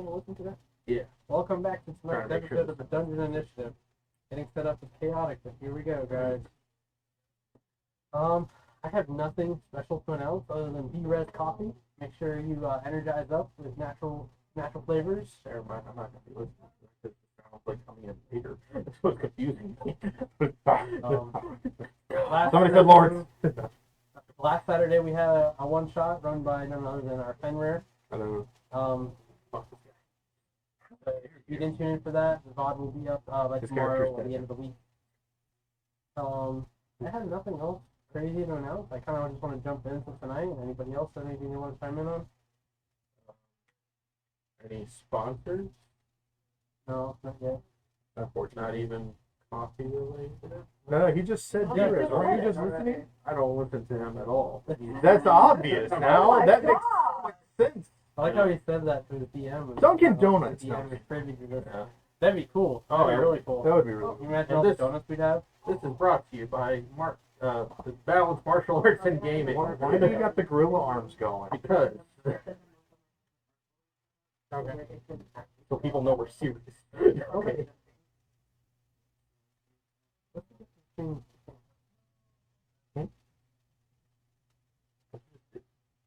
to listen to that? Yeah. Welcome back to tonight's Trying to make episode sure of the Dungeon Initiative. Getting set up is chaotic, but here we go, guys. I have nothing special to announce other than B-Res Coffee. Make sure you energize up with natural flavors. Never mind, I'm not going to be listening to this because it sounds like coming in later. It's so confusing me. Somebody said Lawrence. Last Saturday we had a one-shot run by none other than our Fenrir. Hello. If you didn't tune in for that, the VOD will be up by tomorrow or the end of the week. I have nothing else crazy to announce. I kind of just want to jump into tonight. Anybody else have anything you want to chime in on? Any sponsors? No, not yet. Unfortunately, not even coffee related. No, he just said Yeah, B-Res. go Aren't ahead. you just listening? I don't listen to him at all. That's obvious now. That makes sense. I like how he said that through the DM. Dunkin' Donuts. The DM is privy to this. Yeah. That'd be cool. Oh, That'd be yeah. really cool. That would be really Can cool. you imagine And all the this- donuts we'd have? This is brought to you by the Balanced Martial Arts and Gaming. Why do you got the gorilla arms going? Because Okay. so people know we're serious. Okay.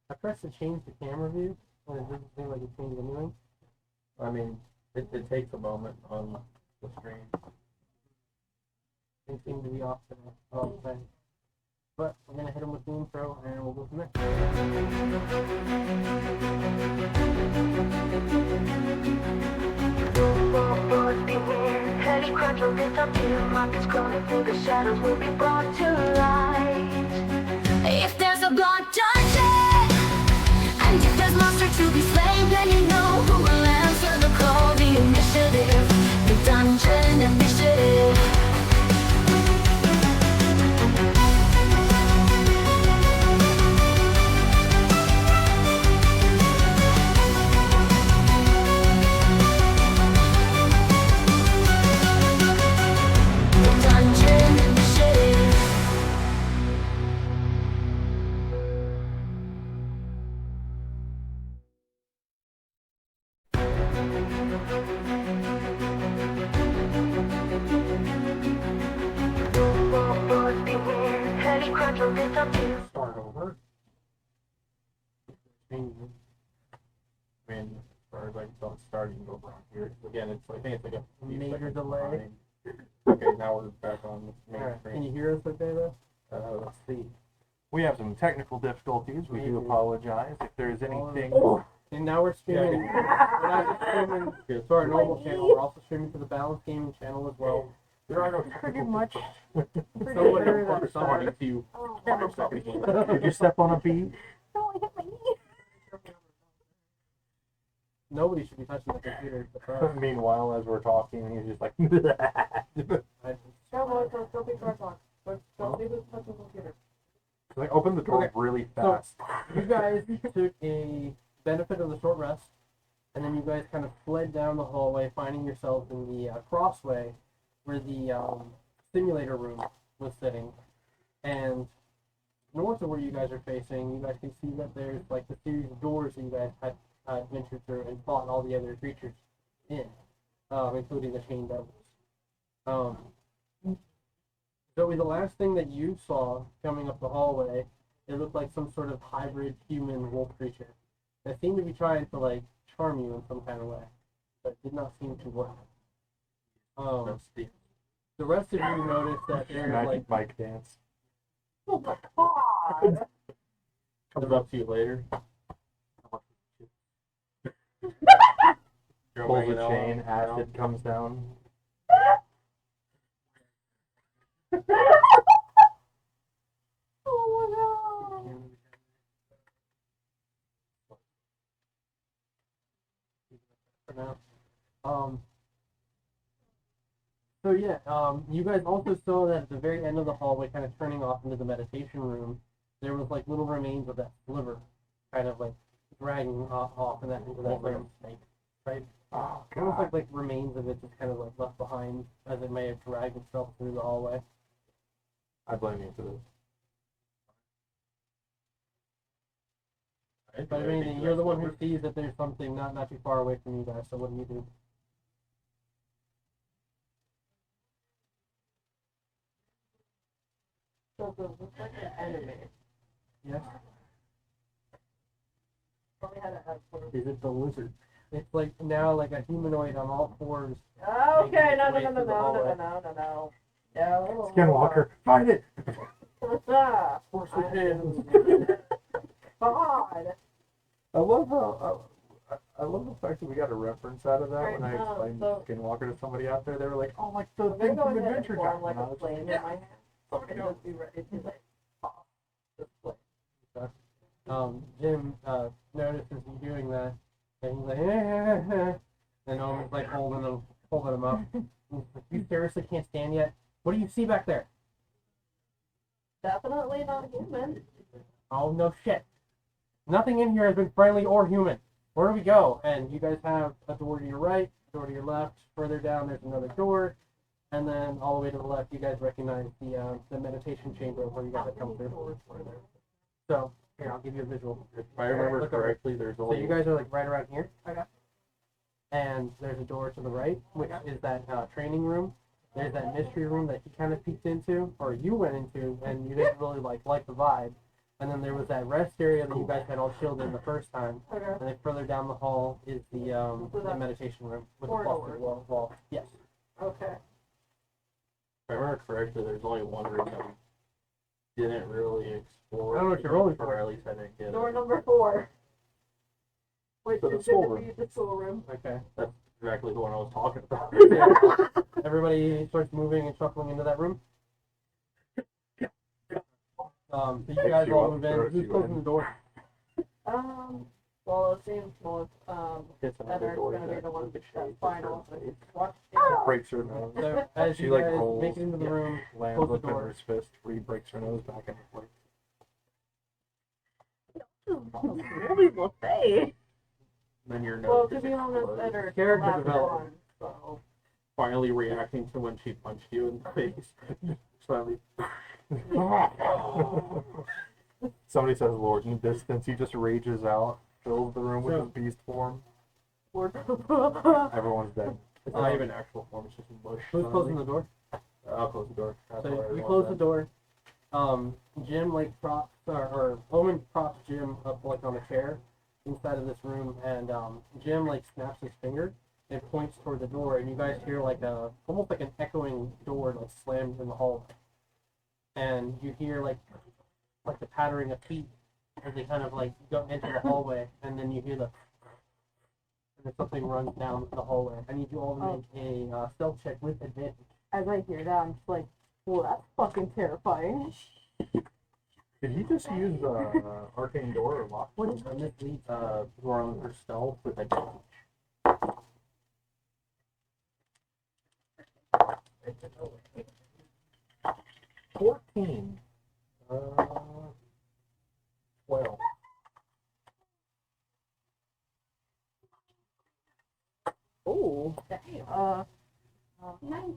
I pressed to change the camera view, and it doesn't seem like it changed anything. I mean, it takes a moment on the screen. Things seem to be off today. All the time. But we're gonna hit him with the intro, and we'll go from there. Heavy crunch will disappear. Markets crawling through the shadows will be brought to light. If there's a blood dungeon, and if there's monster to be slain, then you know who will answer the call. The initiative, the Dungeon Initiative. The Dungeon Initiative. Heavy crunch will disappear. Start over. I mean, as far as I can tell, it's starting to go down here. Again, I think it's like a few Major seconds delay. behind. Okay, now we're back on the main Alright, can screen. you hear us okay though? Let's see. We have some technical difficulties. We do apologize. If there's anything... And now we're streaming. We're not just streaming to our normal channel, we're also streaming to the Balance Gaming channel as well. There are no Pretty much. Someone informed somebody to Oh, 5 seconds ago. Did you step on a bee? no, I hit my knee. Nobody should be touching the computer. But, Meanwhile, as we're talking, he's just like... I, Don't be red box. Don't leave it touch the computer. Like, open the door Okay. really fast. you guys took a benefit of the short rest, and then you guys kind of fled down the hallway, finding yourselves in the crossway where the simulator room was sitting. And north of where you guys are facing, you guys can see that there's like the series of doors that you guys had ventured through and fought all the other creatures in, including the chain devils. Zoe, the last thing that you saw coming up the hallway, it looked like some sort of hybrid human wolf creature that seemed to be trying to like charm you in some kind of way, but did not seem to work. The rest of you noticed that there's Magic like bike dance. Oh my god. Comes up to you later. You're Pulls hanging a out chain, on- acid comes down. Oh my god. for now. So yeah, you guys also saw that at the very end of the hallway, kind of turning off into the meditation room, there was like little remains of that sliver, kind of like dragging off in that into that room. Snake, right? Oh, Almost God. like remains of it just kind of like left behind as it may have dragged itself through the hallway. I blame you for this. But if anything, you're the one who sees that there's something not too far away from you guys. So what do you do? So it looks like an enemy. Yes. Probably had to add for Is it the lizard? It's like now like a humanoid on all fours. Okay, no. Way through the hallway. No. Skinwalker, find it! Force with hands. God. I love how, I love the fact that we got a reference out of that Right, when I explained so- Skinwalker to somebody out there. They were like, oh, like the I'm gonna thing go from ahead Adventure and Time. form like And I a was flame like, in yeah. my hand. Somebody And go. just be ready to like pop this flame. Jim notices you doing that, and he's like, and Omen's like holding him up. He's like, you seriously can't stand yet? What do you see back there? Definitely not human. Oh no shit! Nothing in here has been friendly or human. Where do we go? And you guys have a door to your right, a door to your left. Further down, there's another door, and then all the way to the left, you guys recognize the meditation chamber where you guys have come through. So here, I'll give you a visual. If I remember Look over. correctly, there's So only you guys are like right around here. Okay. And there's a door to the right, which is that training room. There's that mystery room that he kind of peeked into, or you went into, and you didn't really like the vibe. And then there was that rest area that you guys had all chilled in the first time. Okay. And then further down the hall is the that meditation room with the corridor. clustered wall. Yes. Okay. If I remember correctly, there's only one room that we didn't really explore. I don't know what you're rolling or for. at least I didn't get Door it. number 4. Which So the is soul going to be the soul room. Okay. That's exactly the one I was talking about. Everybody starts moving and shuffling into that room. So you guys you all up, move in. throws Who's you closing in. the door? Well, it seems most, It's another Heather's door going to be that the one with the that's shades final. that turn Watch breaks her nose. So as She you like guys rolls, make it into the room, lands close the up in door. her fist, re-breaks her nose back into place. Really will say. Then your Well, nose to is be honest, exploded. Heather's Character the last development. one, so. Finally reacting to when she punched you in the face. Slightly. Somebody says Lord in the distance. He just rages out, fills the room with So- his beast form. Lord. Everyone's dead. It's not even actual form, it's just a bush. Who's closing the door? I'll close the door. That's what I So you want close the then. door. Jim like props or Omen props Jim up like on a chair inside of this room, and Jim like snaps his finger and points toward the door, and you guys hear like almost like an echoing door like slammed in the hallway, and you hear like the pattering of feet as they kind of like go into the hallway, and then you hear and then something runs down the hallway. I need you all to make a stealth check with advantage. As I hear that, I'm just like, well, that's fucking terrifying. Did he just use the arcane door or lock? What is this lead? We're on her stealth with advantage. 14. 12. Oh, damn. 19.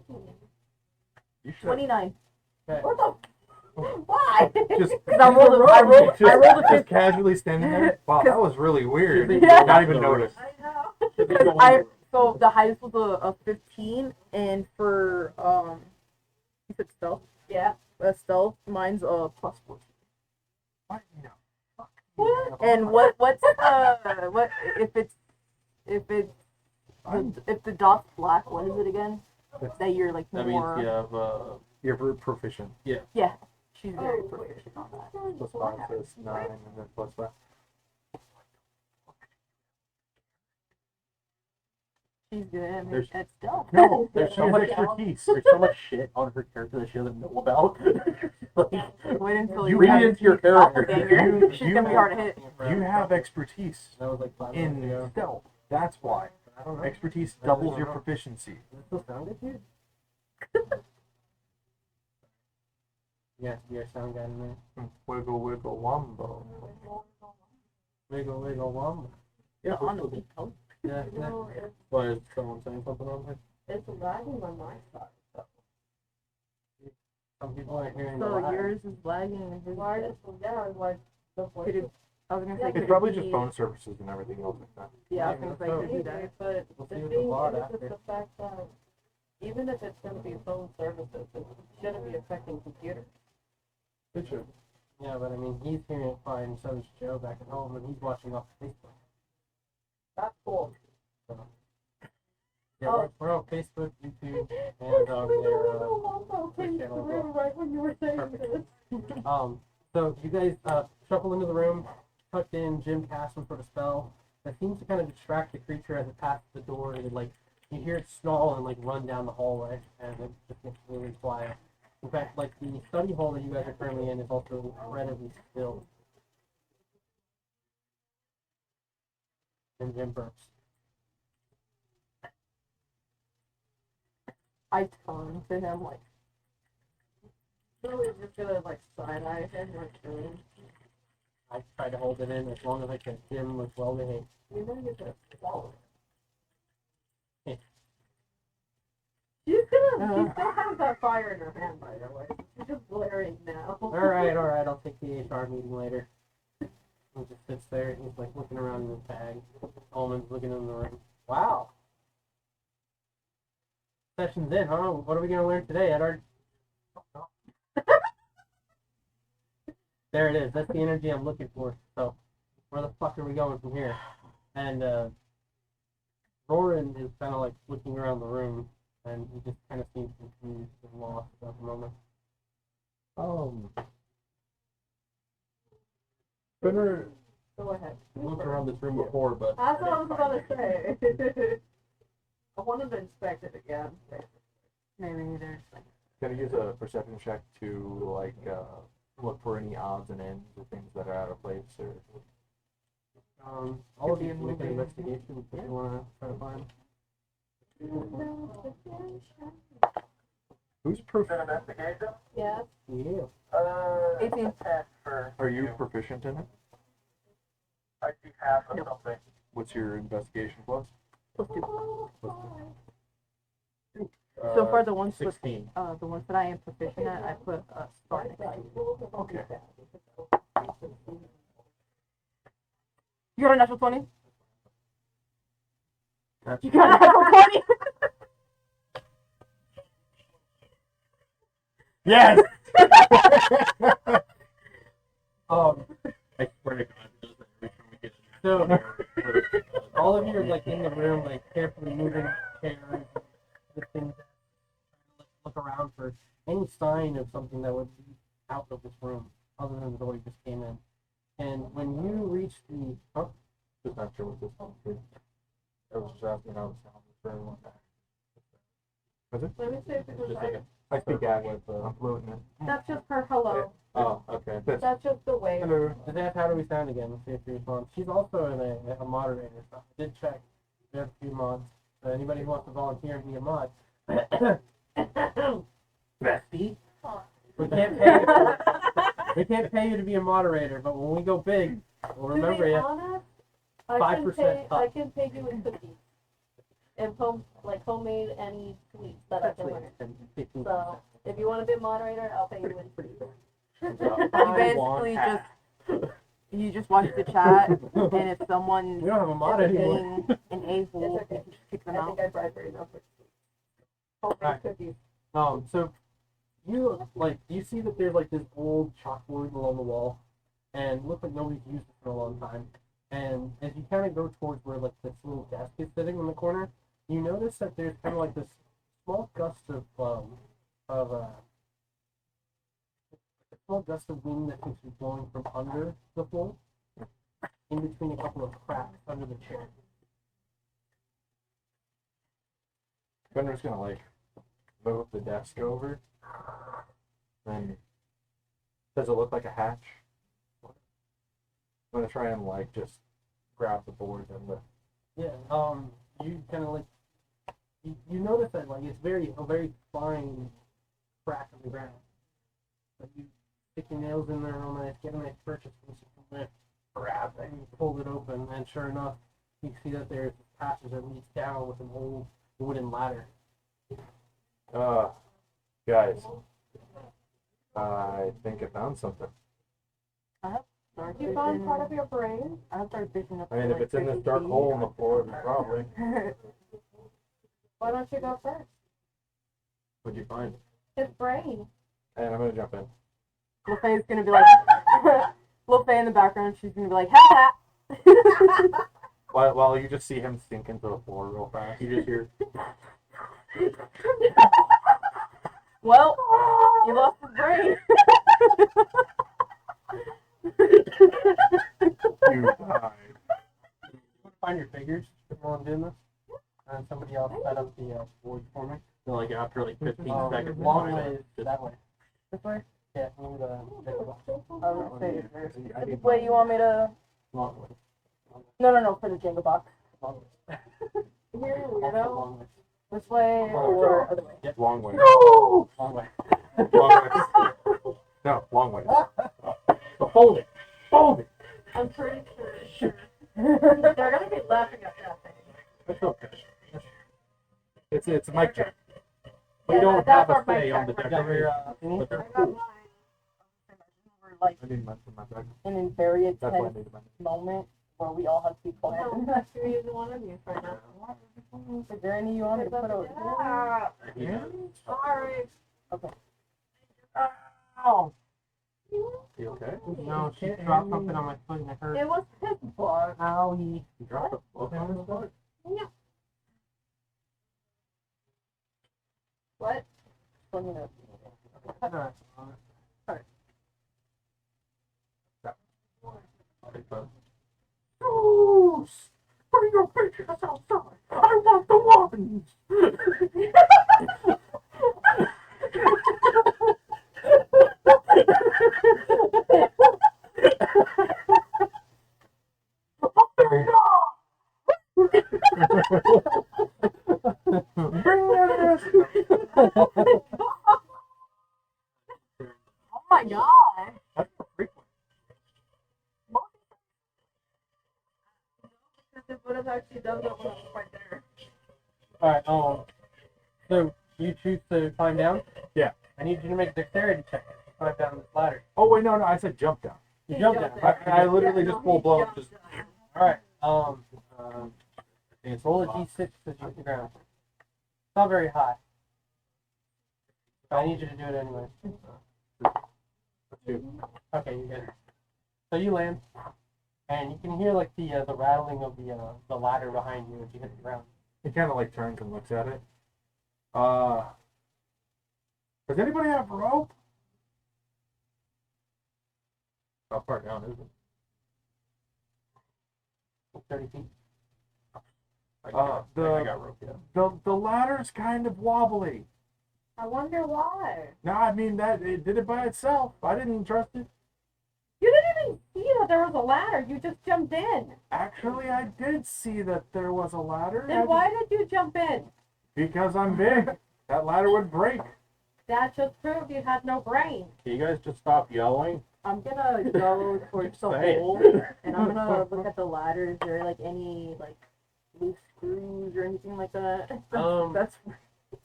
You should 29. Okay. What the? Why? just, I rolled a, I rolled, just, I rolled a just 50. casually standing there. Wow, that was really weird. Yeah. Not even noticed. I know. Because so the highest was a 15, and for you said stealth. Yeah. Stealth, mine's a plus 14. What? No. What? And what's what if the dot's black? What is it again? That you're like That more. means you have You're proficient. Yeah. She's very proficient on that. Plus 5 says 9, and then plus 5. She's good There's- at stealth. No, there's so much expertise. There's so much shit on her character that she doesn't know about. Like, Wait until you read read into your character. She's gonna be hard to hit. You have expertise That was like 5 minutes in ago. stealth. That's why. I don't know. Expertise doubles your proficiency. Does it still sound good to you? Yeah, you're a sound guy in there. Wiggle, wiggle, wombo. Wiggle, wiggle, wombo. Yeah, on the beat. Yeah, yeah. No, Why is someone saying something on there? it's lagging on my side. Some people aren't hearing the So lag. yours is lagging and his is Could it I was gonna say. It's could probably it just be- bone surfaces and everything else like that. Yeah, I was gonna say could be that. But We'll the see what thing the bard is after. the fact that even if it's going to be phone services, it shouldn't be affecting computers. It should. Yeah, but I mean, he's hearing it fine, so is Joe back at home, and he's watching off Facebook. That's cool. Yeah, Oh. we're on Facebook, YouTube, and on their channel as well. Right when you were saying Perfect. this. So you guys shuffle into the room, tucked in. Jim casts some sort of spell that seems to kind of distract the creature as it passes the door, and like you hear it snarl and like run down the hallway, and it just gets really quiet. In fact, like the study hall that you guys are currently in is also incredibly still. And Jim burps. I turn to him like, So we're just gonna like side eye him like I try to hold it in as long as I can. Jim was well behaved. you know you're gonna swallow it. Yeah. She still has that fire in her hand, by the way. She's just glaring now. All right, I'll take the HR meeting later. He just sits there. He's like looking around in his bag. Almond's looking in the room. Wow. Session's in, huh? What are we gonna learn today, Edward? There it is. That's the energy I'm looking for. So, where the fuck are we going from here? And Roran is kind of like looking around the room, and he just kind of seems confused and lost at the moment. Better Go ahead. look around this room before, but That's what I was about to say. I wanted to inspect it again. maybe there's like. can I use a perception check to like look for any odds and ends or things that are out of place or All of you can make an investigation if you want to try to find. who's investigation? Yeah. Yeah. 18. Are you proficient in it? I see half of No. something. What's your investigation plus? Plus 2. Plus So far, the ones with 16. the ones that I am proficient at, I put a star next to it. Okay. You got a natural 20? That's You got a natural 20? Yes! I swear to God, it does that every time we get in So, there. all of you are like in the room, like carefully moving chairs, and the things, trying to like, look around for any sign of something that would lead out of this room, other than the door you just came in. And when you reach the, Just not sure what this one's for. I was just asking how it sounded for everyone back. Let me see if it Just was like I speak Ash. with, I'm fluent in it. That's just her hello. oh, okay. That's just the way. Hello. just ask how do we sound again, and see if you respond. She's also a moderator, so I did check. We have a few mods. So anybody who wants to volunteer and be a mod, Bestie? we can't pay you. We can't pay you to be a moderator, but when we go big, we'll remember to be you. honest, I 5% I can pay you in cookies. And homemade any sweets that I can learn. So if you want to be a moderator, I'll pay you in cookies. You basically you just watch the chat, and if someone's We don't have a mod anymore. being an a-hole, It's okay. you can just kick them I out. think I bribed her enough with homemade Alright. cookies. So you see that there's like this old chalkboard along the wall, and looks like nobody's used it for a long time. And as you kind of go towards where like this little desk is sitting in the corner, you notice that there's kind of like this small gust of a small gust of wind that seems to be blowing from under the floor, in between a couple of cracks under the chair. Bender's gonna like move the desk over. And does it look like a hatch? I'm gonna try and like just grab the board and lift. Yeah, you kind of like, you notice that like it's a very fine crack in the ground. Like you stick your nails in there real nice, get a nice purchase, and you can grab it, and you pull it open, and sure enough, you see that there's a passage that leads down with an old wooden ladder. Guys, I think I found something. Start You found vision. part of your brain? I'll start vision up I mean, to, if like, it's in this 50 dark feet. hole in the floor, then probably. Why don't you go first? What'd you find? His brain. And I'm gonna jump in. Lefay's gonna be like, Lefay in the background, she's gonna be like, ha ha! While you just see him sink into the floor real fast, you just hear. Well, you lost his brain. You died. Find your figures while I'm doing this. And somebody else set up the board for me. No, like after like 15 seconds. Long way that way. This way? Yeah, move the I would say first. Wait, you want me to? long way. No, for the Jenga box. Long way. Here, Also weirdo. long way. This way or other way? Long way. No! Long way. Long way. No, long way. So fold it. Fold it. I'm pretty sure. They're gonna be laughing at that thing. That's okay. It's a mic check. We Yeah, don't that's have a our mic say on the check. decoration. Thingy? But they're I got cool. mine. We're like I didn't mention my deck. in a very That's why I intense needed my moment where we all have to be quiet. No, that's you're using one of you right now. Is there any you want me to put out here? Yeah. Sorry. Okay. Ow. You okay? No, she dropped something on my foot and it hurt. It was his blood. Owie. You dropped a book on his foot? What? Let me know. Goose! Bring your bitches outside! I want the wobbins! Bring that ass! Oh my god! That's a frequent. This would have actually done that when I was right there. Alright, so you choose to climb down? Yeah. I need you to make a dexterity check to climb down this ladder. Oh wait, no, I said jump down. You He jump jumped down. down. I literally just full blown just. Alright, roll a d6 as you hit the ground. It's not very high. But I need you to do it anyway. Okay, you're good. So you land, and you can hear like the rattling of the ladder behind you as you hit the ground. He kind of like turns and looks at it. Does anybody have rope? How far down is it? 30 feet. I I got rope, yeah. the ladder's kind of wobbly. I wonder why. No, I mean that it did it by itself. I didn't trust it. You didn't even see that there was a ladder. You just jumped in. Actually, I did see that there was a ladder. Then why did you jump in? Because I'm big. That ladder would break. That just proved you had no brain. Can you guys just stop yelling? I'm gonna go towards the Say it. hole and I'm gonna look at the ladder. Is there like any like loose screws or anything like that? That's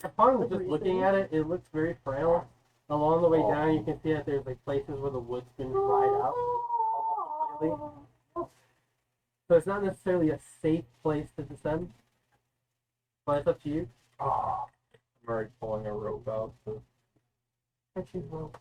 Upon just looking at it, it looks very frail. Along the way down, you can see that there's like places where the wood's been dried out. Almost completely. So it's not necessarily a safe place to descend, but it's up to you. I'm already pulling a rope out. So. I choose rope.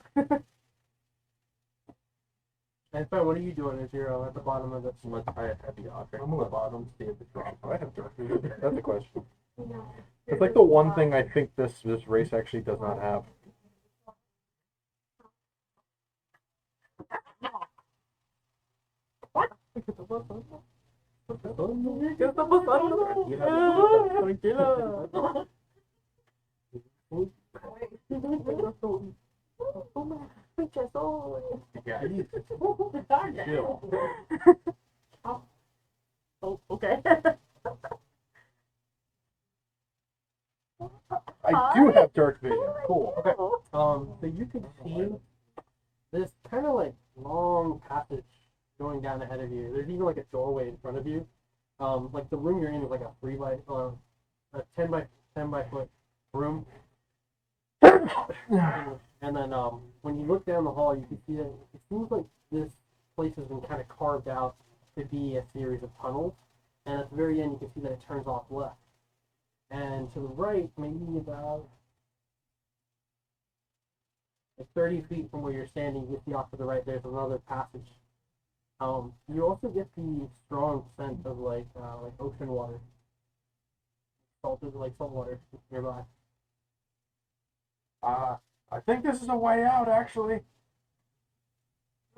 And fine, what are you doing as you're at the bottom of this? Let's try a heavy object I'm on gonna- the bottom, see if it drops. I have dark vision. That's a question. No. It's like the one thing I think this race actually does not have. Yeah, Chill. Oh, okay. I do have dark vision. Cool. Okay. So you can see this kind of like long passage going down ahead of you. There's even like a doorway in front of you. Like the room you're in is like a a 10 by foot room. And then when you look down the hall, you can see that it seems like this place has been kind of carved out to be a series of tunnels, and at the very end you can see that it turns off left. And to the right, maybe about like 30 feet from where you're standing, you see off to the right there's another passage. You also get the strong scent of like ocean water, salt water nearby. I think this is a way out, actually.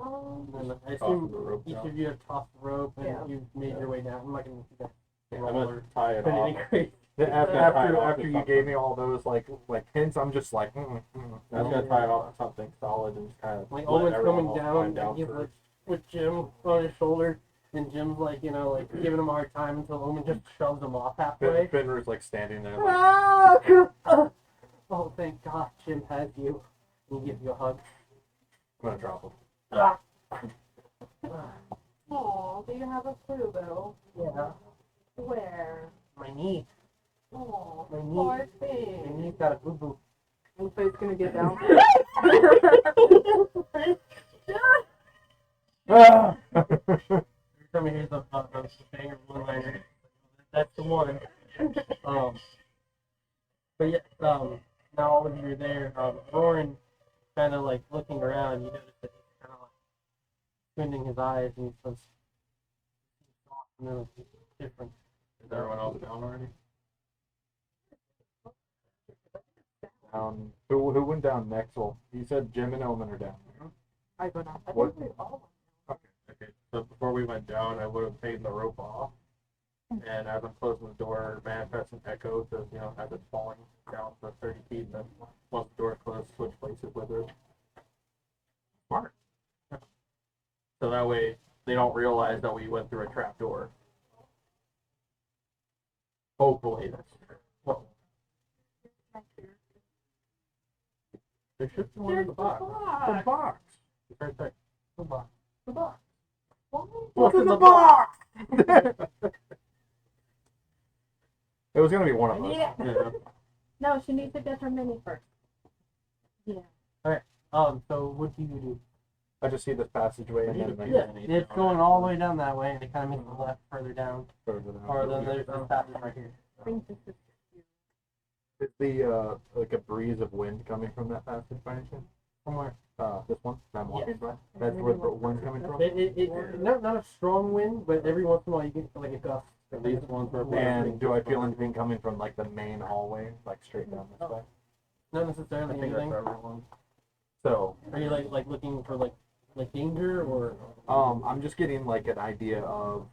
And then I Toss assume the rope each down. of you have tossed the rope and Yeah. you've made your way down. I'm not going to do that. I'm gonna tie it But off. anything crazy. After you gave me all those like hints, I'm just like, I was gonna tie it off to something solid and just kind of Like let Owen's everyone coming else climb down, and he's first. like with Jim on his shoulder, and Jim's like, giving him a hard time until Owen just shoves him off halfway. Fenrir's like standing there, like, Oh, thank God Jim has you. And he gives you a hug. I'm gonna drop him. Aw, do you have a clue, Bill? Yeah, Where? my knee. Aw, My knee. poor My thing. knee's got a boo boo. Lupe's gonna get down. Every time I hear the banger one-liner, that's the one. But yeah, now all of you are there. Roran kind of like looking around. You notice that he's kind of like squinting his eyes, and he says, and then it's different. Is everyone else down already? Who went down next? Well, you said Jim and Omen are down. I go down. I What? think we all Okay, so before we went down, I would have taken the rope off, and as I'm closing the door, manifest an echo to, as it's falling down for 30 feet, and then once the door is closed, switch places with it. Smart. So that way, they don't realize that we went through a trap door. Hopefully, that's true. Well, there should be one in the box. The box. It's right there. The box. The box. Why? What's in the box? It was gonna be one of us. Yeah. Yeah. No, she needs to get her mini first. Yeah. So what do you do? I just see this passageway and then Yeah, it's going all the way down that way, and it kind of makes a left further down. further down. Or then there's this passage right here. I think this is Is the like a breeze of wind coming from that passage by any chance? From where? This one that I'm walking by. That's where the wind's coming from. Not a strong wind, but every once in a while you get like a gust. These ones were And do I feel anything coming from like the main hallway, like straight down this way? Not I necessarily think that's anything. everyone. So, Are you like looking for like danger or? I'm just getting like an idea of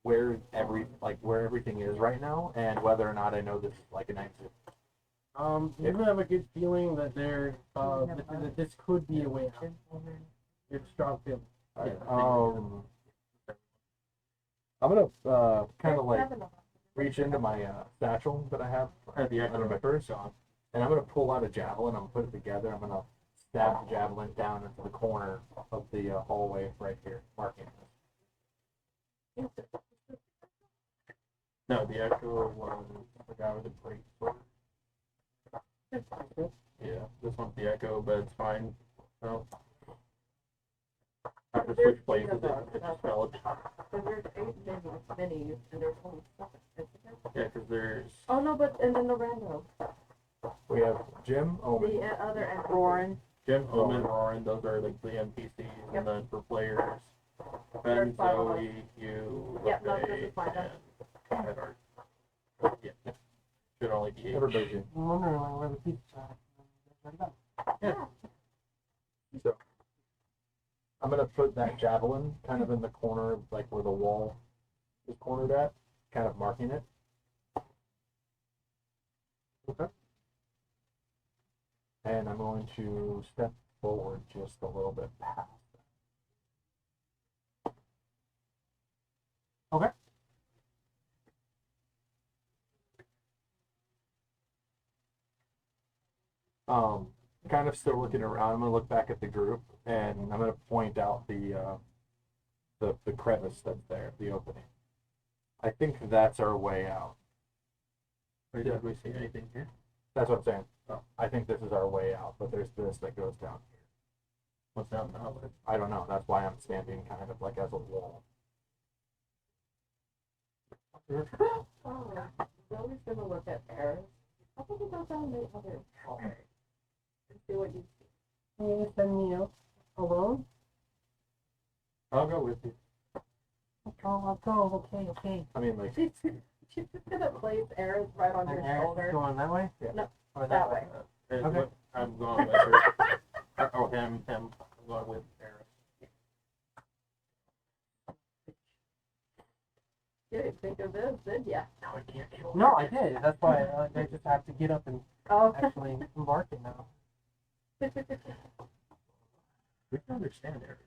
where everything is right now, and whether or not I know this is like an exit. You have a good feeling that that this could be a way out. You have a strong feeling. I'm gonna kind of like reach into my satchel that I have under my purse, and I'm gonna pull out a javelin. I'm gonna put it together. I'm gonna stab the javelin down into the corner of the hallway right here, marking this. No, the echo was the guy with the great sword. Yeah, this one's the echo, but it's fine. No. I have to switch places. It just fell. So there's 8 minis, and there's only 7. Yeah, because there's. Oh no, and then the random. We have Jim, Omen. The other end. Roaring. Jim, Omen, Roran, those are like the NPCs, and then for players, Ben, There's 5 of us. Zoe, you, Yep, no, Ray, this is fine then. and Edward. Yeah, should only be 8. Everybody's in. I'm wondering like, where the pizza is. So I'm gonna put that javelin kind of in the corner, like where the wall is cornered at, kind of marking it. Okay. And I'm going to step forward just a little bit past that. Okay. Kind of still looking around. I'm gonna look back at the group, and I'm gonna point out the crevice that's there, the opening. I think that's our way out. Or did we see anything here? That's what I'm saying. I think this is our way out, but there's this that goes down What's down now? I don't know. That's why I'm standing kind of like as a wall. Oh, Zoe's gonna look at Eris. I think we go down the other hallway and see what you see. Can you send me out alone? I'll go with you. I'll go. Okay. I mean, like, She's just gonna place Eris right on your And Eric's shoulder. going that way? Yeah. No, Or that way. Okay. I'm going with her. Oh, him. I'm going with Eris. You didn't think of this, did ya? No, I can't kill No, I did. That's why I just have to get up and Oh. actually embark it now. We can understand Eris.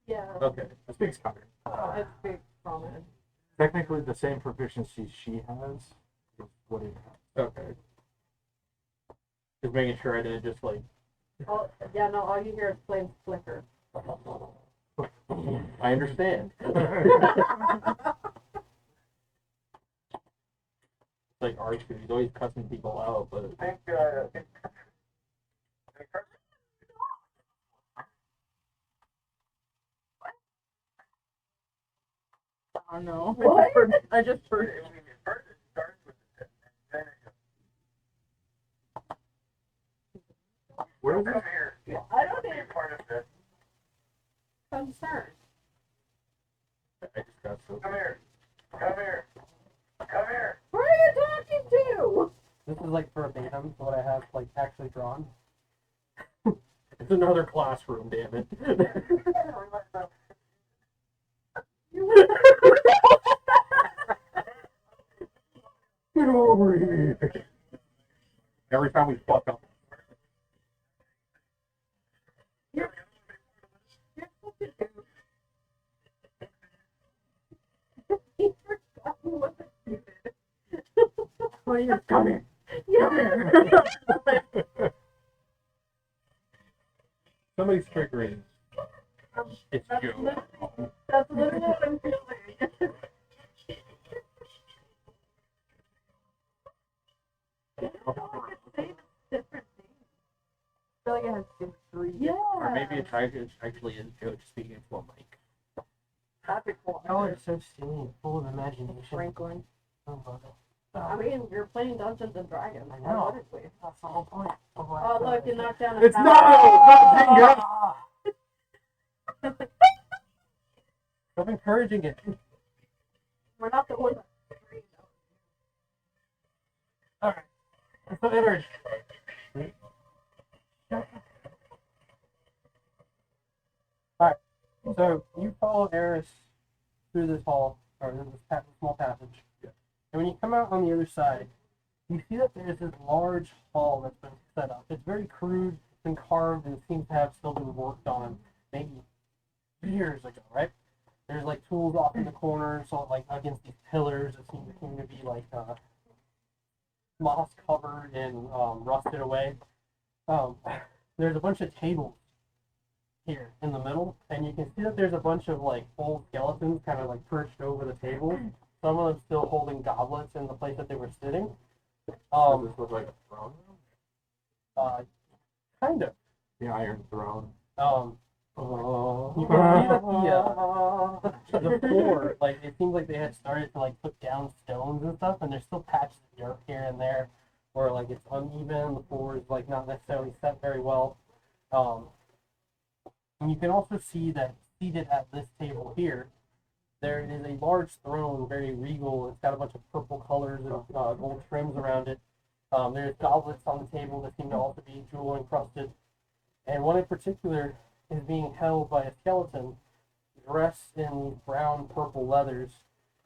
Yeah. Okay. I speak Scottish. It's big prominent. Technically, the same proficiency she has is what it has. Okay. Just making sure I didn't just like. Oh, yeah, no, all you hear is flames flicker. I understand. It's like R2, he's always cussing people out, but I don't know. What? I just heard. Where is it? I don't even concerned. I just got so. Who are you talking to? This is like verbatim what I have like actually drawn. It's another classroom, damn it. Get over here. Every time we fuck up. He forgot what you did. Please come here. Yeah. Somebody's triggering. It's That's you. literally what I'm feeling. Different things. I feel like it has been 3. Yeah. Or maybe it's actually is Joe just speaking to a mic. That'd be cool. Oh, it's so silly, full of imagination. Franklin. Oh, brother. I mean, you're playing Dungeons and Dragons. I know. Honestly. That's the whole point. Oh, look, you knocked down a It's tower. not! Stop encouraging it. We're not the ones. Alright. So, Edward. Alright. So, you follow Eris through this hall, or this small passage. Yeah. And when you come out on the other side, you see that there's this large hall that's been set up. It's very crude, it's been carved, and it seems to have still been worked on maybe years ago, right? There's like tools off in the corners, so like against these pillars that seem to be like moss covered and rusted away. There's a bunch of tables here in the middle, and you can see that there's a bunch of like old skeletons kind of like perched over the tables. Some of them still holding goblets in the place that they were sitting. Does this look like a throne room? Kind of. The Iron Throne. You can see that the floor, like it seems like they had started to like put down stones and stuff, and there's still patches of dirt here and there where like it's uneven. The floor is like not necessarily set very well. And you can also see that seated at this table here, there is a large throne, very regal. It's got a bunch of purple colors and gold trims around it. There's goblets on the table that seem to also be jewel encrusted, and one in particular is being held by a skeleton dressed in brown purple leathers,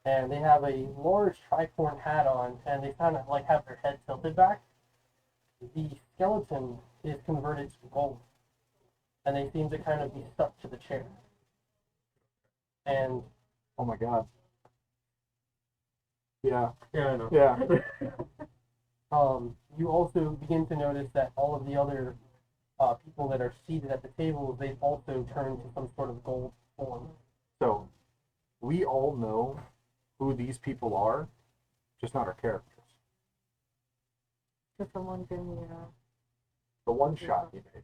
and they have a large tricorn hat on, and they kind of like have their head tilted back. The skeleton is converted to gold, and they seem to kind of be stuck to the chair. And Oh my god. Yeah. Yeah, I know. Yeah. you also begin to notice that all of the other people that are seated at the table, they've also turned to some sort of gold form. So, we all know who these people are, just not our characters. Could someone give me The one shot he made.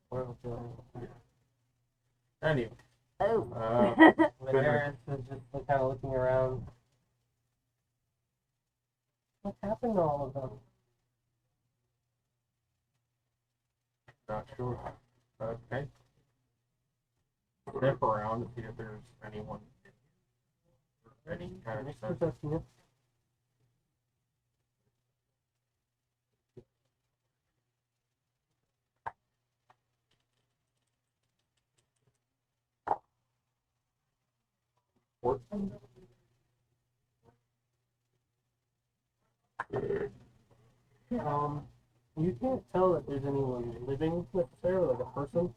Well, Anyway, Oh. but Harris is just kind of looking around. What happened to all of them? not sure. Okay. Step around to see if there's anyone. Any kind of Next sense. perception, yeah. You can't tell that there's anyone living necessarily, like a person.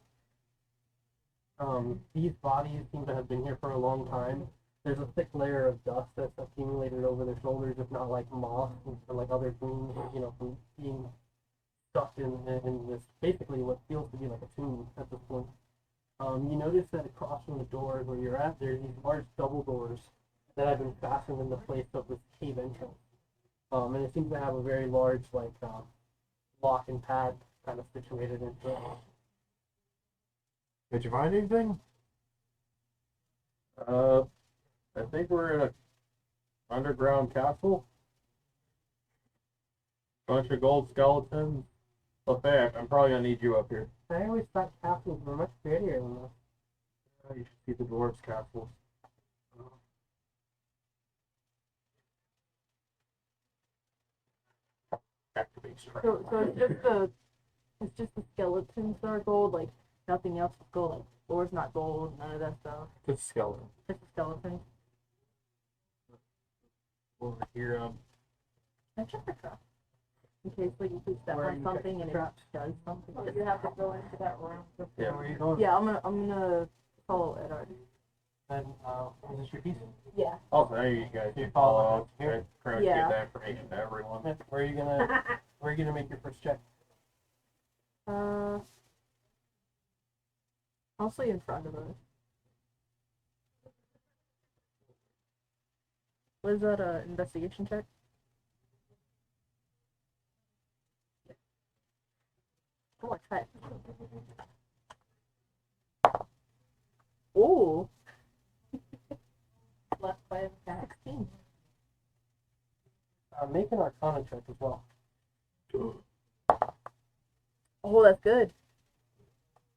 These bodies seem to have been here for a long time. There's a thick layer of dust that's accumulated over their shoulders, if not like moss or like other things, from being stuck in this basically what feels to be like a tomb at this point. You notice that across from the door where you're at, there's these large double doors that have been fastened into place of this cave entrance. And it seems to have a very large lock and pad kind of situated into it. Did you find anything? I think we're in a underground castle. Bunch of gold skeletons. Buffet, I'm probably gonna need you up here. I always thought castles were much prettier than this. You should see the dwarves' castles. Activate strike. So it's just the skeletons that are gold, like nothing else is gold, like floor's not gold, none of that stuff. Just a skeleton. Just a skeleton. Over here, I check the trap. In case like you step Where are on you something checking and it traps? does something. So you have to go into that room. Yeah. Where are you going? Yeah, I'm gonna follow Edard. Then, is this your piece? Yeah. also, there you guys You can follow follow. here? Try to Yeah. give that information to everyone. Where are you gonna make your first check? Mostly in front of us. What is that, investigation check? Oh, I tried. Oh, Left by a cat. 16. Make an Arcana check as well. Oh, that's good.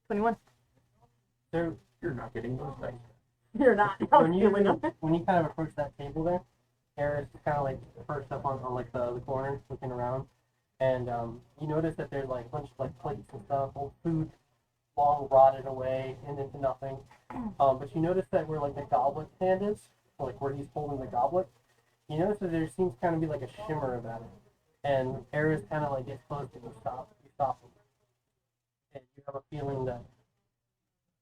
21. So You're not getting those dice. You're not. I was when you feeling them. when you kind of approach that table there, Harris is kind of like perched up on like the corner, looking around, and you notice that there's like a bunch of like plates and stuff, old food, long rotted away and into nothing. But you notice that where like the goblet stand is, like where he's holding the goblet, you notice that there seems to kind of be like a shimmer about it, and Harris kind of like gets close to you stop him, and you have a feeling that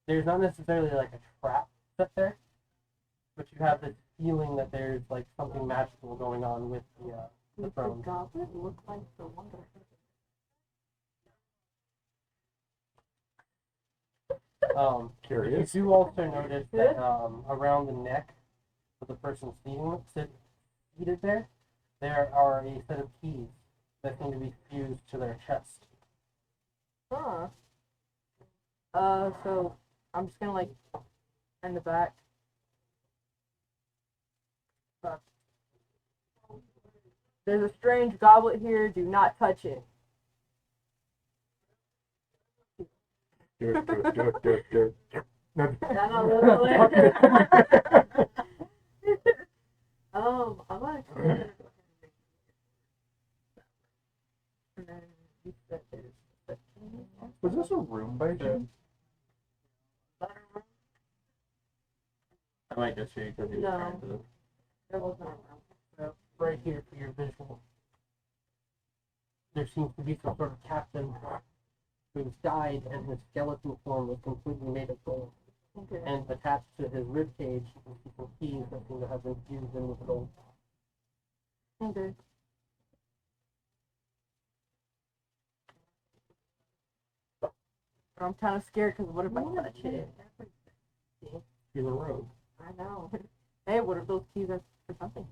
there's not necessarily like a trap set there, but you have this feeling that there's like something magical going on with the Does the throne. goblet look like the wonder? Curious. You do also notice that around the neck of the person seated there are a set of keys that seem to be fused to their chest. Huh. So I'm just gonna like in the back. There's a strange goblet here. Do not touch it. Do it. No. I'm a little later. I'm gonna. And then you said there's 15. Was this a room by chance? I might just show you because he was No. trying to. There wasn't a room. So right here for your visual, there seems to be some sort of captain who's died and his skeleton form was completely made of gold. Okay. And attached to his rib cage, you can see some keys that seem to have been fused in with gold. Okay. I'm kind of scared because what if I touch it? He's a rogue. I know. Hey, what if those keys are for something?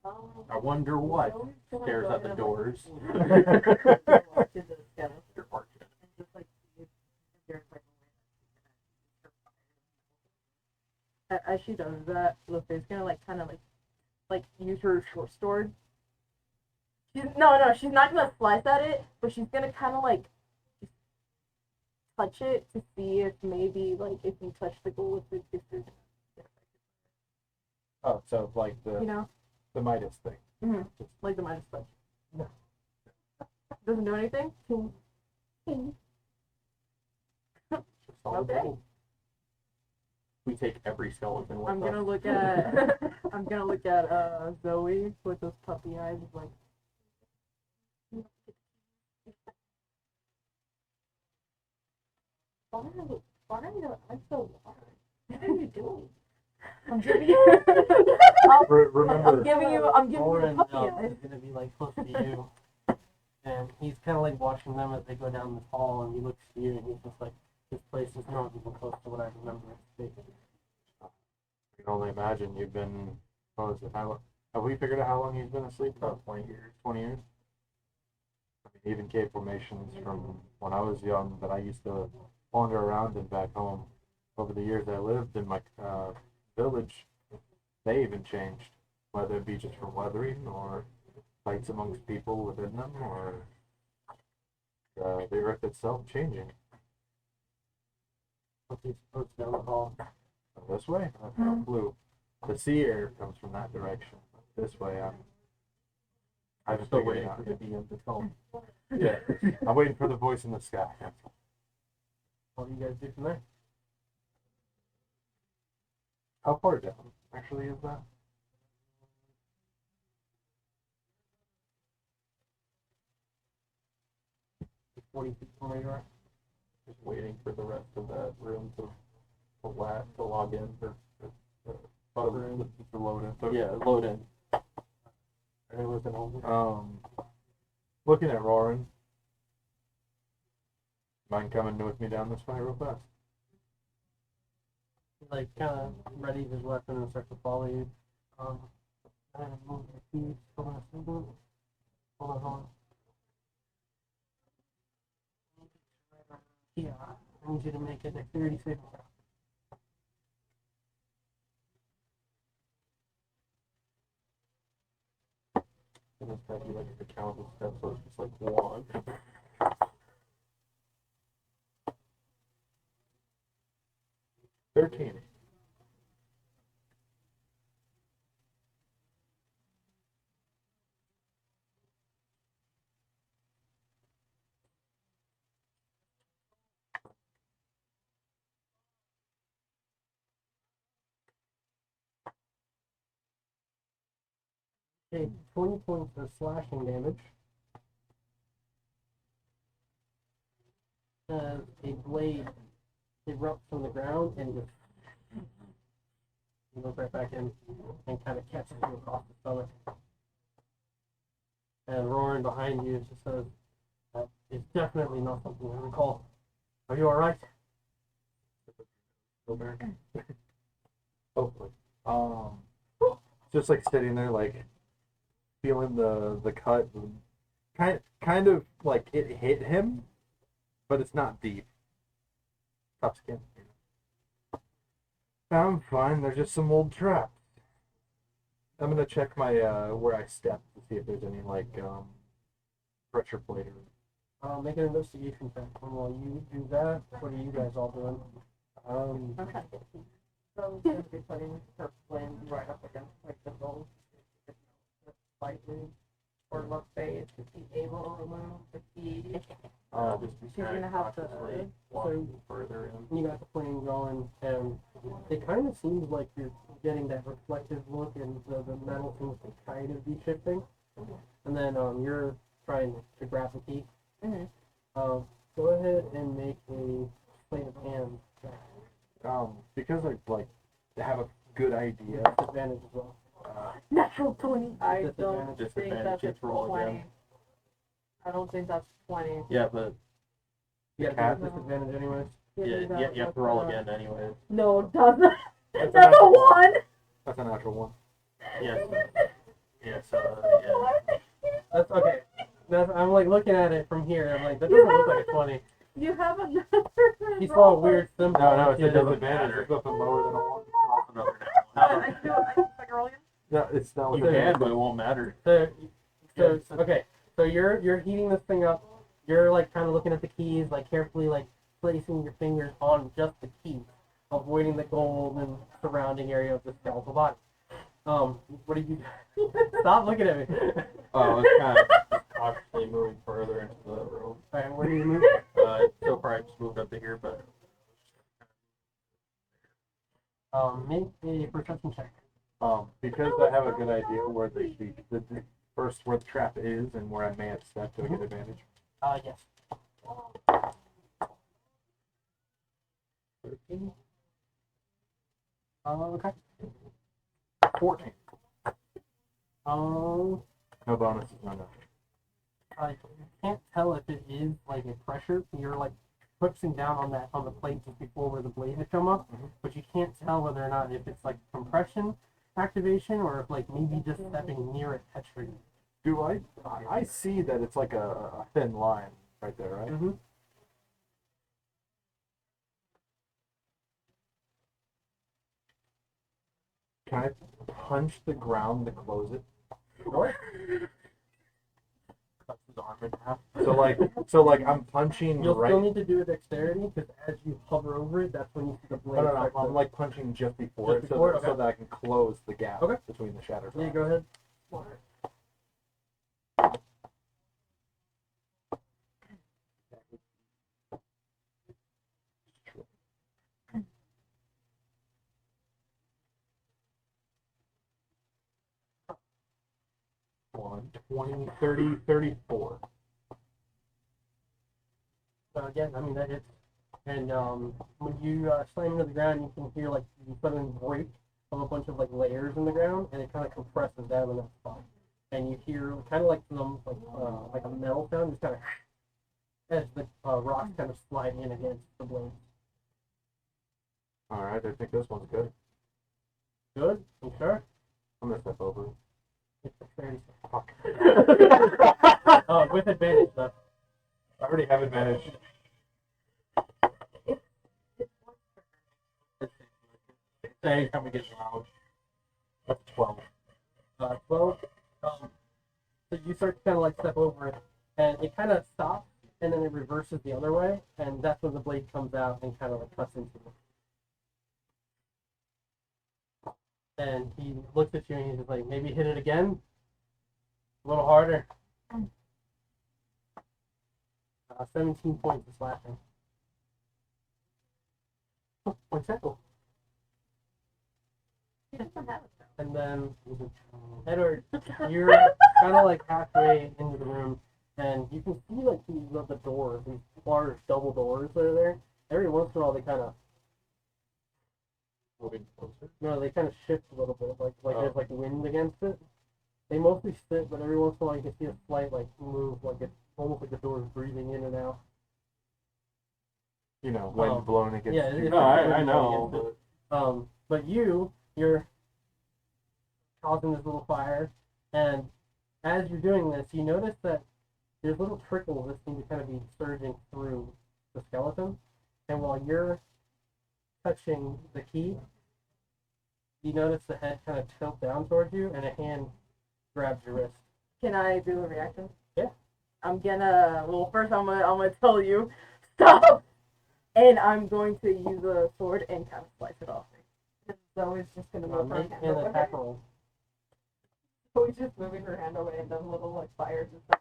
I wonder what stares at the doors. Walk into the skeleton. Your part. And just like see if there's as she does that, Luffy's gonna like kind of like use her short sword. She's not gonna slice at it, but she's gonna kind of like touch it to see if maybe like if you touch the gold with it, if it's Oh, so like the Midas thing. Mm-hmm. Like the Midas touch. No. Doesn't do anything? Okay. We take every skeleton with I'm us. gonna look at Zoe with those puppy eyes like Why are you so hard? What are you doing? I'm giving you Remember, I'm giving you Lauren puppy eyes. is gonna be like close to you, and he's kind of like watching them as they go down this hall, and he looks to you, and he's just like, "This place is not even close to what I remember it to be." I can only imagine you've been. Have we figured out how long he's been asleep? About 20 years. 20 years. I mean, even cave formations from when I was young that I used to wander around in back home. Over the years I lived in my village, they even changed, whether it be just from weathering or fights amongst people within them, or the earth itself changing. What's he supposed to down the hall? This way? I have no clue. The sea air comes from that direction. This way, I'm just Still figuring waiting out. for the DM to tell me. Yeah, I'm waiting for the voice in the sky. What do you guys do from there? How far down actually is that? 40 feet from where you are. Just waiting for the rest of that room to log in for load in. yeah, load in. And it was an old Looking at Roran. Mind coming with me down this way real fast? He's like kind of ready his weapon and starts to follow you. And move your feet. Hold on a second. Hold on. Yeah, I need you to make a dexterity saving throw. and it's probably like a count of steps, so it's just like one. 13. Okay, 20 points of slashing damage. As a blade erupts from the ground and just goes right back in and kind of catches you across the stomach. And roaring behind you just says, "That is definitely not something I recall. Are you alright?" Hopefully. Just like sitting there, like feeling the cut, kind of like it hit him, but it's not deep. Tough skin. I'm fine. They're just some old traps. I'm gonna check my where I stepped to see if there's any like pressure plate or. Make an investigation check. And while you do that, what are you guys all doing? I'm kind of confused. So she's gonna be putting her flame right up against like the gold, slightly, or let's say to be able to remove the key. She's gonna have to. So further in. you got the flame going, and it kind of seems like you're getting that reflective look, and the metal seems to kind of be shifting. And then you're trying to grab the key. Mm-hmm. Go ahead and make a sleight of hand check. Because I like have a good idea. Disadvantage as well. Natural 20. I don't Disadvantage. think that's a Disadvantage, roll 20. again. I don't think that's 20. Yeah, but You have cat- disadvantage anyways. you have to roll again anyways. No, it doesn't. That's That's a natural 1. That's a natural one. Yes. Yes. Yeah. That's okay. I'm like looking at it from here. I'm like, that doesn't look like a 20. You have another. He saw a weird symbol. No, it's a Yeah. disadvantage. It's nothing lower than a one. Another No, it's not. You can, but it won't matter. So okay. So you're heating this thing up. You're like kind of looking at the keys, like carefully like placing your fingers on just the keys, avoiding the gold and surrounding area of the skeletal body. What do you do? Stop looking at me. Oh, it's kind of cautiously moving further into the room. Alright, where do you move? So far I just moved up to here, but Make a perception check. Because I have a good idea where the first where the trap is and where I may have stepped, do I get advantage? Yes. 13. Okay. 14. Um, No bonuses, no nothing. you can't tell if it is like a pressure. You're like pushing down on the plate just before where the blade had come up, but you can't tell whether or not if it's like compression activation or if like maybe just stepping near it touching you. Do I see that it's like a thin line right there, right? Mm-hmm. Can I punch the ground to close it? cuts his arm in half. So like I'm punching You'll right. still need to do a dexterity because as you hover over it, that's when you see the blade. No, start I'm to- like punching just before Just it, before it? so Okay. that I can close the gap Okay. between the shattered. Yeah, rock. go ahead. 20, 30, 34. Yeah, I mean that hits. And when you slam into the ground, you can hear like the sudden break of a bunch of like layers in the ground, and it kind of compresses down in that spot. And you hear kind of like some like a metal sound, just kind of as the rocks kind of slide in against the blades. All right, I think this one's good. Good. You sure? I'm gonna step over. It's dexterity. Fuck. With advantage though. I already have advantage. Anytime we get loud. That's 12. 12. So you start to kind of like step over it, and it kind of stops, and then it reverses the other way, and that's when the blade comes out and kind of like cuts into it. And he looks at you and he's just like, maybe hit it again, a little harder. 17 points of slashing. Oh, what's that? He doesn't have it though. And then, Edward, you're kind of like halfway into the room, and you can see like the doors, these large double doors that are there. Every once in a while, they kind of Moving closer. they kind of shift a little bit, like there's like wind against it. They mostly sit, but every once in a while you can see a slight like move, like it's almost like the door's breathing in and out. You know, wind blowing against. Yeah, you. it's No, I wind know. blowing against But it. But you're causing this little fire, and as you're doing this, you notice that there's little trickles that seem to kind of be surging through the skeleton, and while you're touching the key, you notice the head kind of tilt down towards you, and a hand grabs your wrist. Can I do a reaction? Yeah. I'm gonna. Well, first I'm gonna tell you stop, and I'm going to use a sword and kind of slice it off. Zoe's just gonna move her Make hand an away. attack roll. Zoe's just moving her hand away, and then little like fires and stuff.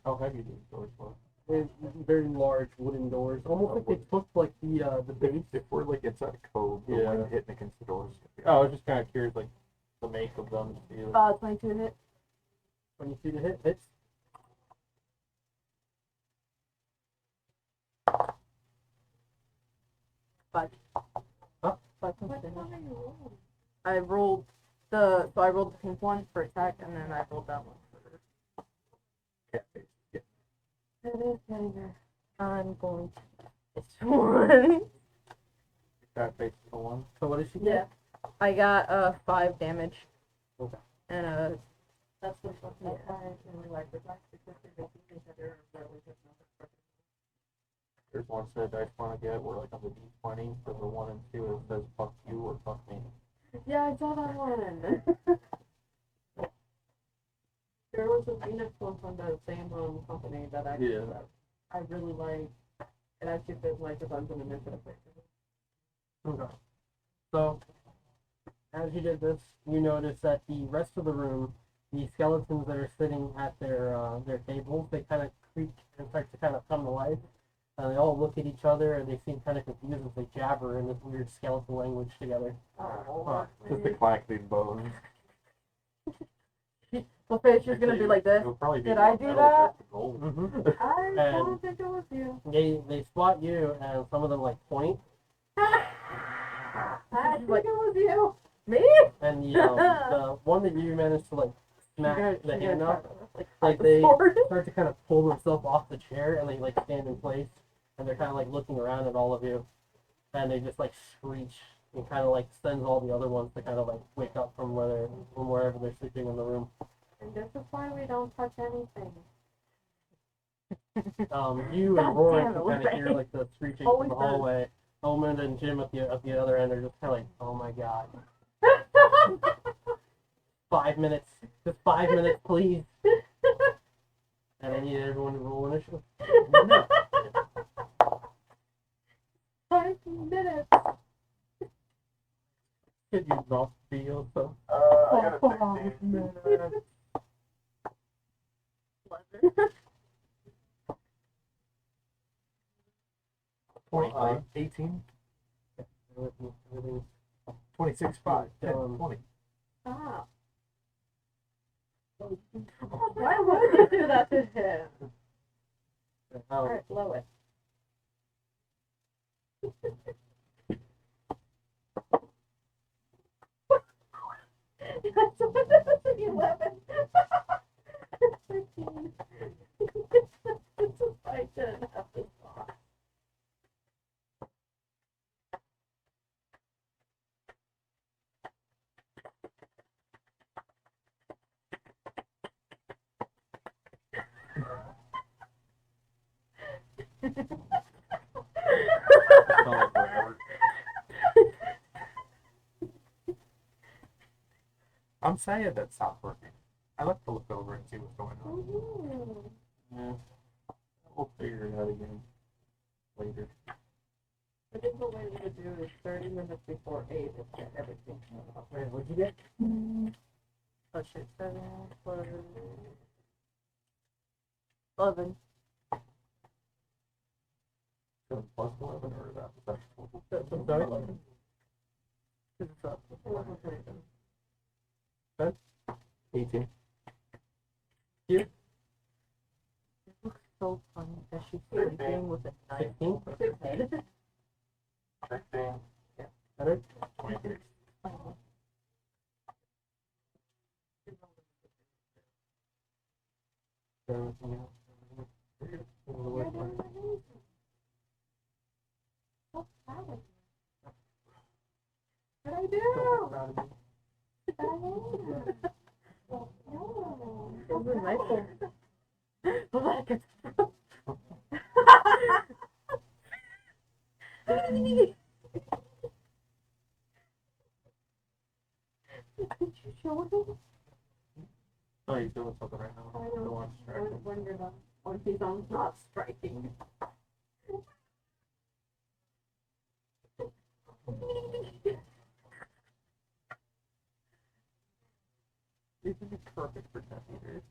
how heavy do these doors look? They're very large wooden doors, almost like they took like the base. If we're like inside a cove, the Yeah. wind hitting against the doors. Oh, I was just kind of curious, like the make of them. To see, like, 22 to hit. When you see the hits. Five. Huh? 5 points to hit. I rolled the pink one for attack, and then I rolled that one for. Cat face. Yeah. I'm going to this one. that face the one. So what did she get? Yeah. I got 5 damage. Okay. And That's the fuck. yeah. There's one set of dice I want to get where like on the D20 for the 1 and 2 it says fuck you or fuck me. Yeah, I saw that one. There was a Phoenix one from the same company that I really like. It actually feels like a Dungeon Initiative. Okay. So, as you did this, you notice that the rest of the room, the skeletons that are sitting at their tables, they kind of creak and start to kind of come to life. And they all look at each other and they seem kind of confused as they jabber in this weird skeletal language together. Oh, Just the clacking bones. the fish is gonna be like this. It'll probably be Did I do metal that? versus gold. Mm-hmm. I don't think it was you. They spot you and some of them like point. I think it was you. Me? And the one that you managed to like smack the hand up, like they Sword? start to kind of pull themselves off the chair and they like stand in place and they're kind of like looking around at all of you and they just like screech and kind of like sends all the other ones to kind of like wake up from wherever they're sleeping in the room. And this is why we don't touch anything. You and God Rory damn can it, kind of hear Ray. like the screeching Always from the hallway. Omen and Jim at the other end are just kind of like, oh my god. 5 minutes. Just 5 minutes, please. And I need everyone to roll initiative. 5 minutes. Could you not feel so? I got a 5 16. minutes. Pleasure. 18, Everything's 26, 5, 10, Um, 20. Stop. Why would you do that to him? Alright, blow it. That's what that was an 11. 13. It's a fight to have this box. It's not like forever. I'm sad that stopped working. I like to look over and see what's going on. Ooh. Yeah. We'll figure it out again later. I think the way to do is 30 minutes before 8 is get everything shut off. Wait, what'd you get? Oh shit, 7 plus 11. 7 plus 11 or that's total? I'm sorry? Because it's up. 11 plus 18. It looks so funny that she's sleeping with a knife. 16? 16. 16. Better? 23. Everything else. So proud of you. What'd I do? Proud of you. No. That was a nice one. Look, it's Did you show him? Oh, he's doing something right now. I Don't know. want to I distract was him. wondering when he's on not striking. These would be perfect for 10 meters.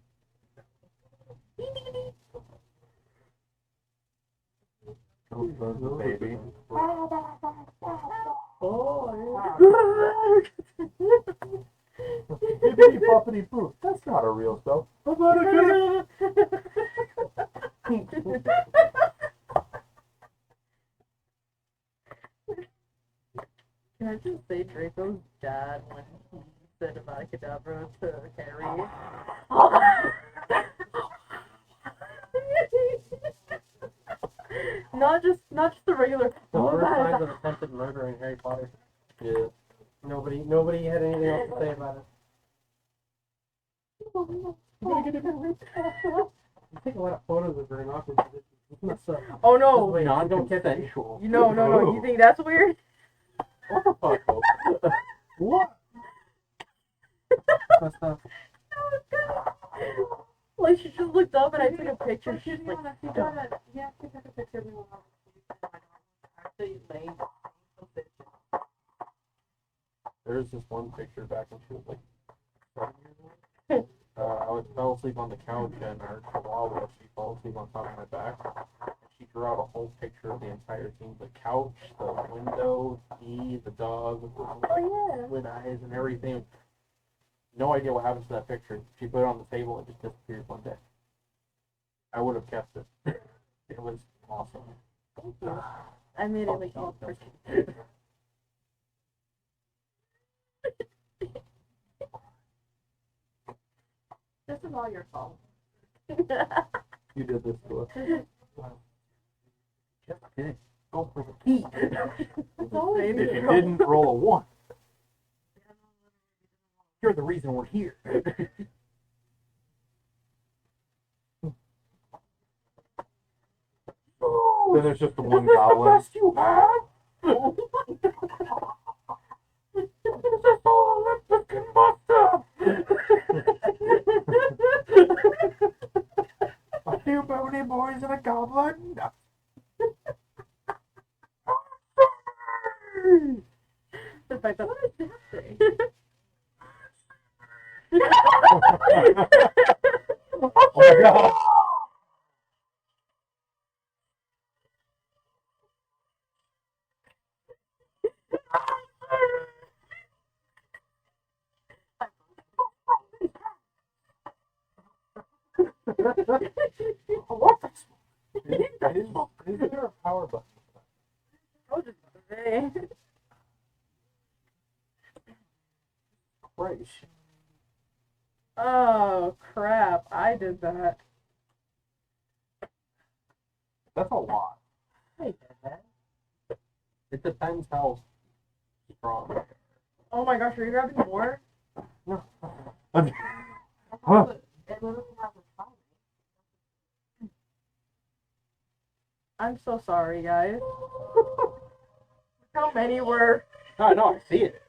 Oh, baby. Oh, Bippity boppity boo. That's not a real stuff. Can I just say Draco's dad when he said Avada to Harry? not just the regular. the Oh, first God. signs of attempted murder in Harry Potter. Yeah. Nobody had anything else to say about it. You take a lot of photos of her in awkward positions. Messed up. Oh no! Wait, don't get that. Non-consensual. No. You think that's weird? What the fuck? What? Messed up. Like she just looked up and I took a picture. She's like, you have to take a picture of me when I'm actually laying down. There's this one picture back when she was like 7 years old. I fell asleep on the couch and our chihuahua, she fell asleep on top of my back. And she drew out a whole picture of the entire scene, the couch, the window, me, the dog, with the squid eyes and everything. No idea what happened to that picture. She put it on the table and just disappeared one day. I would have kept it. It was awesome. Thank you. I made it like all pretty. This is all your fault. You did this to us. Just kidding. Go for the key. It's always If you you. didn't roll a 1, you're the reason we're here. Then there's just the one goblin. You have? A few bony boys and a goblin. the fact that What is that thing? Oh my god. What the? Is there a power button? I was just about to say. Christ. Oh crap! I did that. That's a lot. I did that. It depends how strong. Oh my gosh, are you grabbing more? Huh. It literally has a time. I'm so sorry, guys. How many were? No, I see it.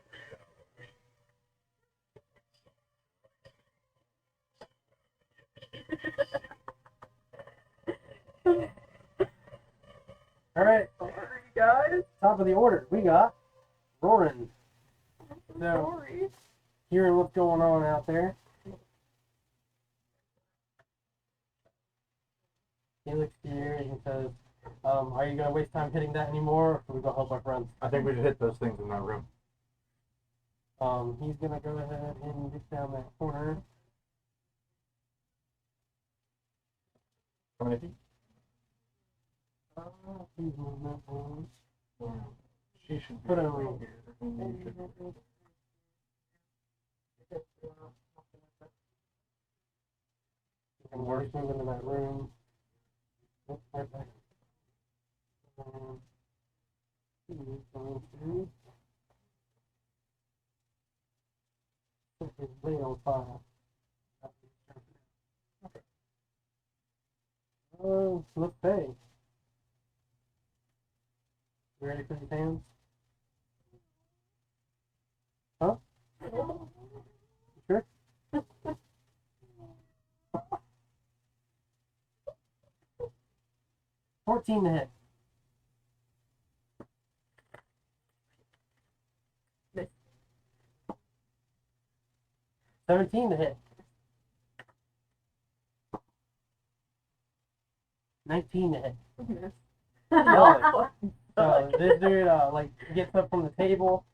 Alright, Sorry, guys. top of the order. We got Roran. So, Sorry. hearing what's going on out there. He looks to you and he says, are you going to waste time hitting that anymore, or can we go help our friends? I think we should hit those things in that room. He's going to go ahead and get down that corner. How many feet? He's moving that one. She should Put be it right over. here. You should- And we're just moving in that room. Oops, right back. He's going to put his blade on fire. Let's say. You ready for these hands? Huh? You sure? 14 to hit. Miss. 17 to hit. 19 to hit. No. This dude like gets up from the table,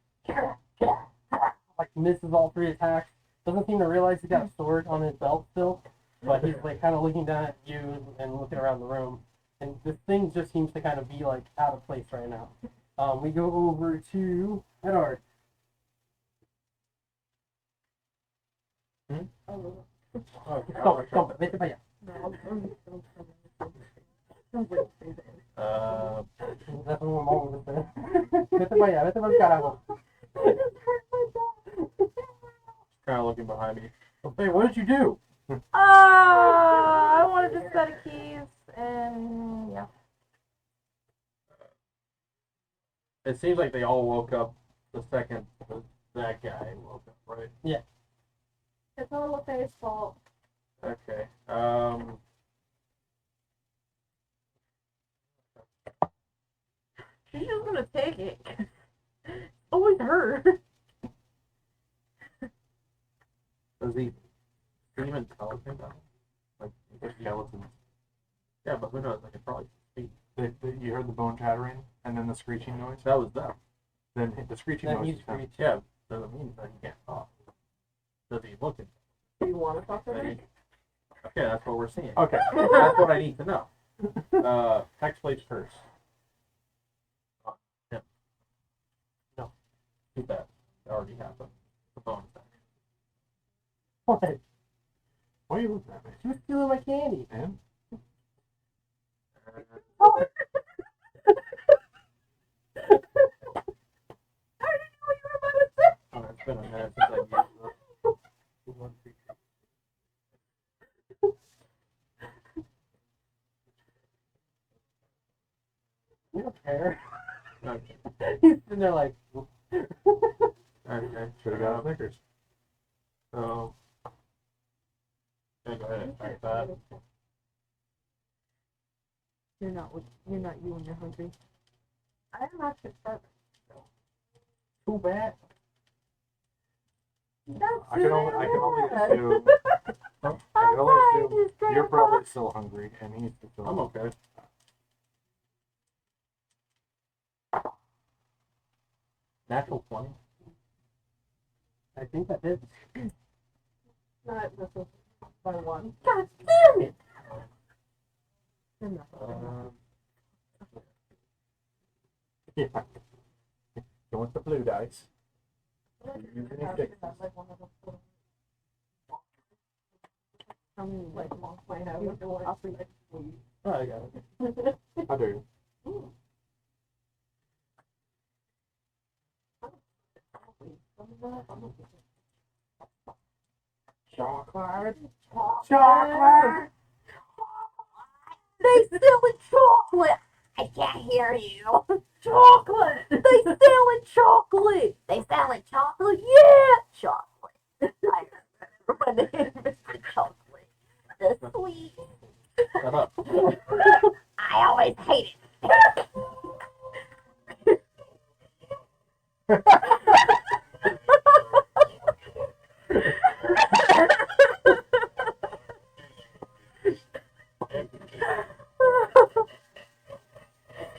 like misses all 3 attacks. Doesn't seem to realize he's got a sword on his belt still, but he's like kind of looking down at you and looking around the room. And this thing just seems to kind of be like out of place right now. We go over to Edard. Oh, Stop it. Vete para allá. That's what my mom would say. Vete para allá. Vete para el carajo. Kind of looking behind me. Hey, what did you do? I wanted to set a keys Yeah. It seems like they all woke up the second that guy woke up, right? It's all LaFay's fault. Okay. She's just gonna take it. Always her. Does he even tell anything about it? Like, the skeletons? Yeah, but who knows? They could probably speak. You heard the bone chattering and then the screeching noise? That was them. Then the screeching That noise needs is him. screech. Yeah, doesn't mean that you can't talk. Does he look at Do you want to talk to her? Okay, that's what we're seeing. Okay. That's what I need to know. Text plates first. Him. No. Too bad. It already happened. The bonus action. What? Why are you looking at me? She was stealing my candy. And? Oh. Oh, it's been a minute since I used this. You don't care. Okay. He's sitting there like, Okay. Should have got Snickers. So. Yeah, go ahead and type that. You're not you when you're hungry. I am actually starving. too bad. That's I can only assume. I can only assume you're probably still hungry and he's still. I'm okay. Natural 20. I think that did. Not this is by one. God damn it! Yeah. You want the blue dice? I'm like off my head with the one. Oh, I got it. I do. Chocolate. Chocolate! They selling chocolate. I can't hear you. Chocolate. They selling chocolate. They selling chocolate. Yeah, chocolate. I remember my name, Mr. Chocolate. The sweet. Shut up. I always hate it.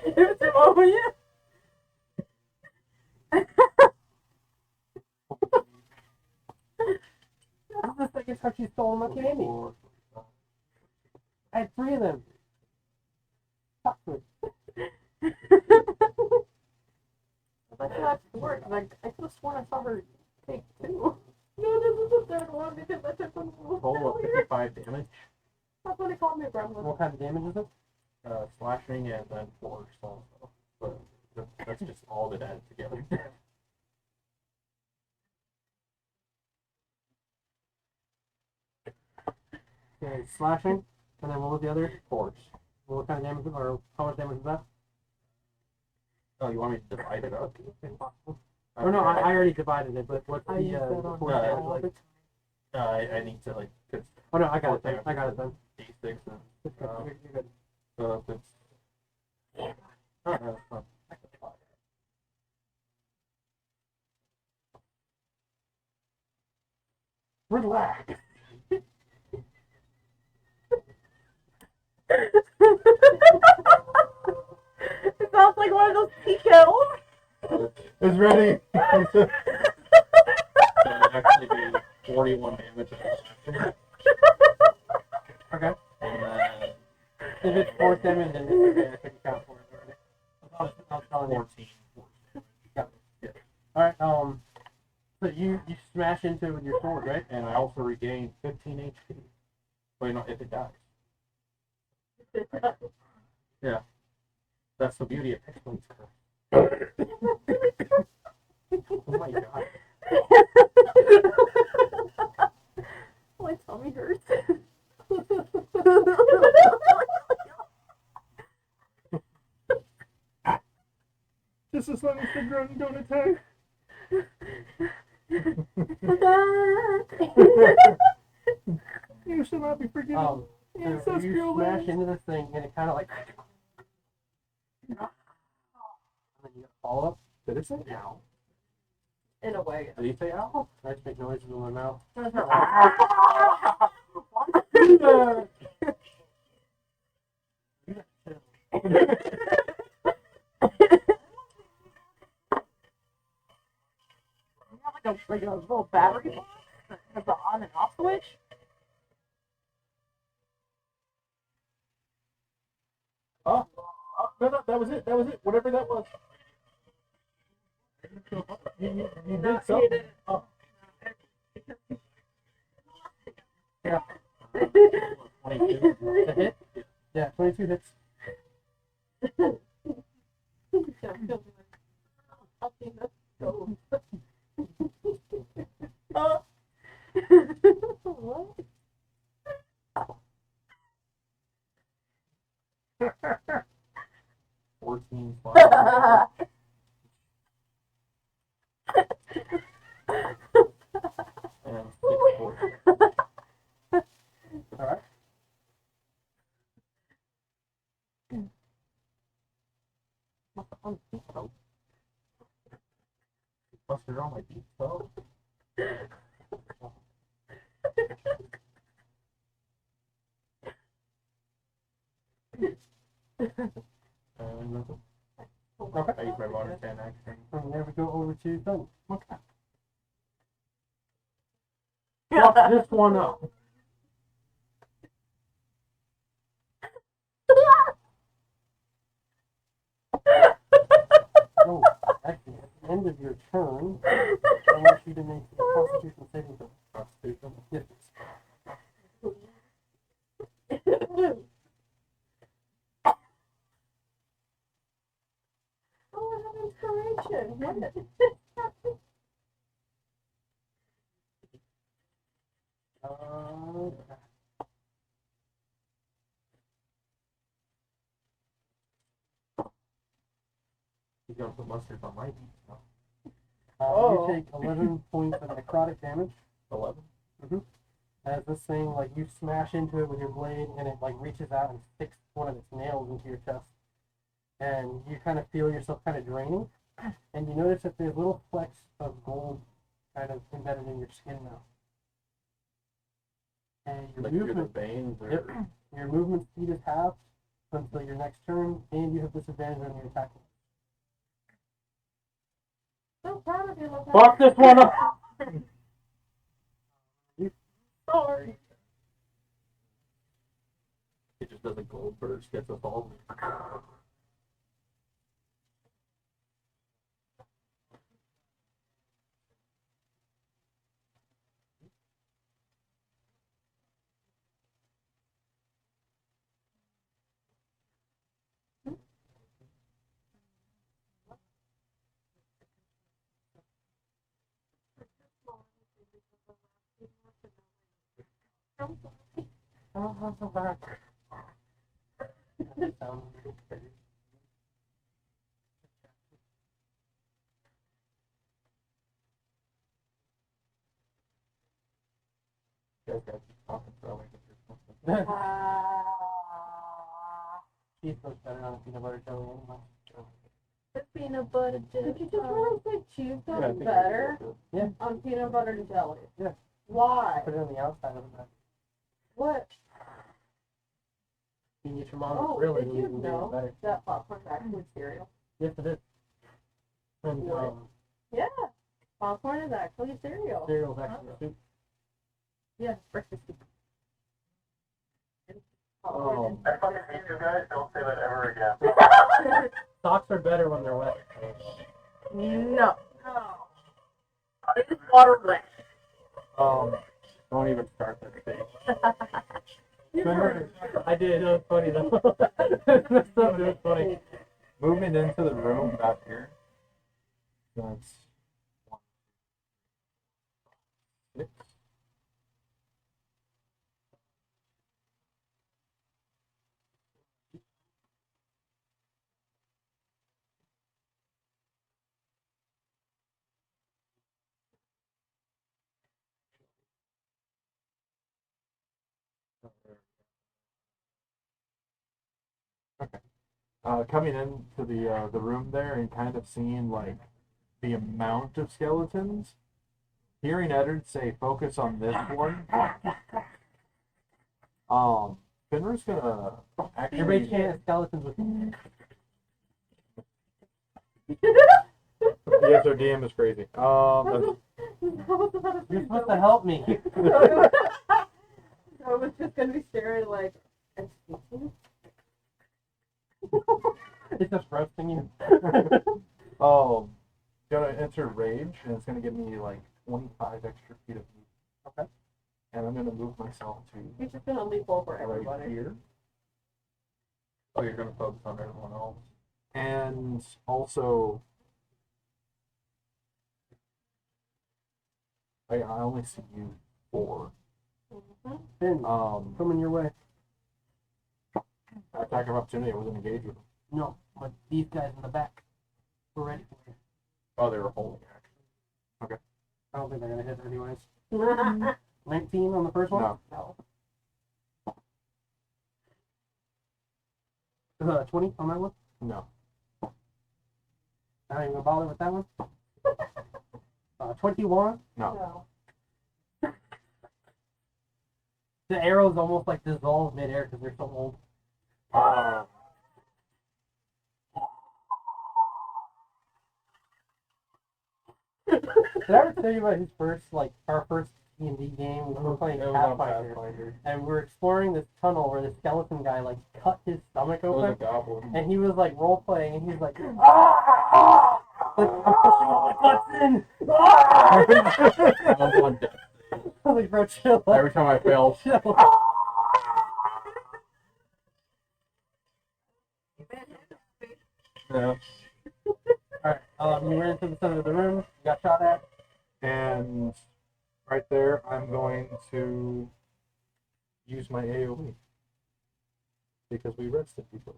It was over you. This is the second time she's stolen my candy. I had 3 of them. Chocolate. I thought that's work. Like, I could have sworn I saw her take 2. No, this is the third one because I took one from Total of 55 damage. That's what he called me, grandma. What kind of damage is it? Slashing and then force also. But that's just all that added together. Okay, slashing. And then what was the other? Force. What kind of damage, or how much damage is that? Oh, you want me to divide it up? Oh no, I already divided it, but what's I the use that on force all damage all like? the I need to, like, cause Oh no, I got it then. I got it then. D6 and, You're good. so if it's, oh, no, it's fine. Relax. It sounds like one of those tea kettles. It's ready. So it'd actually be 41 damage. Okay. And then If it's force damage, then it's okay. I can count for it already. I was telling you. 14 force damage. Alright, so you smash into it with your sword, right? And I also regain 15 HP. Wait, no, if it dies. Yeah. That's the beauty of Pixel's curse. Oh my god. My tummy hurts. Just as long as the grunt don't attack. You shall not be forgiven. So you smash into this thing, and it kind of like, and then you follow up. Did it say ow? In a way. Did he say ow? I just make noises with my mouth. Like a little battery box that has an on and off switch. Oh, no, that was it. That was it. Whatever that was. You No, did something. Oh. Yeah. 22. A hit? Yeah, 22 hits. What? 14 plus. And 6 force. Alright. Busted on my deep toe. Okay. I use my bonus 10 action. And there we go over to Tony. Okay. Fuck this one up. Oh, actually, at the end of your turn, I want you to make a Constitution saving throw. Constitution. Yes. Oh, I have inspiration. What? He's gonna put mustard on my deep toe. Oh. You take 11 points of necrotic damage. 11. As this thing, like, you smash into it with your blade, and it, like, reaches out and sticks one of its nails into your chest. And you kind of feel yourself kind of draining. And you notice that there's little flecks of gold kind of embedded in your skin now. And your Like through the movement, veins or. yep, your movement speed is halved until your next turn, and you have disadvantage on your attack. So proud of you. Look Fuck this one up. Sorry. It just does a gold burst, gets us all. You guys gotta keep talking so I can hear something. Cheese looks better on a peanut butter jelly anyway. The peanut butter jelly. Did you just really say cheese Yeah, I does think better Yeah. on peanut butter jelly? Yeah. Why? Put it on the outside of the What? You can get your mom Oh, to grill it did and you even do know it better. that popcorn's actually cereal? Yes, it is. And What? Yeah, popcorn is actually cereal. cereal's actually soup. Yeah, breakfast soup. Oh. Popcorn I fucking hate you guys. Don't say that ever again. Socks are better when they're wet. No. It's water wet. Don't even start that thing. I did. It was funny though. It was funny. Moving into the room back here. That's 1, 6. coming into the room there and kind of seeing like the amount of skeletons, hearing Eddard say, "Focus on this one." Finra's gonna actually. Everybody chant skeletons with me. Yes, our DM is crazy. You're supposed to help me. I was just gonna be staring like, excuse me? It's just roasting you. Gonna enter rage, and it's gonna give me like 25 extra feet of movement. Okay. And I'm gonna move myself to He's just gonna leap over right everybody. here. Oh, you're gonna focus on everyone else. And also, I only see you 4. Finn, coming your way. Attack of opportunity. I wasn't engaged with them. No, but these guys in the back. We're ready for you. Oh, they were holding action. I don't think they're gonna hit anyways. 19 on the first one? No. No. 20 on that one? No. Not even gonna bother with that one? 21? No. The arrows almost like dissolve midair because they're so old. Did I ever tell you about his first, like, our first D&D game? We were playing It was on Pathfinder, Pathfinder. and we were exploring this tunnel where the skeleton guy, like, cut his stomach It was a open, goblin. and he was, like, role-playing, and he's like, ah! Like, I'm pushing all my guts in! Ah! I was on death. I was like, bro, chill. Every time I failed, Chill. yeah. Alright, you ran into the center of the room, you got shot at. And right there, I'm going to use my AoE. Because we rested before.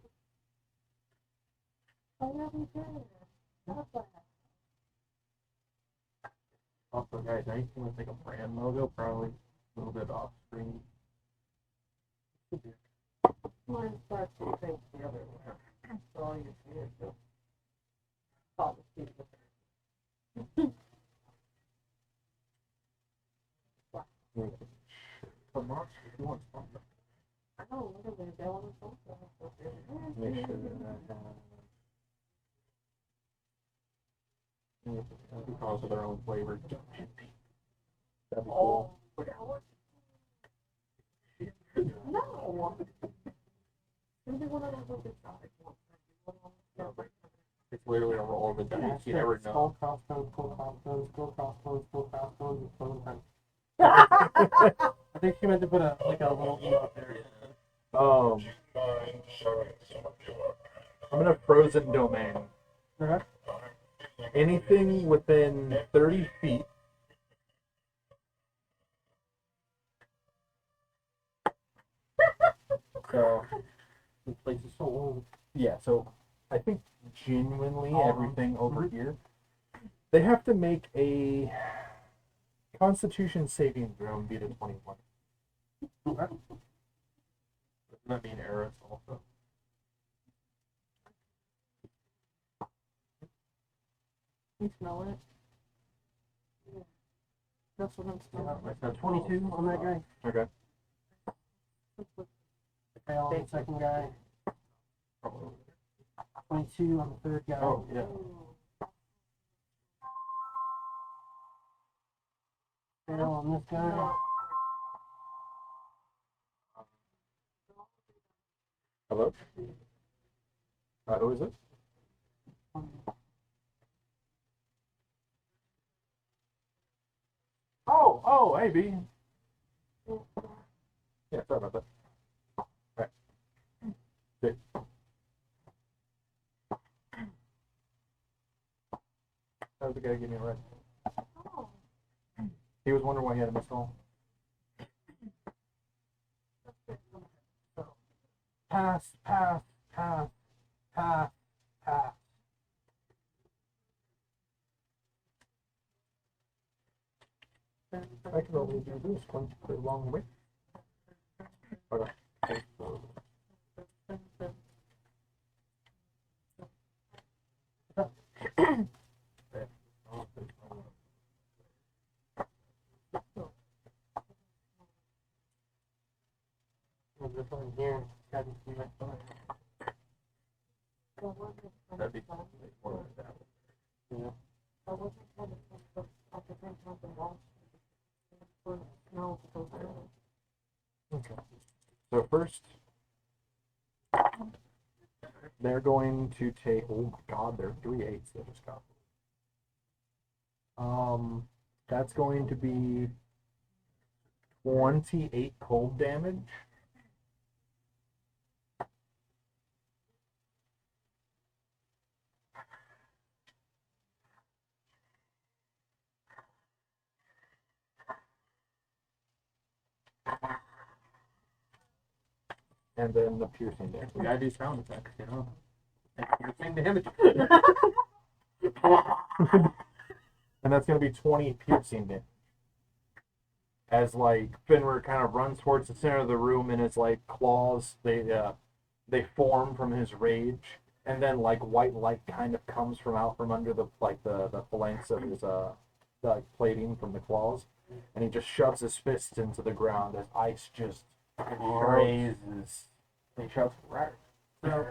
Also, guys, anything with like a brand logo, probably a little bit off screen. Mine starts to think the other way. So all you see is just all the people. But Mark, if you want something. I know, literally, they want to something. Make sure that Because of their own flavor. that'd be cool. No. Maybe one of those will get shot. It's literally a roll of the dice. You never know. Skull crossbones, skull crossbones, skull crossbones, skull crossbones, and skull crossbones. I think she meant to put a little E up there. I'm gonna frozen domain. Okay. Anything within 30 feet. So This place is so old. yeah, so I think genuinely everything over here. They have to make a Constitution saving throw and beat a 21. Okay. Doesn't that mean Eris also? You smell it? Yeah. That's what I'm smelling. That's 22 on that guy. Okay. Fail on the second guy. 22 on the third guy. Oh, yeah. Fail on this guy. Hello? Who is it? Oh, hey, B. Yeah, sorry about that. Alright. Dick. That was the guy who gave me a red. He was wondering why he had a missed call. Pass, pass, pass, pass, pass. I can only do this one for a long way. Okay. this one here. Gotta be my phone. That'd be more like that. Yeah. Okay. So first, they're going to take. Oh my God, they're 3/8 they just got. That's going to be 28 cold damage. And then the piercing damage. We gotta do sound effects, you know. Piercing damage. And that's going to be 20 piercing damage. As like Finwer kind of runs towards the center of the room, and his like claws they form from his rage, and then like white light kind of comes from out from under the flanks of his like plating from the claws, and he just shoves his fist into the ground as ice just raises. He shouts, "Rawr." So,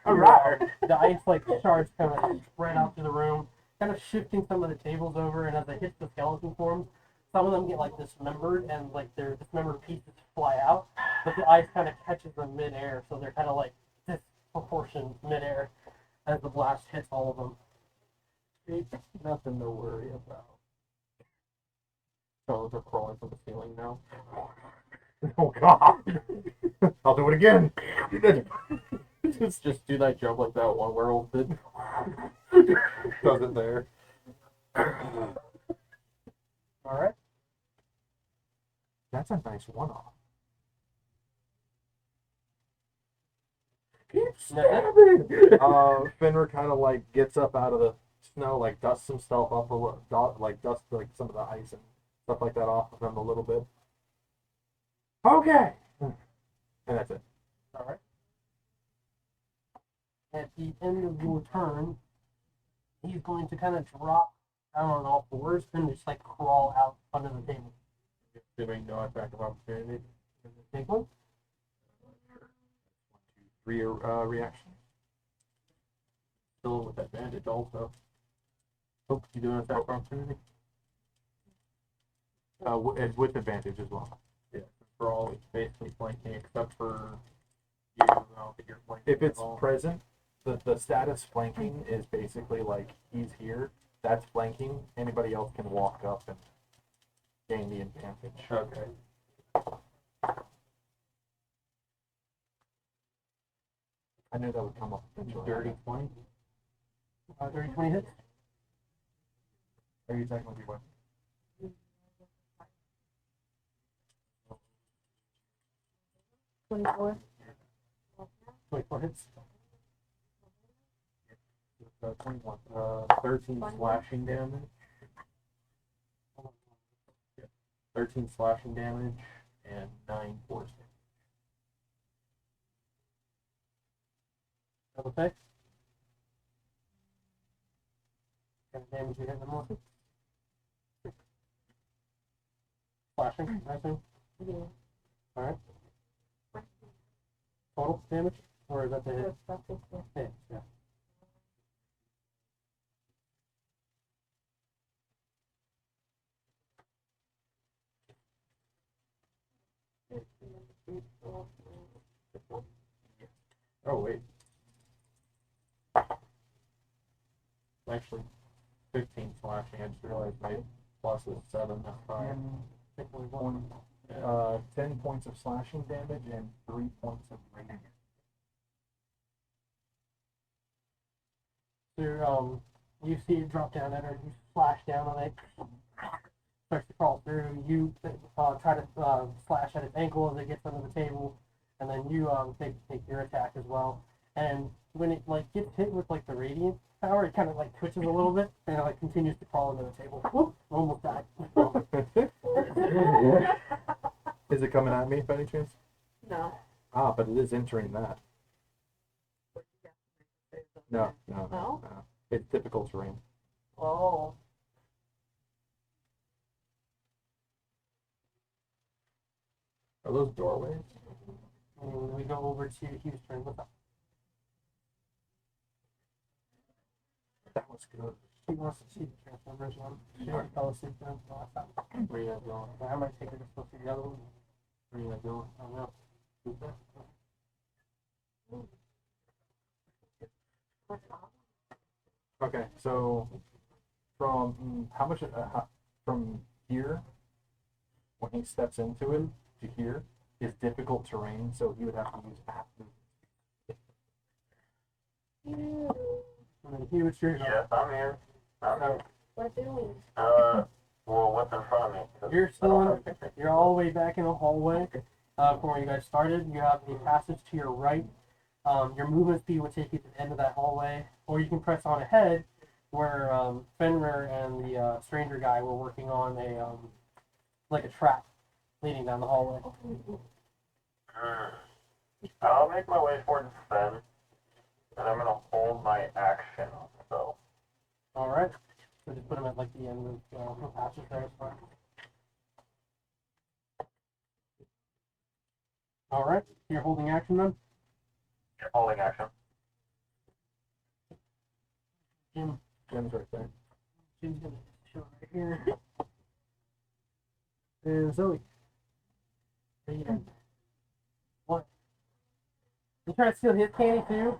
rawr. The ice like shards kind of spread out through the room, kind of shifting some of the tables over, and as it hits the skeleton forms, some of them get like dismembered, and like their dismembered pieces fly out, but the ice kind of catches them midair, so they're kind of like disproportioned midair as the blast hits all of them. Nothing to worry about. So they're crawling from the ceiling now. Oh God! I'll do it again. Just do that jump like that one werewolf did. Does it there? All right. That's a nice one-off. Fenrir kind of like gets up out of the snow, like dusts himself up a little, like dusts like some of the ice and stuff like that off of him a little bit. Okay, and that's it. All right. At the end of your turn, he's going to kind of drop down on all fours and just like crawl out under the table. Assuming no attack of opportunity. Take one. 3 reactions. Still with advantage also. Hope you do an attack of opportunity. And with advantage as well. Yeah. For all it's basically flanking except for you. I don't think you're flanking. If it's at all. present, the status flanking is basically like he's here. That's flanking. Anybody else can walk up and gain the advantage. Okay. I knew that would come up eventually. Dirty 20. Dirty 20 hits. Are you attacking with your weapon? 24. 24 hits. 21. 13 slashing damage. 13 slashing damage and 9 force damage. Double take. Kind of damage you hit them with. Slashing, I assume. Yeah. Alright. Total damage? Or is that the hit? That's it, yeah. Hit, yeah. Oh, wait. Actually, 15 slashing. I just realized my plus is 7, not 5. 10 points of slashing damage and 3 points of radiant. So, you see it drop down at her, you slash down on it, starts to crawl through, you try to slash at its ankle as it gets under the table, and then you take your attack as well. And when it like gets hit with like the radiant power, it kind of like twitches a little bit, and it like continues to crawl under the table. Whoop, almost died. Is it coming at me by any chance? No. Ah, but it is entering that. No. No? It's difficult terrain. Oh. Are those doorways? And we go over to Hugh's turn. What's up? That was good. She wants to see the Transformers one. She already fell asleep then last time. Where you guys going? I might take her to go see the other one. Where you guys going? I don't know. Okay, so from how much from here when he steps into it to here is difficult terrain, so he would have to use half movement. And then Hugh, it's your turn. Yes, I'm here. What doing? Well, what's in front of me? 'Cause You're still in, you're all the way back in the hallway from where you guys started. You have the passage to your right. Your movement speed will take you to the end of that hallway, or you can press on ahead where Fenrir and the stranger guy were working on a like a trap leading down the hallway. I'll make my way towards Sven, and I'm gonna hold my action. So All right. So just put him at like the end of the passage there. As well. All right. You're holding action then. you're holding action. Jim. Jim's right there. Jim's gonna show right here. And Zoe. Yeah. What? You trying to steal his candy too?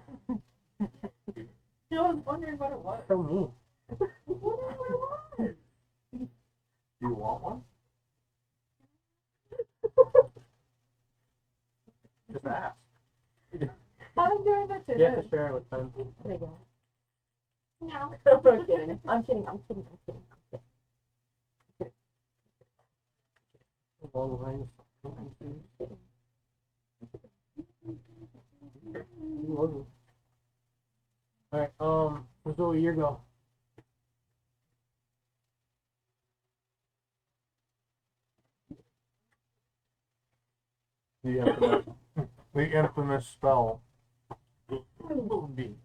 I was wondering what it was. So mean. Do you want one? Just ask. I'm doing that too. You have to share it with them. There you go. No. I'm kidding. I'm kidding. Long lines. Alright, so Zoe, your go. The infamous spell. Moonbeam.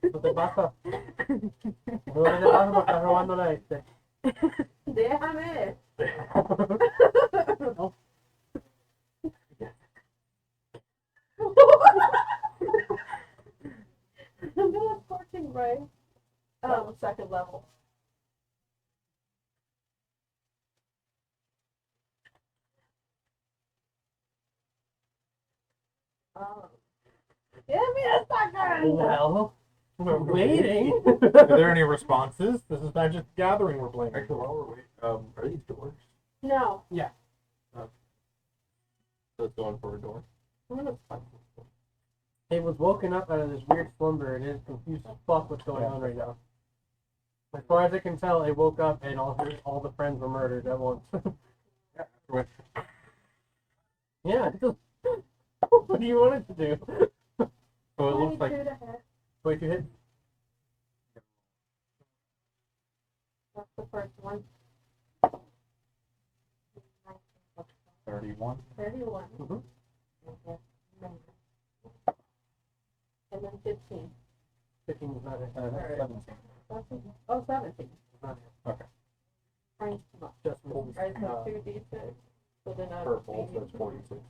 ¿Qué te pasa? No, ¿qué te pasa? Me estás robando la este. Déjame. No. I'm doing scorching ray. Second level. Give me a second. Well, we're waiting. Are there any responses? This is Magic the Gathering we're playing. Actually, while we're waiting, are these doors? No. So it's going for a door. He was woken up out of this weird slumber and is confused as fuck what's going on right now. As far as I can tell, it woke up and all the friends were murdered at once. Yeah. What do you want it to do? So it looks like 22 to hit. Wait, you hit? That's the first one. 31. 31. Mhm. And then 15. 15 is not it. 17. Oh, 17. Not it. Okay. Right. Just moves. Right, so 2d6. So then I Purple, so it's 46.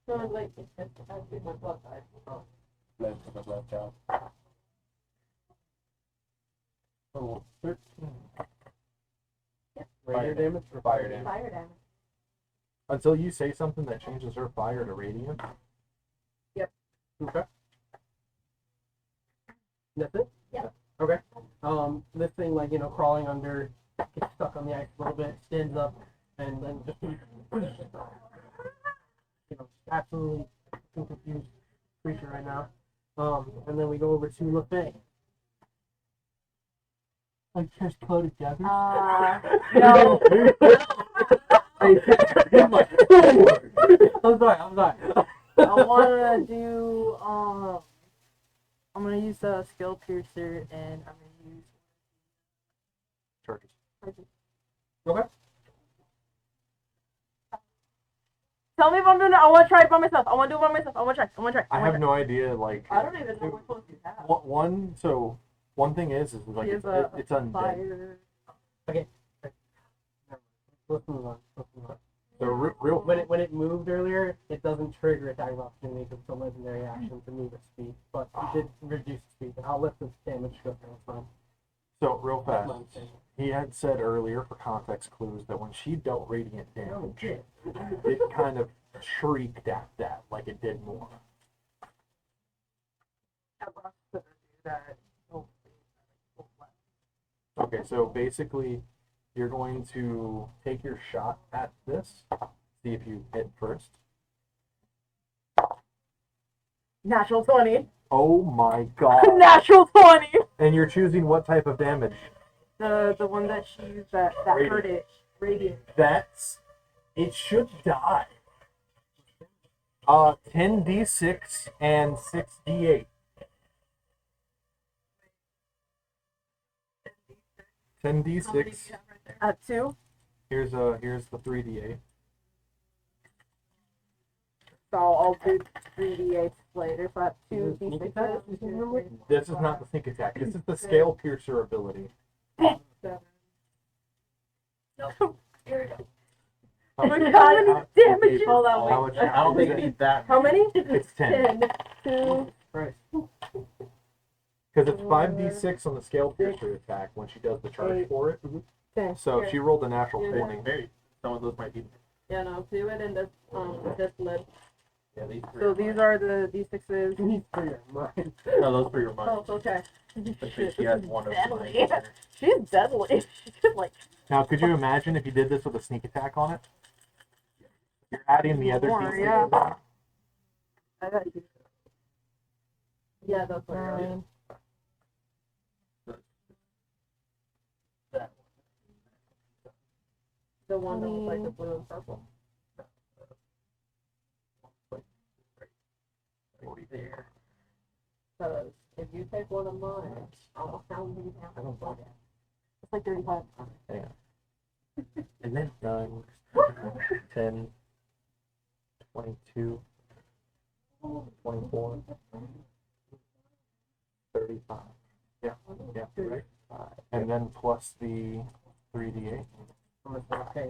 So I'd like to do my blood type. Left out. Oh, 13. Yep. Radiant damage or Fire damage. Fire damage. Until you say something that changes her fire to radiant. Okay. That's it? Yeah. Okay. This thing, like, crawling under, gets stuck on the ice a little bit, stands up, and then just, absolutely confused creature right now. And then we go over to LaFay. Like, just close together. No. I'm sorry. I wanna do I'm gonna use the skill piercer and I'm gonna use Charges. Okay. Tell me if I'm doing it. I want to try it by myself. I want to do it by myself. I want to try. I have no idea. Like I don't even know which ones you have. one thing is like She has it's undead. fire. Let's move on. Let's move on. So real When it moved earlier, it doesn't trigger attack of opportunity because it's a legendary action to move its speed, but it did reduce speed. I'll let the damage go through. It's fine. So real fast, he had said earlier for context clues that when she dealt radiant damage, it kind of shrieked at that like it did more. Okay, so basically, you're going to take your shot at this. See if you hit first. Natural 20. Oh my god! Natural 20. And you're choosing what type of damage? The one that she used that hurt it. Radiant. That's it. Should die. 10d6 and 6d8. 10d6. At 2. Here's the 3d8. So I'll do 3d8 later. So I have 2 d6s. This is not the sneak attack. This is the scale piercer ability. Oh my god, damage! Hold on, How much? I don't think it needs that. How many? It's 10. 2. Right. Because it's 5d6 on the scale piercer attack when she does the charge for it. 10. So if she rolled a natural Yeah. 20. Very. Some of those might be. Yeah, no, do it in this lid. Yeah, these three. So these are the d6s. These three are mine. No, those three are mine. Oh, okay. I think she has one of Deadly. mine. She's deadly. She's like Now, could you imagine if you did this with a sneak attack on it? You're adding the other more, d6. yeah. I got you. Yeah, that's what you're in. The one that was like the blue and purple. There. Because if you take one of mine, I'll hound you down. I don't buy it. It's like 35. And then 9, 10, 22, 24, 35. Yeah, right. And then plus the 3d8. Okay.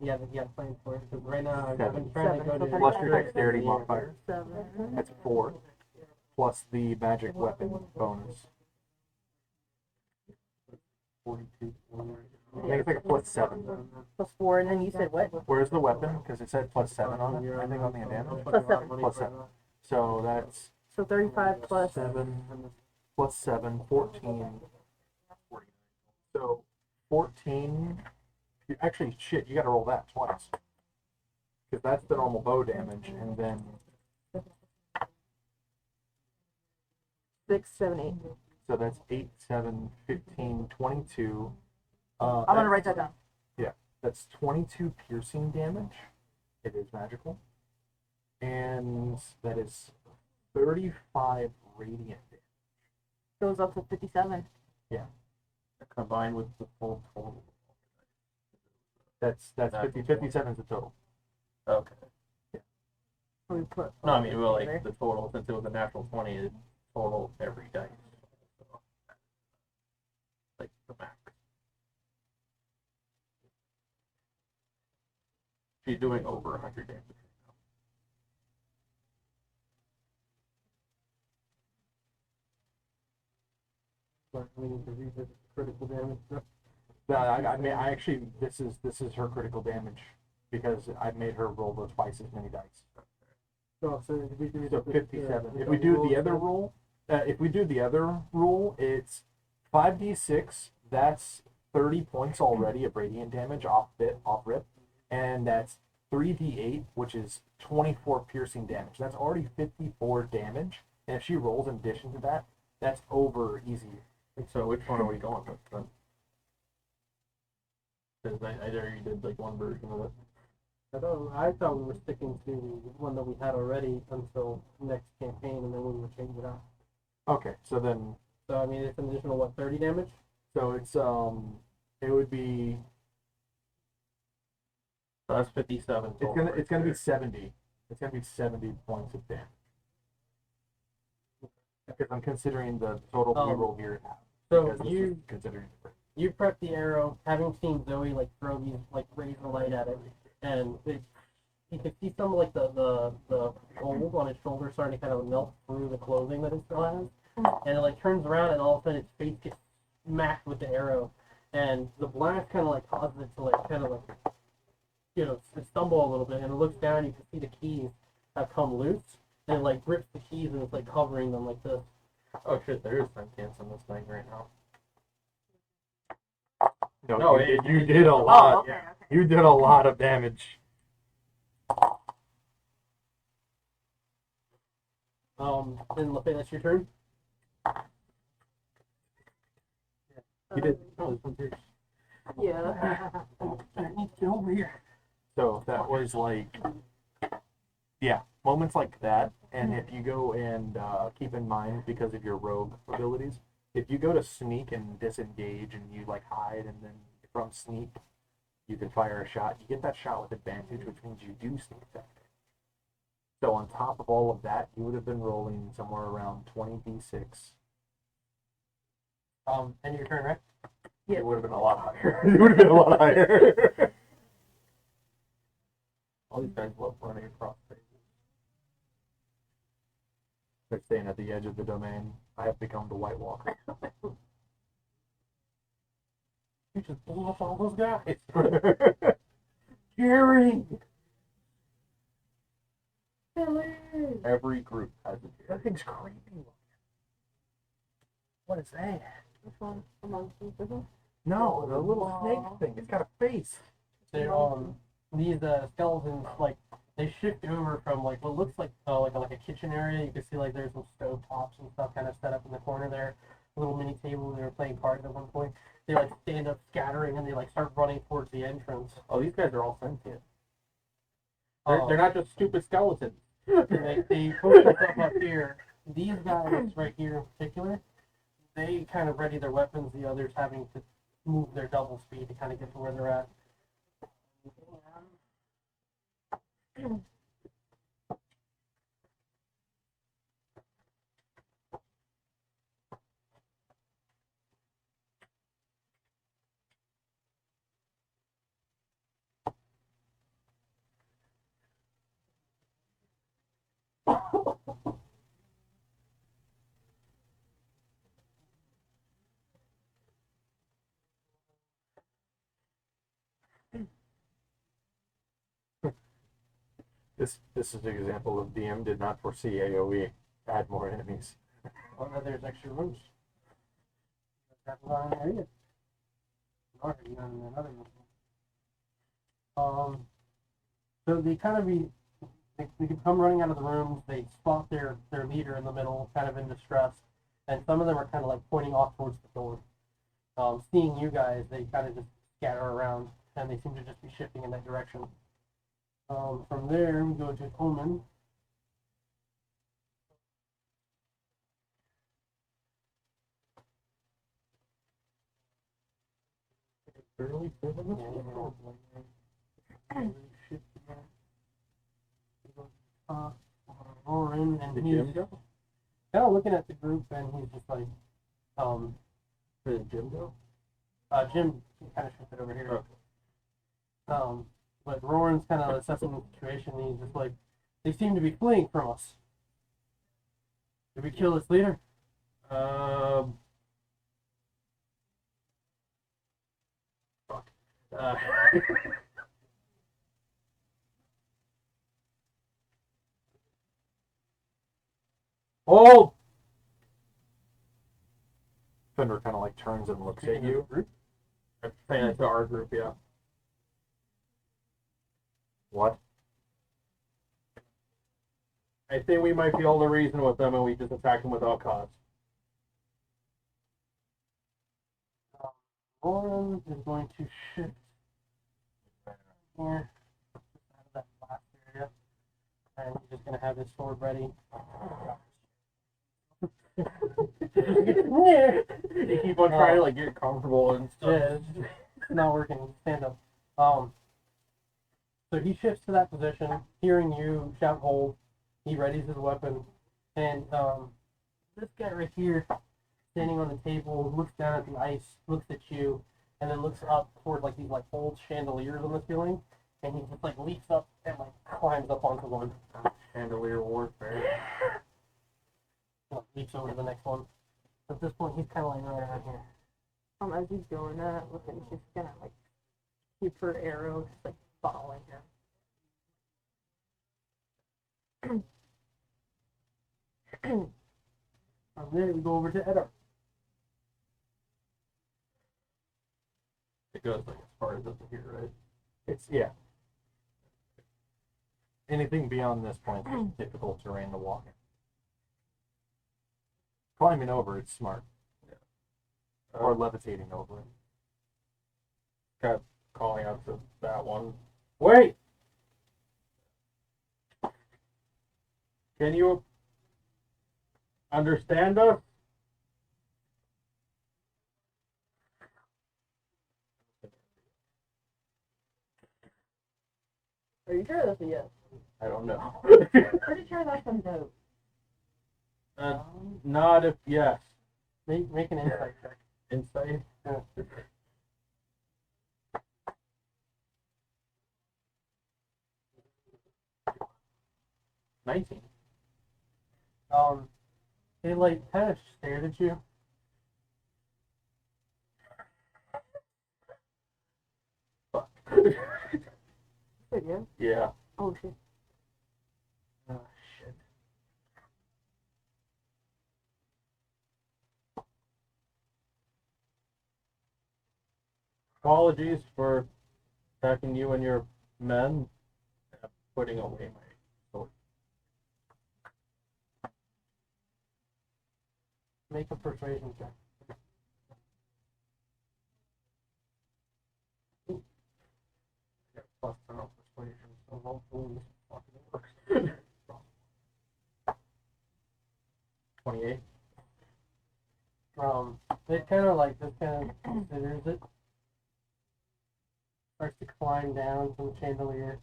Yeah, plan for it. Because right now I've Seven. been trying to go to Plus your dexterity modifier. 7. That's 4. Plus the magic weapon bonus. 42. I think it's like a plus 7. Plus 4, and then you said what? Where's the weapon? Because it said plus 7 on it. I think on the advantage. Plus 7. Plus 7. So that's So 35 plus 7 plus 7, 14. So 14. Actually, shit, you gotta roll that twice. Because that's the normal bow damage, and then 6, 7, 8. so that's 8, 7, 15, 22. I'm gonna write that down. That's 22 piercing damage. It is magical. And that is 35 radiant damage. Goes up to 57. Combined with the full total. That's 57 is the total. Okay. We put. No, I mean, well, like the total, since it was a natural 20, it total every dice. So, like the max. She's doing over 100 damage. But we need to revisit critical damage. I mean, I actually, this is her critical damage because I made her roll those twice as many dice. So we do So 57. If we do the other rule, it's 5d6. That's 30 points already of radiant damage off rip, and that's 3d8, which is 24 piercing damage. That's already 54 damage, and if she rolls in addition to that, that's over easy. So which one are we going with then? Because I already did like one version of it. I thought we were sticking to the one that we had already until next campaign, and then we would change it out. Okay, so then, So I mean, it's an additional 30 damage. so it's it would be So that's 57 total. It's gonna be 70. It's gonna be 70 points of damage. Because I'm considering the total reroll here. So Because this is considering. you prep the arrow, having seen Zoe like throw these like razor light at it, and you can see some like the gold on his shoulder starting to kind of melt through the clothing that it still has, and it like turns around and all of a sudden its face gets smacked with the arrow, and the blast kind of like causes it to like kind of like stumble a little bit, and it looks down, you can see the keys have come loose, and it like grips the keys and it's like covering them like this. Oh shit, there is sentience in this thing right now. No, you did a lot. Oh, okay. You did a lot of damage. Then Lafay, that's your turn. You did. Oh, this one's yours. Yeah. I need to get over here. So that was like, yeah, moments like that. And if you go and keep in mind, because of your rogue abilities, if you go to sneak and disengage and you like hide and then from sneak, you can fire a shot. You get that shot with advantage, which means you do sneak attack. So on top of all of that, you would have been rolling somewhere around 20d6. And your turn, right? It would have been a lot higher. It would have been a lot higher. All these guys love running across spaces. They're staying at the edge of the domain. I have become the White Walker. You just blew up all those guys. Jerry! Billy! Every group has a Jerry. That thing's creepy looking. What is that? Which one? Amongst them? No, the little snake thing. It's got a face. So, these skeletons, like, they shift over from, like, what looks like a kitchen area. You can see, like, there's some stove tops and stuff kind of set up in the corner there. A little mini table. They were playing cards at one point. They, like, stand up scattering, and they, like, start running towards the entrance. Oh, these guys are all sentient. Oh. They're not just stupid skeletons. They put themselves up here. These guys right here in particular, they kind of ready their weapons. The others having to move their double speed to kind of get to where they're at. This is an example of DM did not foresee AoE. Add more enemies. Well, now there's extra rooms. That's not in there either. Nor have you done in another room. So they kind of they come running out of the rooms. They spot their leader in the middle, kind of in distress, and some of them are kind of like pointing off towards the door. Seeing you guys, they kind of just scatter around, and they seem to just be shifting in that direction. From there, we go to Omen. Barely Roaring, and Did he's Jim go? kind of looking at the group, and he's just like, Did Jim go? Jim kind of shifted over here. Okay. But Roran's kind of assessing the situation, and he's just like, they seem to be fleeing from us. Did we kill this leader? Fuck. Oh! Fenrir kind of like turns and looks at you. I'm saying that to our group, yeah. What? I think we might be able to reason with them and we just attack them without cause. Roran is going to shift here, out of that last area, and he's just going to have his sword ready. You keep on trying to like get comfortable and stuff. Yeah, it's not working. Stand up. So he shifts to that position, hearing you shout hold. He readies his weapon, and this guy right here, standing on the table, looks down at the ice, looks at you, and then looks up toward like these like old chandeliers on the ceiling, and he just like leaps up and like climbs up onto one. Chandelier warfare. Leaps over to the next one. At this point, he's kind of like right around here. As he's doing that, looking, she's gonna like keep her arrow just like following him. From there, we go over to Edar. It goes like as far as up to here, right? It's yeah. Anything beyond this point is difficult terrain to walk in. Climbing over it's smart. Or levitating over it. Kind of calling out to that one. Wait! Can you understand us? Are you sure that's a yes? I don't know. Pretty sure that's a no. Not if yes. Make an insight check. Insight? Yeah. $19. It like kind of stared at you. Fuck. Wait, yeah? Yeah. Oh shit. Oh shit. Apologies for attacking you and your men. I'm putting away my sword. Make a persuasion check. Plus 10 on persuasion, so hopefully this fucking works. 28. It kind of like just kind of considers it. Starts to climb down from the chandelier.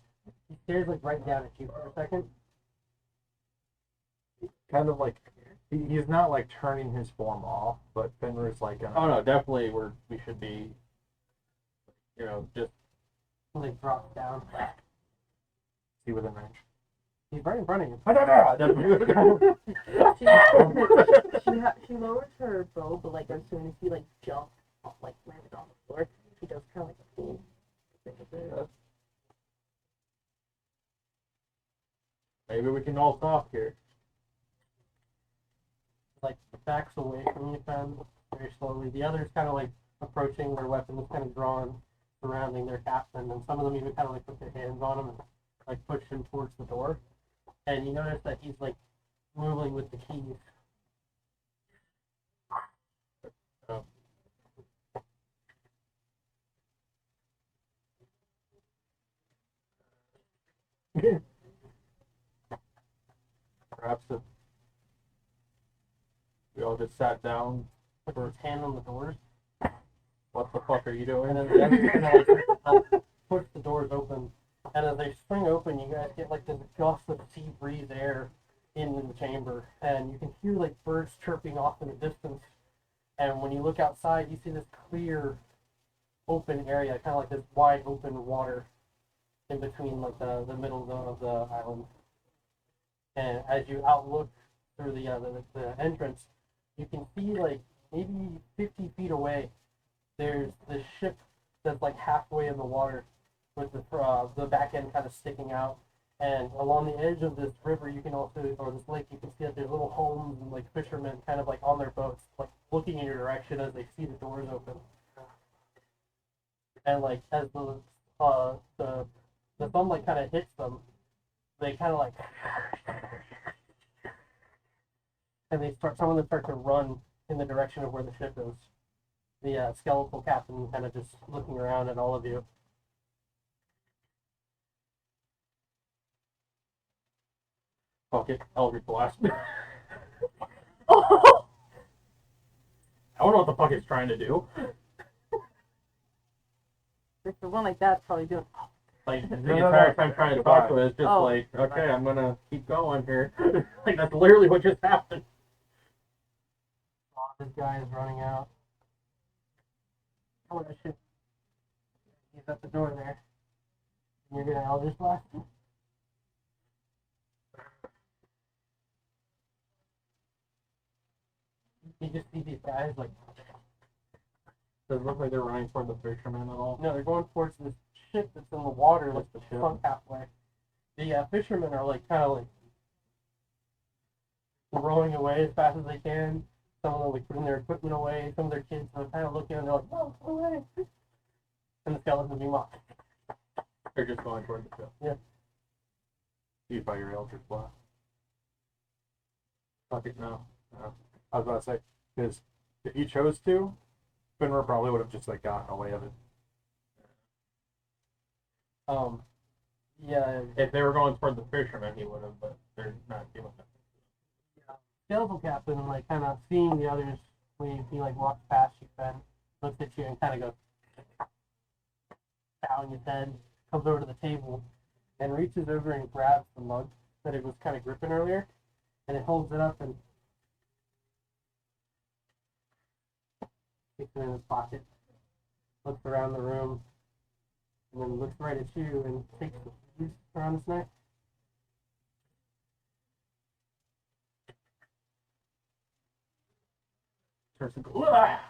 He stares like right down at you for a second. Kind of like he's not like turning his form off, but Fenrir's like Oh no, definitely we should be, just Like drops down. see within range. He's right in front of you. She lowers her bow, but like as soon as he like jumps, like landed on the floor, she does kind of like a fool. Maybe we can all talk here. Like backs away from you, Fen, very slowly. The others kind of like approaching, their weapons kind of drawn, surrounding their captain, and some of them even kind of like put their hands on him and like push him towards the door. And you notice that he's like moving with the keys. Perhaps if we all just sat down. Puts his hand on the doors, What the fuck are you and doing? then the others kind of like help push the doors open. And as they spring open, you guys get like this gust of sea breeze air in the chamber, and you can hear like birds chirping off in the distance. And when you look outside, you see this clear, open area, kind of like this wide open water in between like the middle of the island. And as you outlook through the entrance, you can see like maybe 50 feet away, there's this ship that's like halfway in the water, with the back end kind of sticking out. And along the edge of this river, you can also, or this lake, you can see that there's little homes and like fishermen kind of like on their boats, like looking in your direction as they see the doors open. And like as the sunlight kind of hits them, they kind of like, and some of them start to run in the direction of where the ship is. The skeletal captain kind of just looking around at all of you. Fuck it, Eldritch Blast. Oh! I don't know what the fuck it's trying to do. If the one like that's probably doing. Oh, Like the No, no, entire no. time trying to talk to it, it's just Oh. like, okay, I'm gonna keep going here. Like that's literally what just happened. Oh, this guy is running out. Oh, that shit. He's at the door there. You're gonna Eldritch Blast him? You just see these guys like, Does it look like they're running toward the fisherman at all? no, they're going towards this ship that's in the water, like What's the ship? sunk halfway. The fishermen are like kind of like rowing away as fast as they can. Some of them like putting their equipment away. Some of their kids are kind of looking and they're like, "Oh, away!" And the skeletons being mocked. They're just going toward the ship. Yeah. You by your Eldritch Blast. Fuck it, no. I was about to say, because if you chose to, Finra probably would have just like gotten away of it. Yeah, If they were going toward the fisherman, he would have, but they're not doing that. skeletal captain like kind of seeing the others when he like walks past you, Ben looks at you and kind of goes, bowing his head, comes over to the table, and reaches over and grabs the mug that it was kind of gripping earlier, and it holds it up and sticks it in his pocket, looks around the room, and then looks right at you and takes the keys around his neck. Starts to go, "Ah!"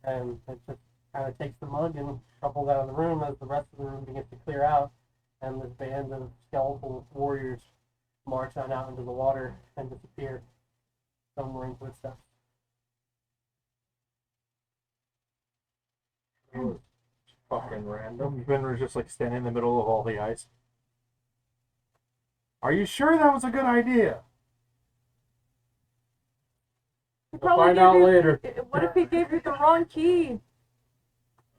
And it just kind of takes the mug and shuffles out of the room as the rest of the room begins to clear out, and this band of skeletal warriors march on out into the water and disappear somewhere in footsteps. It was fucking random. Finra's just like standing in the middle of all the ice. Are you sure that was a good idea? He We'll probably find gave out you- later. What if he gave you the wrong key?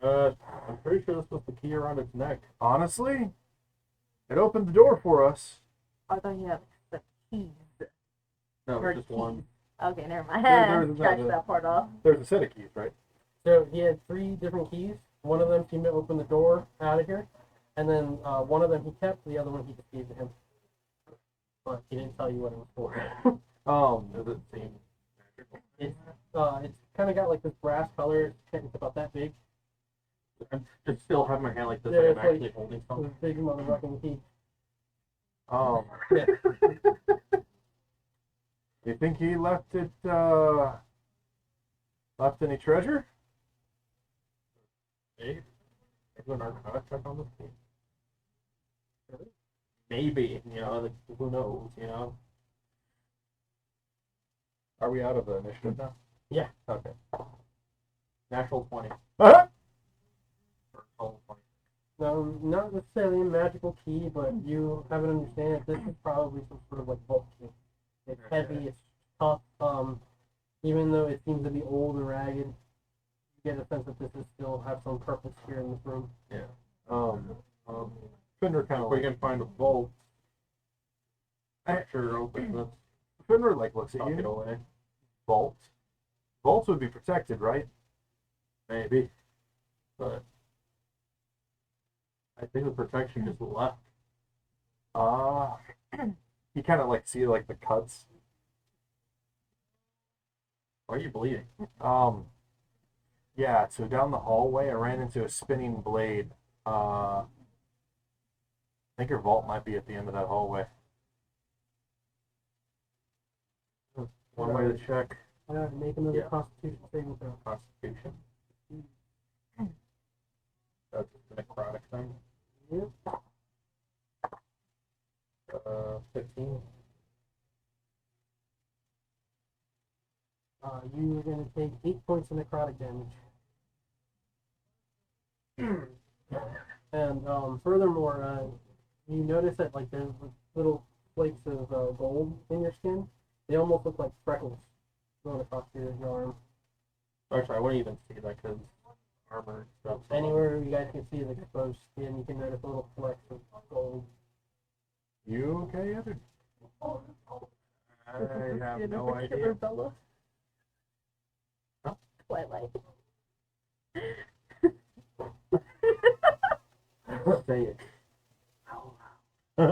I'm pretty sure this was the key around its neck. Honestly, it opened the door for us. I thought you had the keys. No, Or it's just one. keys. Okay, never mind. There's Scratch another- that part off. There's a set of keys, right? So he had 3 different keys. One of them seemed to open the door out of here, and then one of them he kept, the other one he just gave to him. But he didn't tell you what it was for. Does it seem magical? It's kind of got like this brass color. It's about that big. I'm just still having my hand like this, Yeah, like it's I'm actually holding This something. big motherfucking key. You think he left it, left any treasure? Maybe. Maybe an arcana check on this key. Maybe, you know, like, who knows, you know? Are we out of the initiative now? Yeah. Okay. Natural 20. Uh-huh. Or total 20. Not necessarily a magical key, but you have an understanding that this is probably some sort of like vault key. It's heavy, it's tough. Even though it seems to be old and ragged, you get a sense that this is still have some purpose here in this room. Yeah. Finra kind If of we like, can find a vault, I'm sure open this, Finra like looks at tuck it you. away. Vault. Vaults would be protected, right? Maybe. But I think the protection just left. You kind of like see like the cuts. Why are you bleeding? Yeah. So down the hallway, I ran into a spinning blade. I think your vault might be at the end of that hallway. One way to check Make another Yeah. Constitution saving throw. Constitution. That's the necrotic thing. Yep. 15. You are going to take 8 points of necrotic damage. And furthermore, you notice that like there's little flakes of gold in your skin. They almost look like freckles going across your arm. Actually, I wouldn't even see that because armor and stuff. so- Anywhere you guys can see the exposed skin, you can notice little flecks of gold. You okay, Evan? I have no idea. Bella. Huh? Twilight. Say it. I'm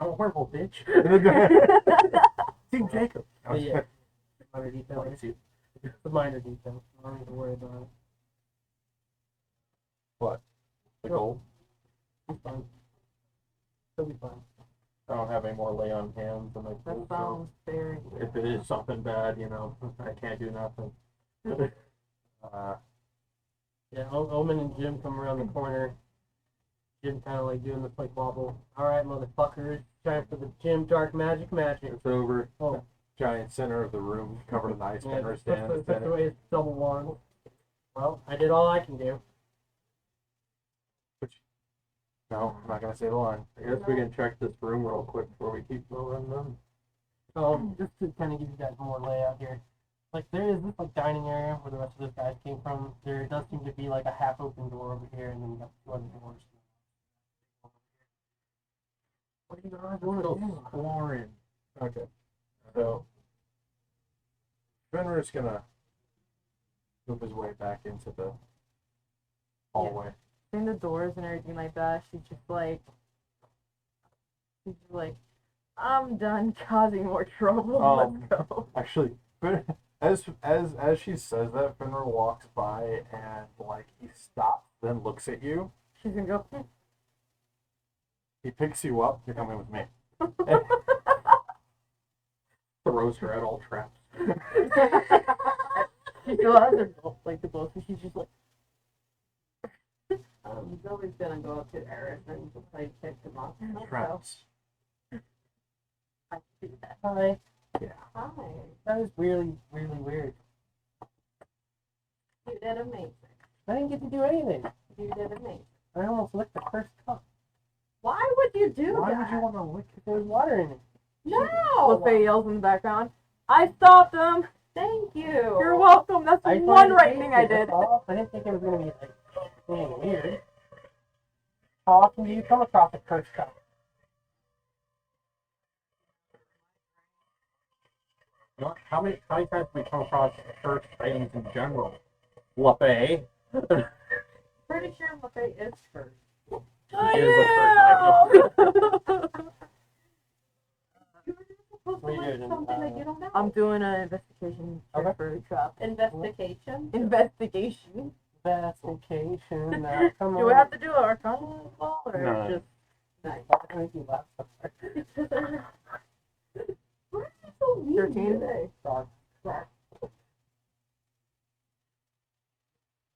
a horrible bitch. Team Jacob. But yeah. Minor detail. Like, see, It's a minor detail. I don't need to worry about the gold. it. It's fine. It'll be fine. I don't have any more lay on hands in my That pool, so sounds very. if it is something bad, you know, I can't do nothing. Yeah, Omen and Jim come around the corner. Jim kind of like doing the like wobble. All right, motherfuckers, time for the Jim Dark Magic. It's over. Oh. Giant center of the room, covered in ice. Yeah, Fenrir that's stands. the way it's double wand. Well, I did all I can do. No, I'm not gonna say the line. I guess we can check this room real quick before we keep moving them. Just to kind of give you guys more layout here. Like there is this like dining area where the rest of those guys came from. There does seem to be like a half open door over here, and then you got two other doors. What are you guys doing? Exploring. Okay. So, Fenrir's gonna move his way back into the hallway. In the doors and everything like that, she's just like, I'm done causing more trouble. Let's go. Actually, as she says that, Fenrir walks by and like he stops, then looks at you. She's gonna go. He picks you up. You're coming with me. Throws her at all traps. She still has her both, like the both, and she's just like. Nobody's gonna go up to Eris and just like pick him up. Traps. I see that. Hi. Hi. That was really, really weird. You did amazing. I didn't get to do anything. You did amazing. I almost licked the first cup. Why would you do Why that? would you want to lick it? There was water in it. No! LaFay yells in the background. I stopped him. Thank you. You're welcome. That's I one tried right to thing I take did. it off. I didn't think it was gonna be like anything weird. How often do you come across a cursed cup? You know, how many times have we come across cursed items in general? LaFay. Pretty sure LaFay is cursed. What are you doing? Something that you don't know. I'm doing an investigation Okay. for trap. Investigation? Investigation. Investigation. Come Do on. I have to do an arcana as well, or No. just nice? I make you laugh. Why are you so mean 13? today? Sorry.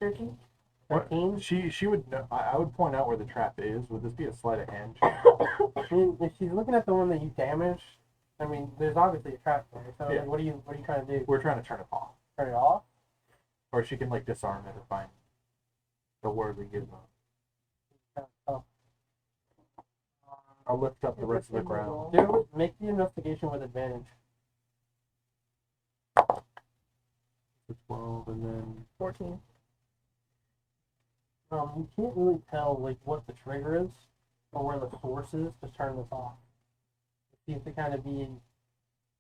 13? 13? She would know. I would point out where the trap is. Would this be a sleight of hand? I mean, if she's looking at the one that you damaged, I mean, there's obviously a trap there. So Yeah. like, what are you trying to do? We're trying to turn it off, Turn it off? or she can like disarm it or find the word we give them. Oh. I'll lift up the rest of the ground. Make the investigation with advantage. It's 12, and then 14. You can't really tell like what the trigger is or where the source is to turn this off. It seems to kind of be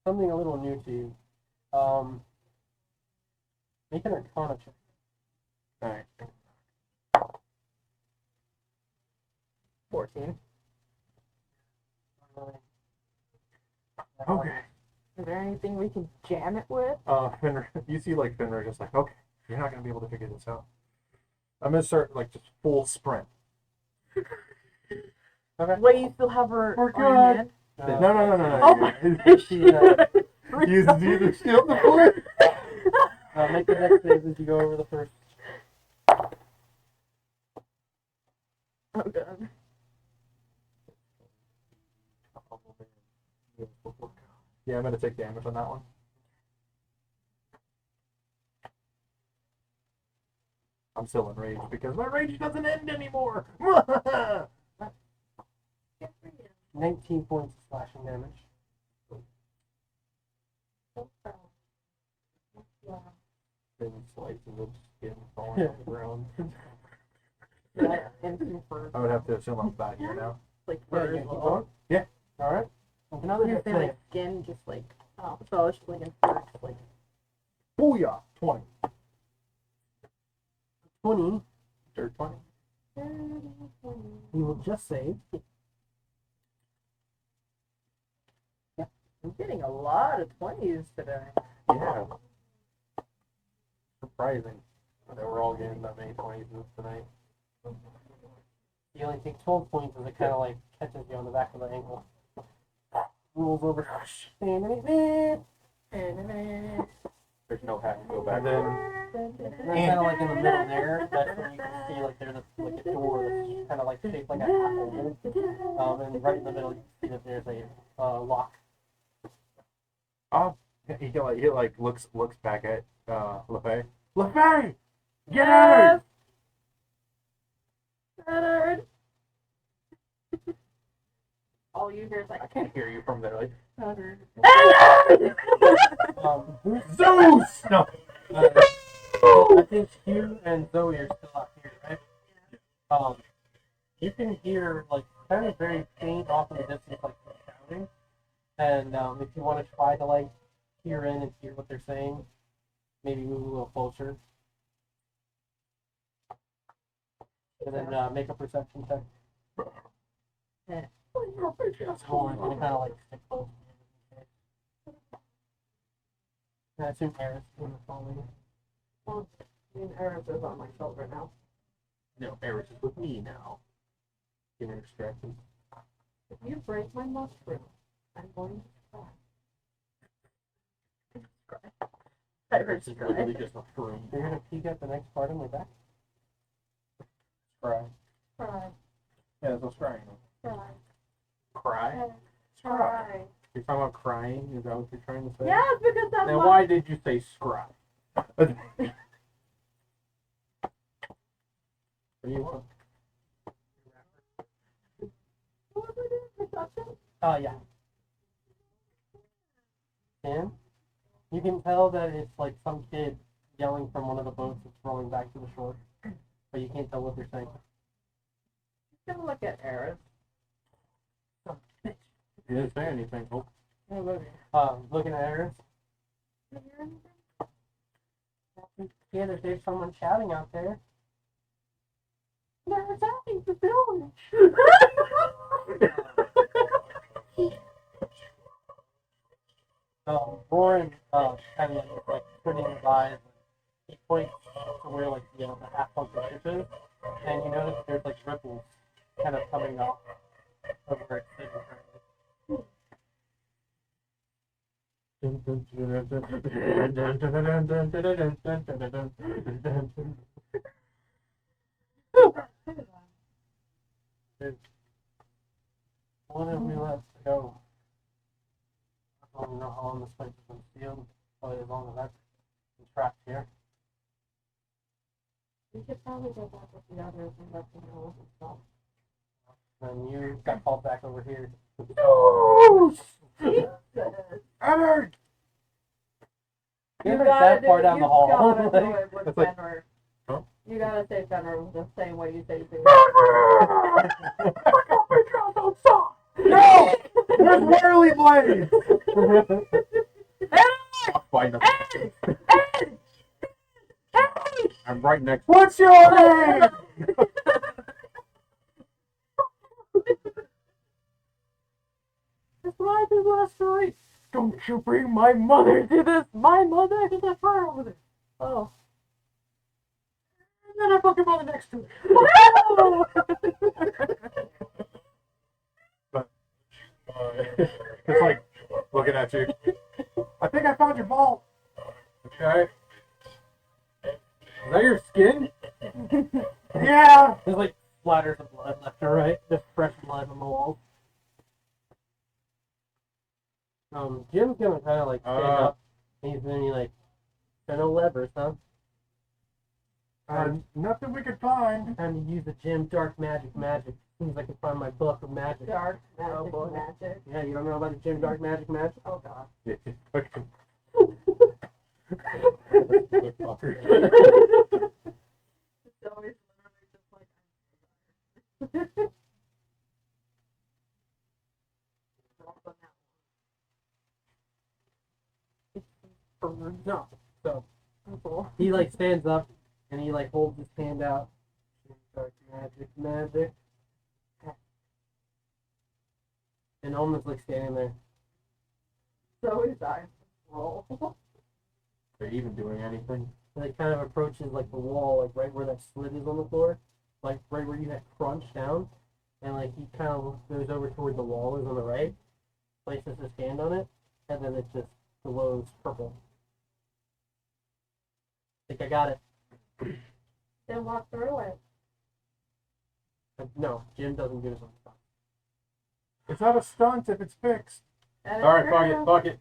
something a little new to you. Make an arcana check. alright. 14. Okay. Is there anything we can jam it with? Fenrir, you see like Fenrir just like, okay, you're not gonna be able to figure this out. I'm gonna start like just full sprint. Wait, you still have her We're on your good. hand? No. Oh. She, Use the shield the foot. make the next save as you go over the first. Oh, God. Yeah, I'm gonna take damage on that one. I'm still enraged because my rage doesn't end anymore. 19 points of slashing damage. Thin slices of skin falling on the ground. Yeah, into fur. I would have to assume I'm back here now. Like Yeah, fur you as keep well. going? Yeah. Alright. Another You're hit saying save. like skin, just like, oh, so it's just like in fur, just like. Booyah! 20. 20. Dirt 20. You will just save. I'm getting a lot of 20s today. Yeah. Surprising that we're all getting that many 20s tonight. You only take 12 points as it kind of like catches you on the back of the ankle. Rolls over. There's no hack to go back. And then And then kind of like in the middle there, that's when you can see like there's like a door that's kind of like shaped like a half oval. And right in the middle you can see that there's a lock. he looks back at LeFay. LeFay! Get out! Leonard! All you hear is like, I can't hear you from there. Like, Leonard. Zeus! No. I think Hugh and Zoe are still out here, right? You can hear like kind of very faint off in the distance, like shouting. And if you want to try to like hear in and hear what they're saying, maybe move a little closer. And then make a perception check. So I'm gonna kind of like stick close. And I assume Eris is gonna follow you. Well, I mean, Eris is on my shoulder now. no, Eris is with me now. Getting distracted. If you break my mushroom, I'm going to cry. Eris is literally just a fruit. You're gonna peek at the next part on my back. Cry. Cry. Yeah, that's what's crying. Cry. Cry? Cry. You're talking about crying? Is that what you're trying to say? Yes, because that's Then my... why did you say scry? What do you want? What was I doing? Perception? Yeah. And you can tell that it's like some kid yelling from one of the boats that's rolling back to the shore. But you can't tell what they're saying. I'm gonna look at Eris. You didn't say anything. Oh, Oh, look. Looking at Eris. Did you hear anything? Yeah, there's someone shouting out there. They're attacking the village. Roran kind of like putting his eyes. He points to where like the half bunker ship is, and you notice there's like ripples kind of coming up over where it's sitting currently. One of we left to go. I don't know how long this place has been sealed, probably as long as I've been trapped here. We should probably go back with the others and let them know what's up. And you got called back over here. Edward! You that far down the hall. You gotta do it with It's like- Fenrir. Huh? You gotta say Fenrir the same way you say Zeus. No! Where's Whirly Blade? find them. I'm right next. What's your name? That's what I did last night. Don't you bring my mother to this. My mother is a fire over there. Oh. And then I fucking mother next to her. But it's like looking at you. I think I found your ball. Okay. Is that your skin? Yeah. There's like splatters of blood left and right. Just fresh blood on the walls. Jim's gonna kind of like stand up. And he's gonna be like, "There are no levers, huh? Nothing we could find. Time to use the Jim dark magic. Seems like I can find my book of magic." Dark Oh, magic, boy. magic. Yeah, you don't know about the Jim dark magic? Oh god. Good fucker. It's always literally just like No. So cool. he like stands up and he like holds his hand out. Dark magic. And Omen's like standing there. So his eyes roll. Are you even doing anything? And it kind of approaches like the wall, like right where that slit is on the floor, like right where you had crunched down, and like he kind of goes over to where the wall is on the right, places his hand on it, and then it just glows purple. Think I got it. Then walk through it. No, Jim doesn't do something. It's not a stunt if it's fixed. And All right, it's fuck it.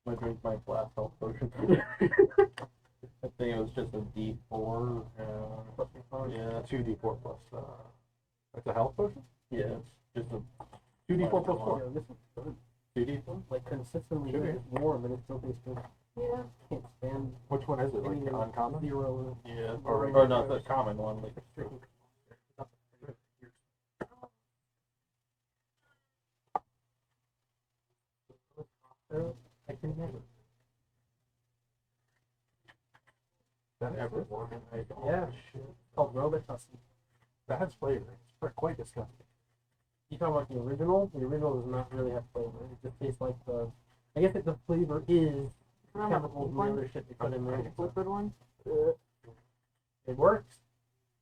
I drink my glass health potion. I think it was just a D4. Yeah, 2d4 plus. It's a health potion? yeah, it's just a 2d4 plus 4. Yo, this is good. 2D4. Like consistently Should be. it's warm and it still tastes good. Yeah. Can't stand Which one is it? Like anything the uncommon? 0. Yeah, Or or not the common one, like I can never. That ever? Yeah, shit. It's called Robitussin. That has flavor. It's quite disgusting. You talking about the original? The original does not really have flavor. It just tastes like the. I guess the flavor is chemicals and other shit they put in there. Liquid one. It works.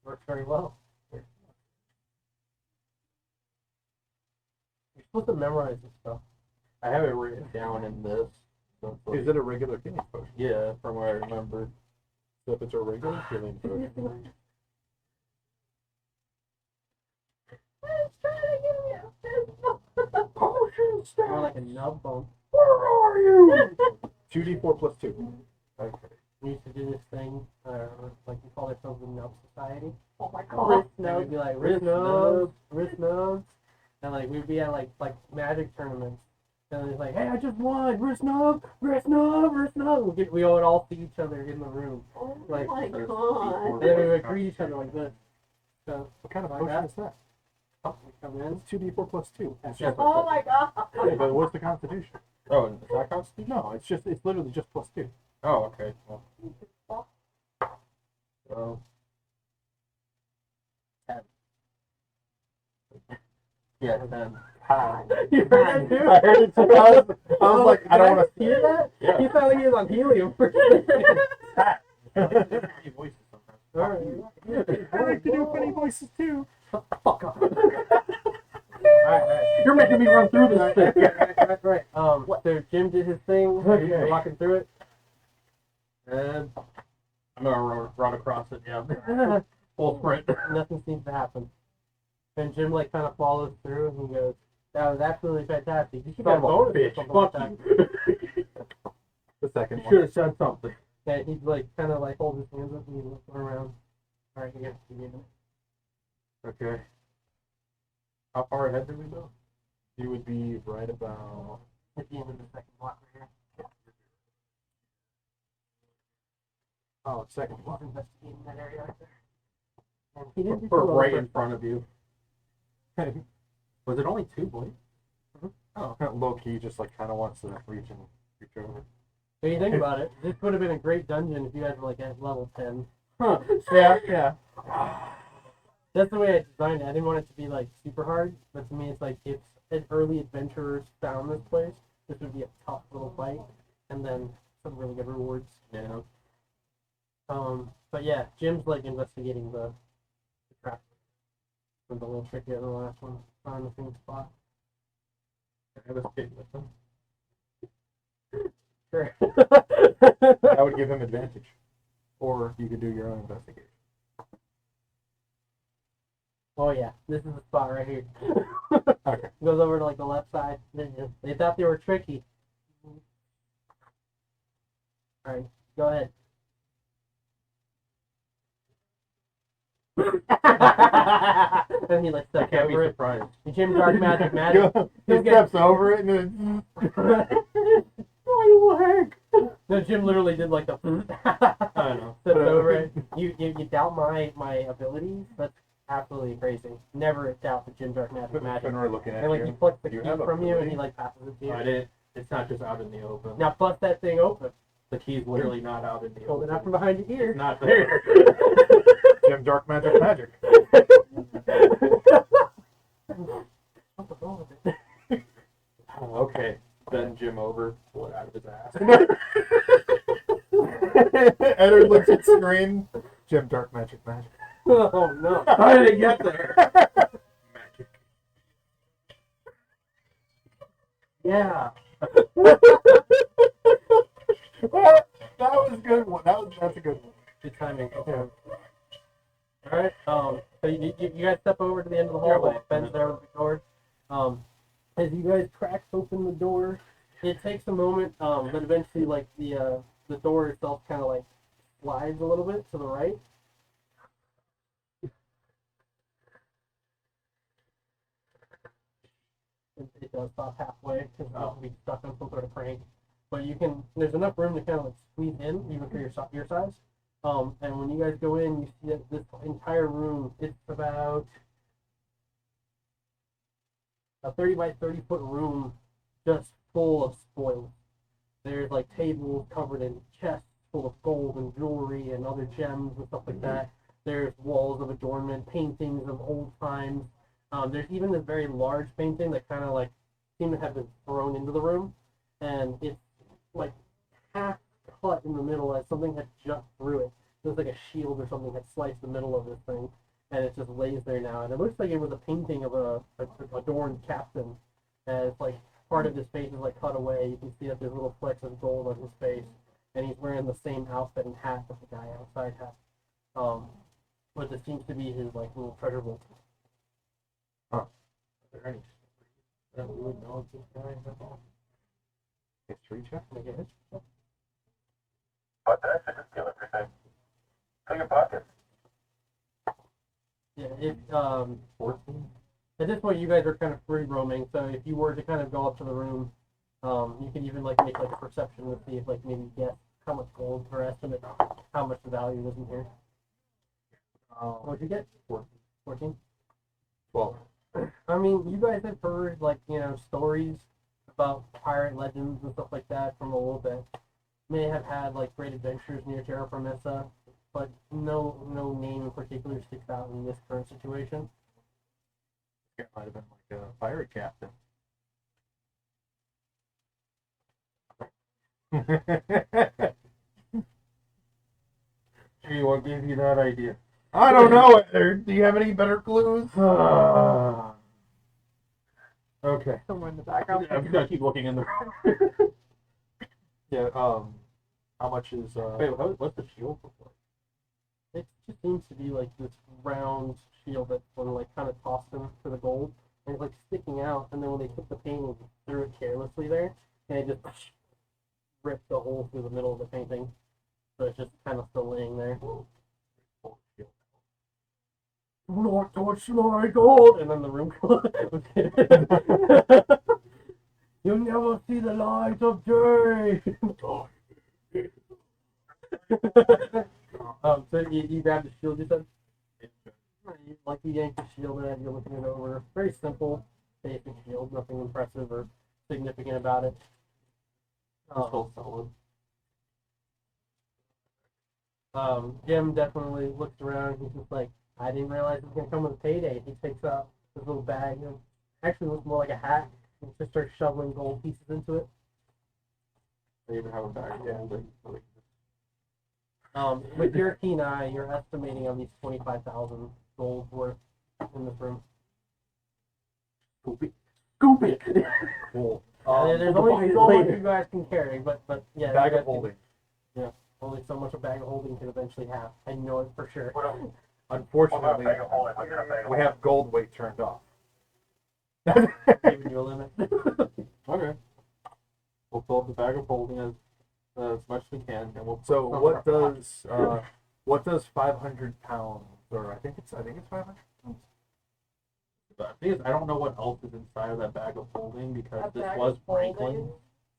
Works very well. You're supposed to memorize this stuff. I have it written down in this. So it's Is it a regular kidney potion? yeah, from what I remember. So if it's a regular kidney potion. More like a nub bone. Where are you? 2d4 plus 2. Okay. We used to do this thing, like we call ourselves the Nub Society. Oh my And god. we'd be like, wrist nubs. And like, we'd be at like magic tournaments. And it's like, hey, I just won, wrist nub. We would all see each other in the room. Oh Like, my there's god. And then we would greet each other like this. So, What kind of Like potion that? is that? we come in. It's 2d4 plus 2. Yeah, Oh my god. Yeah, but what's the constitution? Oh, and is that constitution? No, it's literally just plus 2. Oh, okay. Well, so, 10. Yeah, 10. How? You heard that too? I heard it too. I was like, I don't want to hear that. Yeah. He sounded like he was on helium for a second. Funny voices sometimes. Alright. I like to do funny voices too. Fuck off. You're making me run through this thing. Right. So Jim did his thing. Okay. You're walking through it. And I'm gonna run across it, yeah. Full sprint. Nothing seems to happen. And Jim like kind of follows through and he goes, "That was absolutely fantastic. You should Son have of a bonus or bitch. something Fuck like that." The second You one. should have said something. And he'd like kind of like hold his hands up and he's looking around. All right, here, give me a minute. Okay. How far ahead did we go? You would be right about. At the end of the second block right here. Oh, second He's one. investigating that area right there. And he didn't do Or too well right the in first front of you. Was it only 2 blades? Oh, low key just like kind of wants to reach over. So you think about it, this would have been a great dungeon if you guys were like at level 10. Huh. Yeah. That's the way I designed it. I didn't want it to be like super hard, but to me it's like if an early adventurers found this place, this would be a tough little fight, and then some really good rewards. Yeah. But yeah, Jim's like investigating the trap. It was a little trickier than the last one. Find the same spot. I was kidding with them. Sure. That would give him advantage. Or you could do your own investigation. Oh yeah, this is the spot right here. Okay. Goes over to like the left side. They thought they were tricky. All right, go ahead. And he like I steps can't be over it. surprised. Jim Dark Magic. He steps over it and then. Oh, heck. No, Jim literally did like a I know. steps over it. You doubt my abilities? That's absolutely crazy. Never doubt the Jim Dark Magic. When we're looking at And like he you. plucks the You key have from you and ability. he like passes it to you. I didn't. It's not just out in the open. Now bust that thing open. The key's literally not out in the Pulled it open. out from behind your It's ear. not there. Jim Dark Magic Magic. What's wrong with it? Okay. Bend Jim over, pull it out of his ass. Edward looks at screen. Jim Dark Magic Magic. Oh no. How did it get there? Magic. Yeah. That was a good one. That's a good one. Good timing. Okay. Yeah. All right. So you guys step over to the end of the hallway. Ben's there with the door. As you guys crack open the door, it takes a moment. But eventually, like the door itself kind of like slides a little bit to the right. It does stop halfway because it'll be stuck on some sort of crank. But you can. There's enough room to kind of like squeeze in, even for your size. And when you guys go in, you see that this entire room, it's about a 30 by 30 foot room just full of spoils. There's like tables covered in chests full of gold and jewelry and other gems and stuff like that. There's walls of adornment, paintings of old times. There's even this very large painting that kind of like seemed to have been thrown into the room. And it's like half cut in the middle as something had jumped through it. There's like a shield or something that sliced the middle of this thing, and it just lays there now. And it looks like it was a painting of a adorned captain. And it's like part of his face is like cut away. You can see that there's little flecks of gold on his face, and he's wearing the same outfit and hat that the guy outside has. But this seems to be his like little treasure vault. Are there any that we would know this guy at all? History check. Can I get his? What, did I should just steal everything? Fill your pockets. Yeah, if 14? at this point you guys are kind of free roaming, so if you were to kind of go up to the room, you can even like make like a perception to see if like maybe guess how much gold or estimate how much the value is in here. What'd you get? 14. 12. I mean, you guys have heard like stories about pirate legends and stuff like that from a little bit. May have had like great adventures near Terra Promessa, but no name in particular sticks out in this current situation. It might have been like a pirate captain. Gee, what gave you that idea? I don't know, Edward. Do you have any better clues? Okay. Somewhere in the background. I'm just gonna keep looking in the room. Yeah. How much is Wait, what's the shield look like? It just seems to be like this round shield that when like kind of tossed them to the gold, and it's like sticking out, and then when they took the painting, threw it carelessly there, and it just ripped the hole through the middle of the painting, so it's just kind of still laying there. Do not touch my gold, and then the room you'll never see the light of day. So you grabbed the shield, you said? You yanked the shield and you're looking it over. Very simple, basic shield, nothing impressive or significant about it. Still solid. Jim definitely looks around. He's just like, I didn't realize it was gonna come with a payday. He takes out his little bag and actually looks more like a hat and just starts shoveling gold pieces into it. They even have a bag of gold. With your keen eye, you're estimating at least 25,000 gold worth in this room. Scoop it. cool? There's only so much you guys can carry, but yeah. Bag you of guys can- holding. Only so much a bag of holding can eventually have. I know it for sure. What about Unfortunately, bag of holding? What's in a bag of we have gold weight turned off. Giving you a limit. Okay. We'll fill up the bag of holding as much as we can, and we'll. So what does 500 pounds, or I think it's 500. The thing is, I don't know what else is inside of that bag of holding because That this bag was of holding Franklin.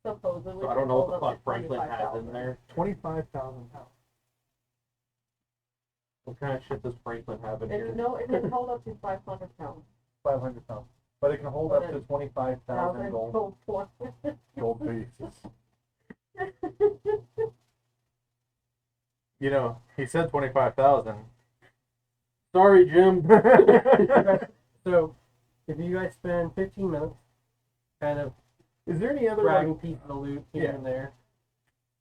Supposedly. So I don't know what the hold up fuck to Franklin has in 25,000. there. 25,000 pounds. What kind of shit does Franklin have in It, here? no, it can hold up to 500 pounds. 500 pounds. But it can hold up to 25,000 gold Gold. pieces. You know, he said 25,000. Sorry, Jim. So, if you guys spend 15 minutes kind of Is there any other grabbing pieces of loot here Yeah. and there,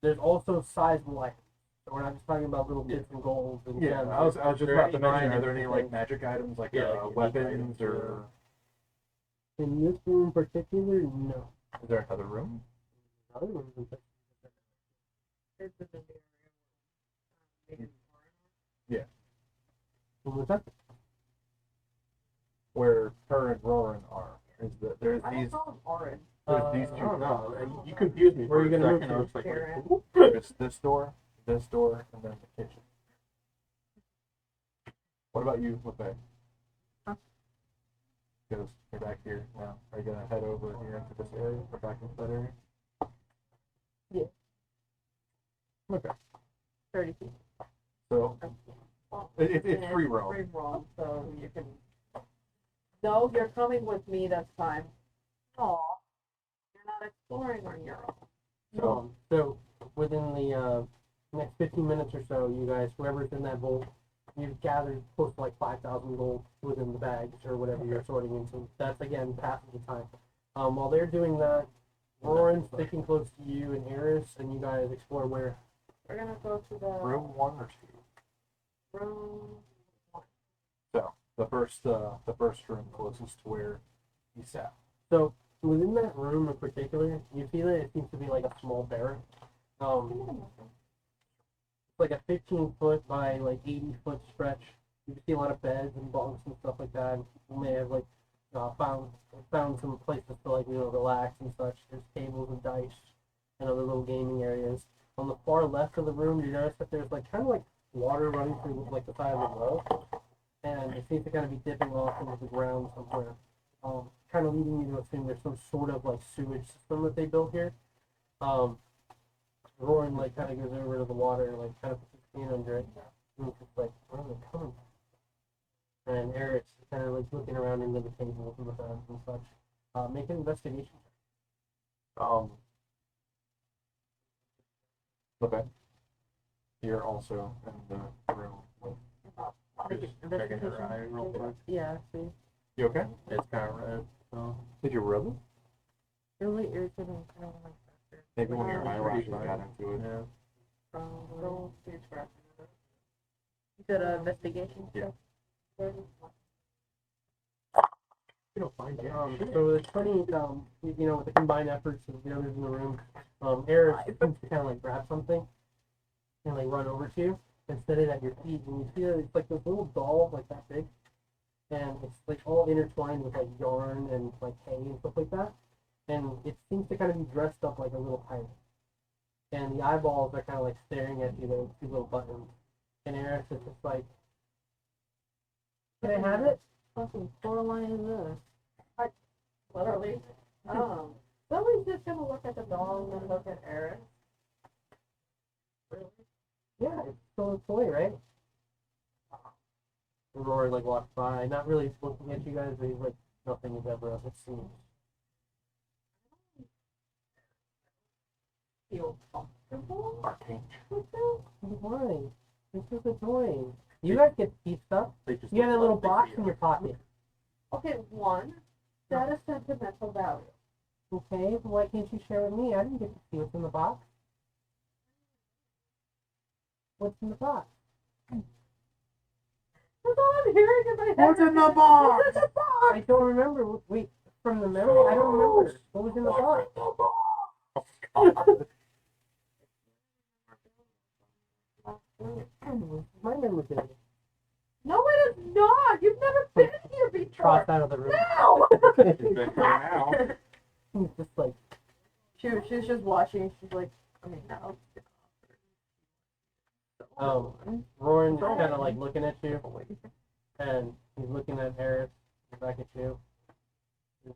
there's also sizable items. So we're not just talking about little bits and golds and Yeah, gems. I was just there about to any mention. Are minor there any like things? magic items like Yeah, like unique weapons items or? In this room in particular, no. Is there another room? Other rooms in particular. This is the area where, maybe What was that? Where her and Roran are? Is that there's I these? don't call them orange. There's these I two. don't know. You confused me Where for are you a gonna second. move I to? was like, Karen. wait, It's this door, and then the kitchen. What about you, Lepe? Huh? Because you're back here now. Are you gonna head over here into this area or back into that area? Yeah. Okay. 30 feet. So Well, it's and free roam. Free roam, so you can. No, you're coming with me. That's fine. Aw, you're not exploring on your own. So within the next 15 minutes or so, you guys, whoever's in that vault, you've gathered close to like 5,000 gold within the bags or whatever you're sorting into. That's again passing the time. While they're doing that, Roran's sticking close to you and Eris, and you guys explore where. We're gonna go to the Room 1 or 2? room. So the first room closest to where he sat. So within that room in particular, you feel that it seems to be like a small barrack. It's like a 15-foot by like 80-foot stretch. You can see a lot of beds and bunks and stuff like that. And people may have like found some places to like relax and such. There's tables and dice and other little gaming areas. On the far left of the room, you notice that there's like kind of like water running through like the side of the wall, and it seems to kind of be dipping off into the ground somewhere. Kind of leading you to assume there's some sort of like sewage system that they built here. Roran like kind of goes over to the water and like kind of puts his hand under it, and it's just like, where are they coming from? And Eric's kind of like looking around into the tables and the beds and such. Make an investigation. Okay. You're also in the room with. just checking her eye real quick. Yeah, see. You okay? It's kind of red. So Did you really? Really irritating, kind of like that. Maybe when your Yeah. eyelashes got into it. yeah. Don't be scratching it. You said investigation? Yeah. check? You don't find it. So it's funny, with the combined efforts of the others in the room, Eris seems to kind of like grab something and like run over to you and set it at your feet, and you see that it's like this little doll like that big, and it's like all intertwined with like yarn and like hay and stuff like that, and it seems to kind of be dressed up like a little pirate, and the eyeballs are kind of like staring at you, those two little buttons, and Eris is just like, can I have it? Fucking Coraline is this. Literally. Somebody's just gonna look at the doll and then look at Eris. Really? Yeah, it's still a toy, right? Rory like walks by, not really looking at you guys, but he's like, nothing is ever as it seems. Feel comfortable with this? Why? This is a toy. You guys get to keep stuff. They just You have a look little like they box see in us. your pocket. Okay, one, that is sentimental value. Okay, so why can't you share with me? I didn't get to see what's in the box. What's in the box? That's all I'm hearing in my head. What's in the box? What's in the box? I don't remember. Wait, from the memory, I don't remember. What was in the box? My memory did. No, it is not. You've never been here before. Crossed out of the room. No. She's been here now. He's just like, She's just watching. She's like, I mean, no. Roran's kind of like looking at you, and he's looking at Eris, back at you. Is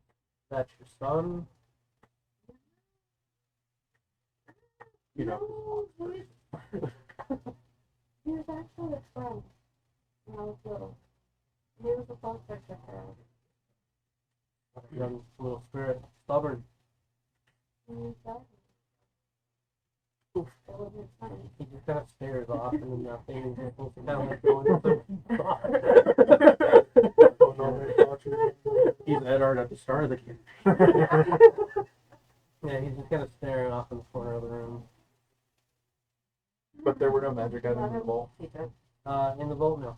that your son? You know. No, he was actually a friend when I was little. He was a foster care. Young little spirit, stubborn. He just kind of stares off and then nothing. And just looks kind of like going into He's Edward at the start of the game. Yeah, he's just kind of staring off in the corner of the room. But there were no magic items involved. In the vault, no.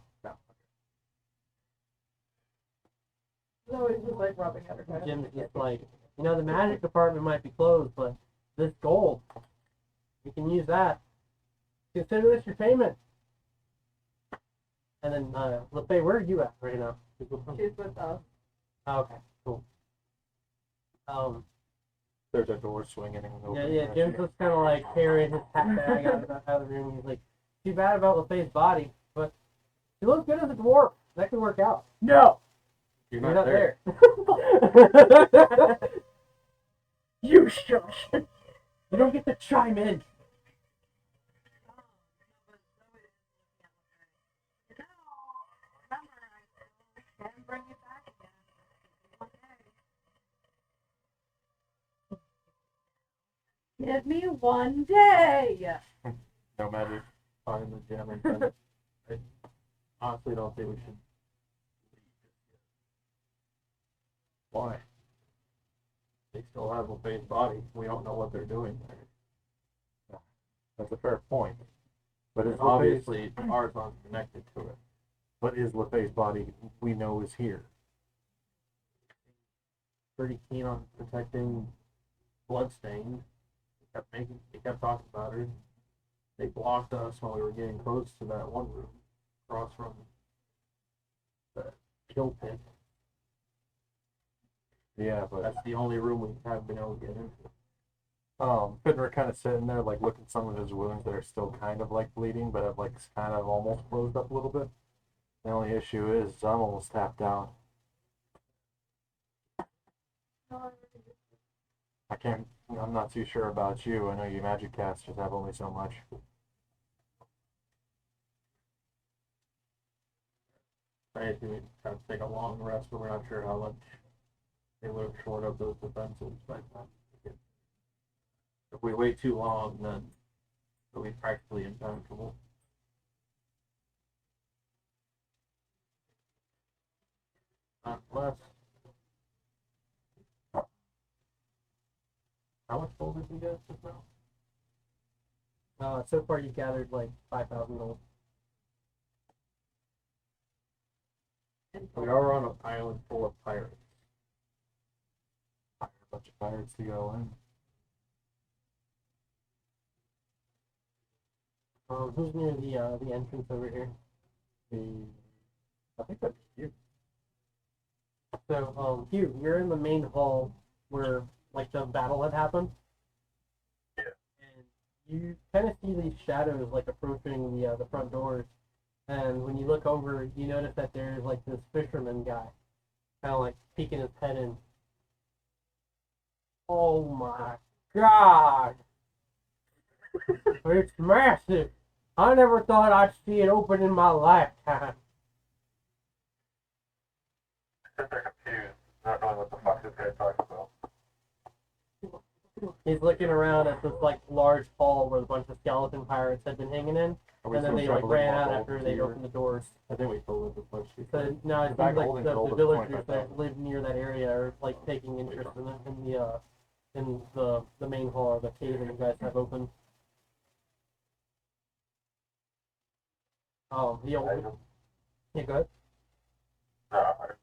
No, it's just like rubbing at her head. Jim's just like, the magic department might be closed, but this gold, you can use that. Consider this your payment. And then, LeFay, where are you at right now? She's with us. Oh, okay, cool. There's a door swinging and opening. Yeah, Jim's just kind of like carrying his hat bag out of the room. He's like, too bad about LeFay's body, but she looks good as a dwarf. That could work out. No! You're not there. You shush. You don't get to chime in. Give me one day. No magic. Find the gem and send it. I honestly don't think we should. Why? They still have LeFay's body. We don't know what they're doing there. That's a fair point. But is Obviously, ours aren't connected to it. But is LeFay's body we know is here? Pretty keen on protecting Bloodstained. They kept talking about her. They blocked us while we were getting close to that one room, across from the kill pit. Yeah, but That's the only room we have been able to get into. Fenrir kind of sitting there, like looking at some of his wounds that are still kind of like bleeding, but have like kind of almost closed up a little bit. The only issue is I'm almost tapped out. I'm not too sure about you. I know you magic casters have only so much. I think we kind of take a long rest, but we're not sure how much they would have shored up those defenses by the time we get. If we wait too long, then it'll be practically impenetrable. Unless. How much gold did you get just now? So far you've gathered like 5,000 gold. We are on an island full of pirates. Hire a bunch of pirates to go in. Who's near the entrance over here? I think that'd be you. So, Hugh, you're in the main hall where like the battle had happened. Yeah. And you kind of see these shadows like approaching the front doors. And when you look over, you notice that there's like this fisherman guy, kind of like peeking his head in. Oh my God! It's massive. I never thought I'd see it open in my lifetime. They're confused, not knowing what the fuck this guy's talking about. He's looking around at this like large hall where a bunch of skeleton pirates had been hanging in, Are we and then still they like shoveling ran more out gold after to they your- opened the doors. I think we told them to push you. So now it Is that seems like gold and the gold is villagers 25,000? that live near that area are like taking interest in the main hall or the cave that you guys have open. The old yeah, go ahead.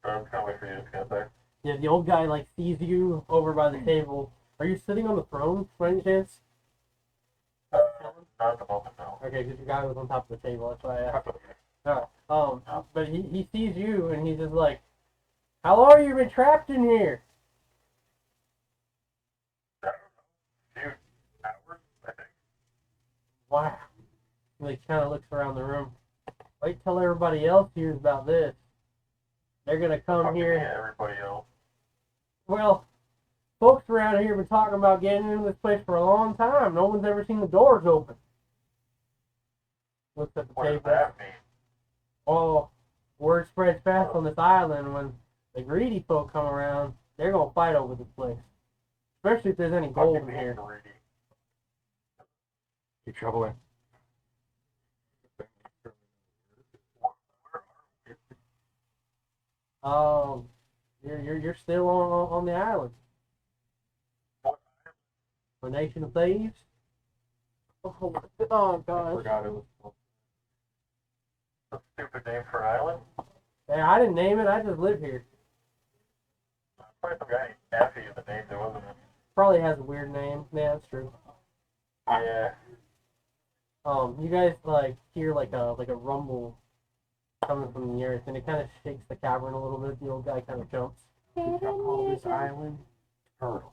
I'm trying to wait for you to get there. Yeah, the old guy like sees you over by the table. Are you sitting on the throne by any chance? Not at the moment, no. Okay, because your guy was on top of the table. That's why I asked. Alright. But he sees you and he's just like, "How long have you been trapped in here?" Few hours, I think. Wow. He like, kind of looks around the room. Wait till everybody else hears about this. They're gonna come Fucking me here. and everybody else. Well, folks around here have been talking about getting into this place for a long time. No one's ever seen the doors open. Looks at the What does table. that mean? Oh, word spreads fast on this island. When the greedy folk come around, they're gonna fight over this place. Especially if there's any gold Fucking in me here. greedy. Keep shoveling. You're still on the island. The Nation of Thieves. Oh I gosh. forgot it was. A stupid name for an island. Hey, I didn't name it. I just live here. Probably some guy named Daffy that named it, wasn't it? Probably has a weird name. Yeah, that's true. Yeah. You guys like hear like a rumble coming from the earth, and it kind of shakes the cavern a little bit. The old guy kind of jumps. I call this island Turtle.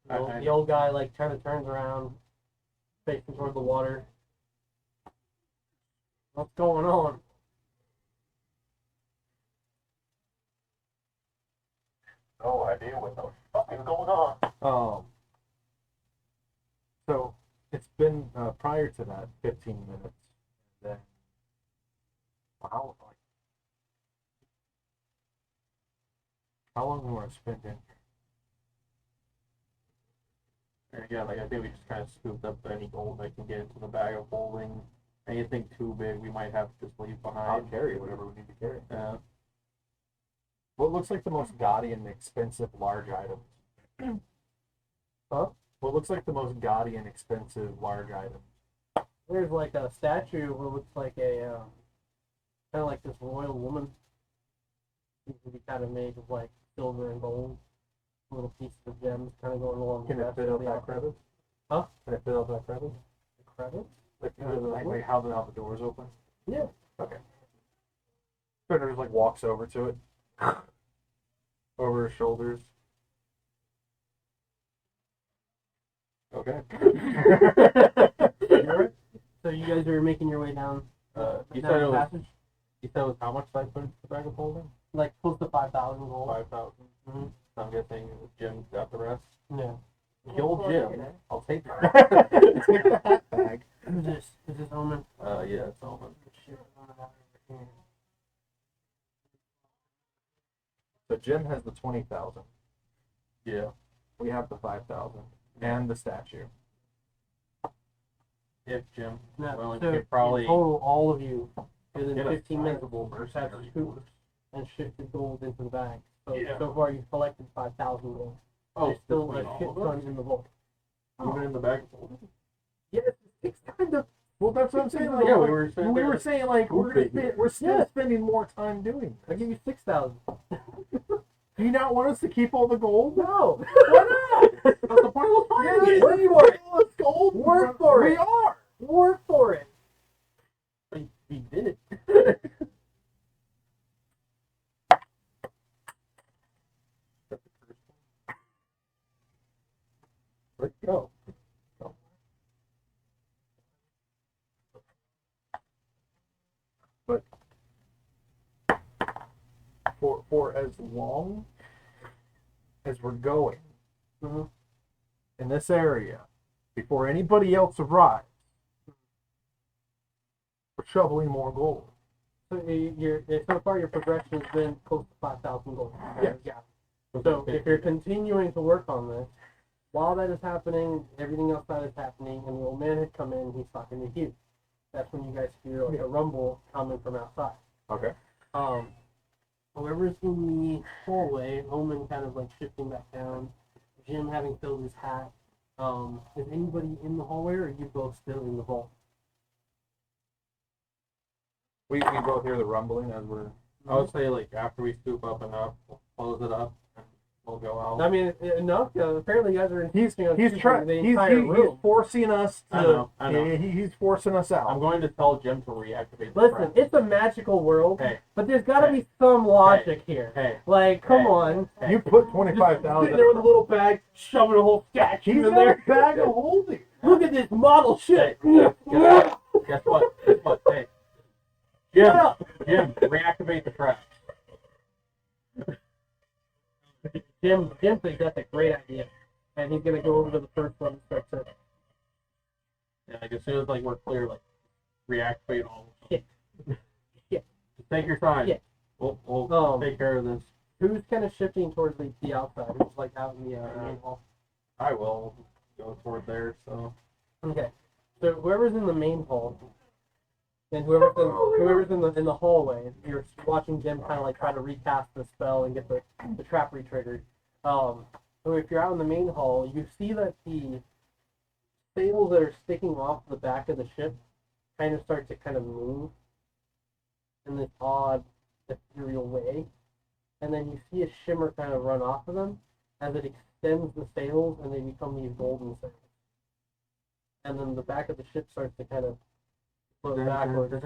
The old guy like kind of turns around, facing toward the water. What's going on? No idea what the fuck is going on. So it's been prior to that 15 minutes. Then wow, like, how long do we want to spend in here? And again, like I think we just kind of scooped up any gold I can get into the bag of holding. Anything too big, we might have to just leave I'll behind. carry whatever we need to carry. Yeah. What looks like the most gaudy and expensive large items? Huh? What looks like the most gaudy and expensive large items? There's like a statue of what looks like a kind of like this royal woman. Seems to be kind of made of like silver and gold. Little pieces of gems kind of going along Can the it rest fit of up the that outfit. crevice? Huh? Can it fit up that crevice? The crevice? Like how the doors open? Yeah. Okay. Fender just like walks over to it. Over his shoulders. Okay. So you guys are making your way down You down said it the was. passage? You said it was how much did I put into the bag of holding? Like close to 5,000 gold. 5,000. Mm-hmm. So I'm guessing Jim got the rest. Yeah. The old Jim. I'll take that. Take the hat bag. Who's this? Is this Omen? Yeah, it's all done. Shit, Omen out over here. So Jim has the 20,000. Yeah. We have the 5,000 and the statue. If Jim. No, Well, so you probably in total, all of you, within get a 15 minutes, sizable have mercenary scooped and shifted gold into the bag. So, Yeah. so far you've collected 5,000 gold. Oh, There's still between a all shit of ton us? in the vault. Even in the bag of holding? Yes, it's kind of. Well, that's what I'm saying. Like, Yeah, we were saying. we were saying like we're still Yeah. spending more time doing I'll give you 6,000. Do you not want us to keep all the gold? No! Why not? That's the point of the Yeah, fight. work for it. All this gold. Work for We it. are. Work for it! We did it. Let's go. But for as long as we're going Mhm. in this area, before anybody else arrives, we're shoveling more gold. So, so far your progression has been close to 5,000 gold. Yes. Yeah. So if you're continuing to work on this, while that is happening, everything else that is happening, and the old man had come in, he's talking to you. That's when you guys hear like a rumble coming from outside. Okay. Whoever's in the hallway, Omen kind of like shifting back down, Jim having filled his hat. Is anybody in the hallway, or are you both still in the vault? We both hear the rumbling as we're. I would say, like, after we scoop up enough, we'll close it up and we'll go out. I mean, no, apparently you guys are insisting on He's keeping the he's entire room. forcing us to. I know. He's forcing us out. I'm going to tell Jim to reactivate the Listen, trap. it's a magical world, Hey. but there's got to Hey. be some logic here. Hey. Like, come Hey. on. Hey. You put Sitting 25,000. there with a little bag, shoving a whole statue He's in got there. a bag of holding. Look at this model shit. Guess what? Guess what? Hey. Jim, Shut up. Jim, reactivate the trap. Jim thinks that's a great idea, and he's gonna go over to the first one and start searching. Yeah, like as soon as like we're clear, like reactivate all of them. Shit. Just take your time. Shit. We'll Oh. take care of this. Who's kind of shifting towards the outside? Who's like out in the main hall? I will go toward there. So Okay. So whoever's in the main hall, and whoever's in the hallway, you're watching Jim kind of like try to recast the spell and get the trap re-triggered. So if you're out in the main hall, you see that the sails that are sticking off the back of the ship kind of start to kind of move in this odd ethereal way, and then you see a shimmer kind of run off of them as it extends the sails, and they become these golden sails. And then the back of the ship starts to kind of float backwards. You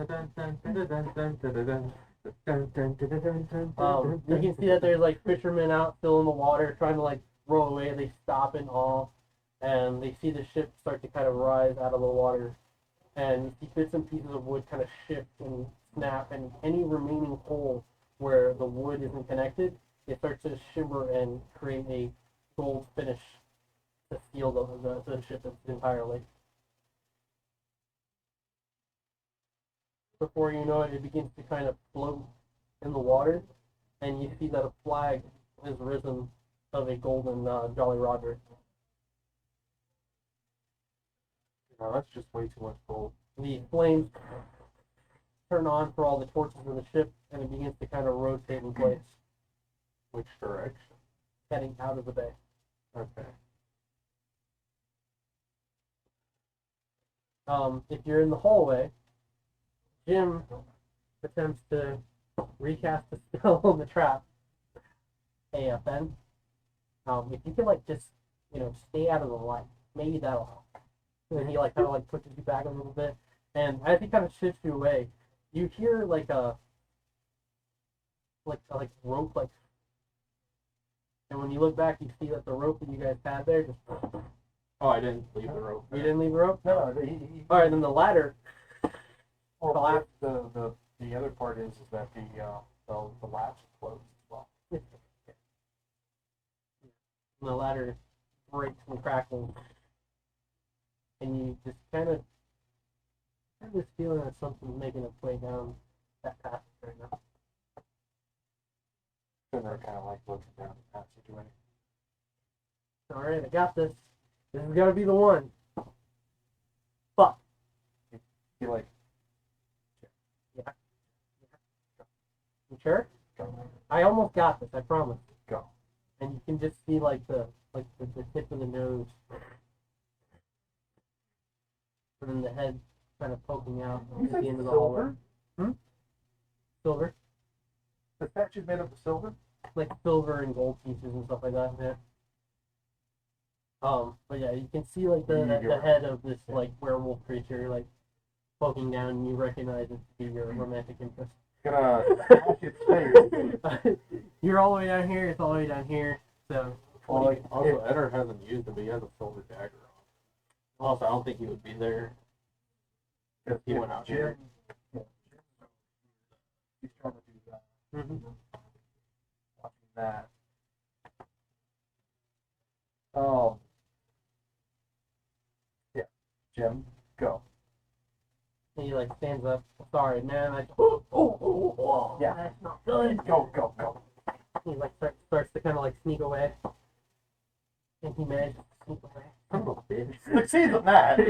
can see that there's like fishermen out still in the water trying to like row away. They stop in awe, and they see the ship start to kind of rise out of the water. And you see bits and pieces of wood kind of shift and snap, and any remaining hole where the wood isn't connected, it starts to shimmer and create a gold finish to seal the ship entirely. Before you know it, it begins to kind of float in the water, and you see that a flag has risen of a golden Jolly Roger. no, that's just way too much gold. The flames turn on for all the torches in the ship, and it begins to kind of rotate in place, Which direction? heading out of the bay. Okay. If you're in the hallway, Jim attempts to recast the spell on the trap. Hey, Ben. If you could like just stay out of the light, maybe that'll help. And then he like kind of like pushes you back a little bit, and as he kind of shifts you away, you hear like a rope like, and when you look back, you see that the rope that you guys had there just. Oh, I didn't leave the rope. You didn't leave the rope? No, All right, then the ladder. well, the other part is that the latch is closed as well. The ladder breaks and crackles, and you just kind of have this feeling that something's making its way down that passage right now. And they're kind of like looking down the passageway. All right, I got this. This is gonna be the one. Fuck. You like You sure? go, I almost got this. I promise. go. And you can just see like the tip of the nose, and then the head kind of poking out You at said the end of the hallway. silver? Silver, The statue's made up of silver? like silver and gold pieces and stuff like that. Yeah. But yeah, you can see like the head of this like werewolf creature like poking down, and you recognize it to be your romantic interest. Gonna smash its face. You're all the way down here. It's all the way down here. So. Well, like, also, Eder hasn't used it, but he has a silver dagger on. Also, I don't think he would be there if he went out here. He's trying to do that. Mhm. Watching that. Yeah. Jim, go. And he like stands up. Sorry, man. Yeah. That's not good. Go. He like starts to kind of like sneak away, and he manages to sneak away. Son of a bitch. Succeeds at that.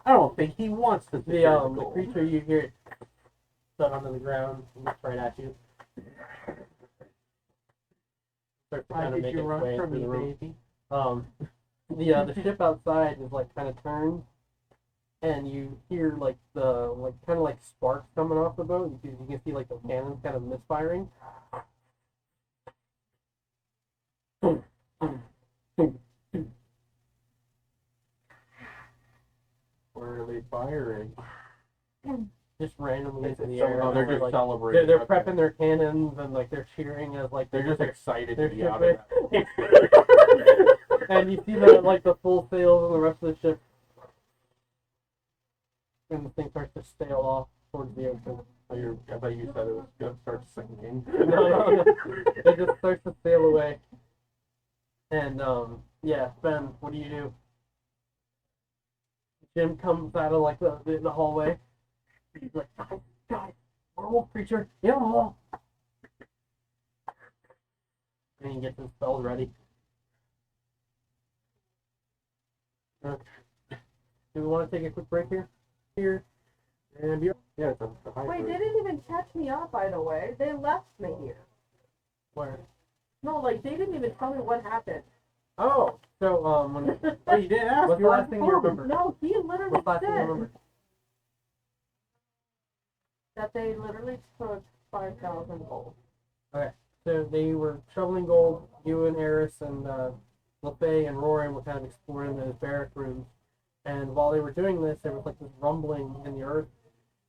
I don't think he wants to see The creature you hear thud onto the ground and looks right at you. Starts to kind of make its way through the room. The ship outside is like kind of turned, and you hear like the kind of like sparks coming off the boat. You can see like the cannons kind of misfiring. Where are they firing? Just randomly into the so- air. Oh, they're just like, celebrating. they're Okay. prepping their cannons and like they're cheering as like They're just excited to they're be out of shipping. that. And you see the full sails and the rest of the ship, and the thing starts to sail off towards the ocean. I bet you said it was going to start singing. No. It just starts to sail away. And yeah, Ben, what do you do? Jim comes out of like the hallway. He's like, guys, werewolf creature in the hall. and he gets his spells ready. Do we want to take a quick break here? And be Yeah, it's a high Wait, grade. they didn't even catch me up, by the way. They left me here. where? No, like, they didn't even tell me what happened. Oh, so when Oh, you didn't ask. what's the You were last on thing the you phone. remember? No, he literally What's the last thing you said remember? that they literally took 5,000 gold. So they were shoveling gold. You and Eris and LeFay and Rory were kind of exploring those barrack rooms. And while they were doing this, there was like this rumbling in the earth,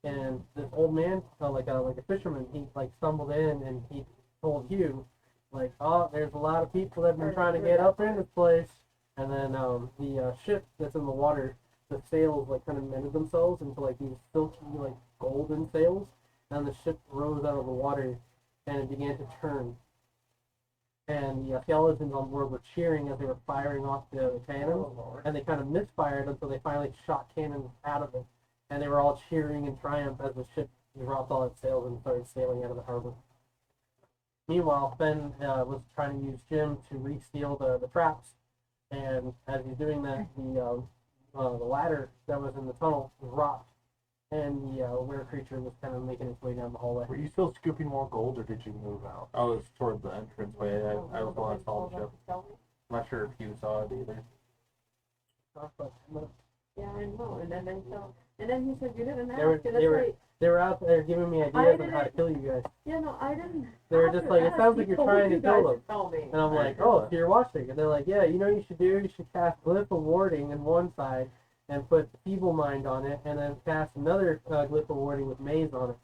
and this old man, like a fisherman, he like stumbled in and he told Hugh, like, oh, there's a lot of people that have been trying to get up in this place. And then the ship that's in the water, the sails like kind of mended themselves into like these silky like golden sails, and the ship rose out of the water and it began to turn. And the skeletons on board were cheering as they were firing off the cannons, and they kind of misfired until they finally shot cannons out of it. And they were all cheering in triumph as the ship dropped all its sails and started sailing out of the harbor. Meanwhile, Ben was trying to use Jim to re-seal the traps, and as he's doing that, the ladder that was in the tunnel dropped, and the were creature was kind of making its way down the hallway. Were you still scooping more gold, or did you move out? I was towards the entranceway. I was the one that saw the ship. I'm not sure if you saw it either. Yeah, I know. And then he said, you didn't ask. They were- And they it's were- like, They were out there giving me I ideas on how to didn't- kill you guys. yeah, no, I didn't. They were have just to like, it ask. sounds like He you're told trying to you kill guys them. Tell me. And I'm like, oh, so you're watching. And they're like, yeah, you know what you should do? You should cast Glyph of Warding in one side and put Feeble Mind on it, and then cast another Glyph of Warding with Maze on it.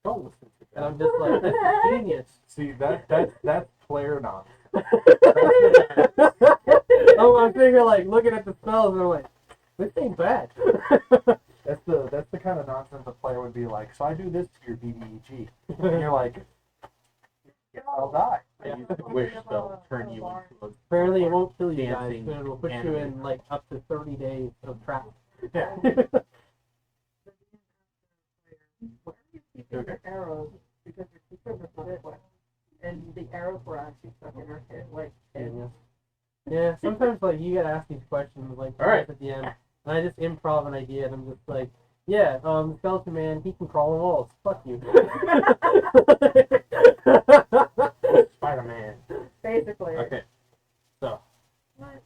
Don't listen to And that. I'm just like, this is genius. See, that's player nonsense. I'm sitting here like looking at the spells, and I'm like, this ain't bad. That's the kind of nonsense a player would be like. So I do this to your BBEG, and you're like, yeah, I'll die. I used the wish spell to turn you into a Apparently, it won't kill you guys, Dancing but it'll put you in animal. like up to 30 days of trap. Yeah. Where are you keeping your arrows? Because your keeper was not equipped. And the arrows were actually stuck in her head. Like, Genius. Yeah, sometimes like you gotta ask these questions like All right. at the end, and I just improv an idea, and I'm just like, yeah, the skeleton man, he can crawl on walls. Fuck you. Spider-Man. basically. Okay. So, What?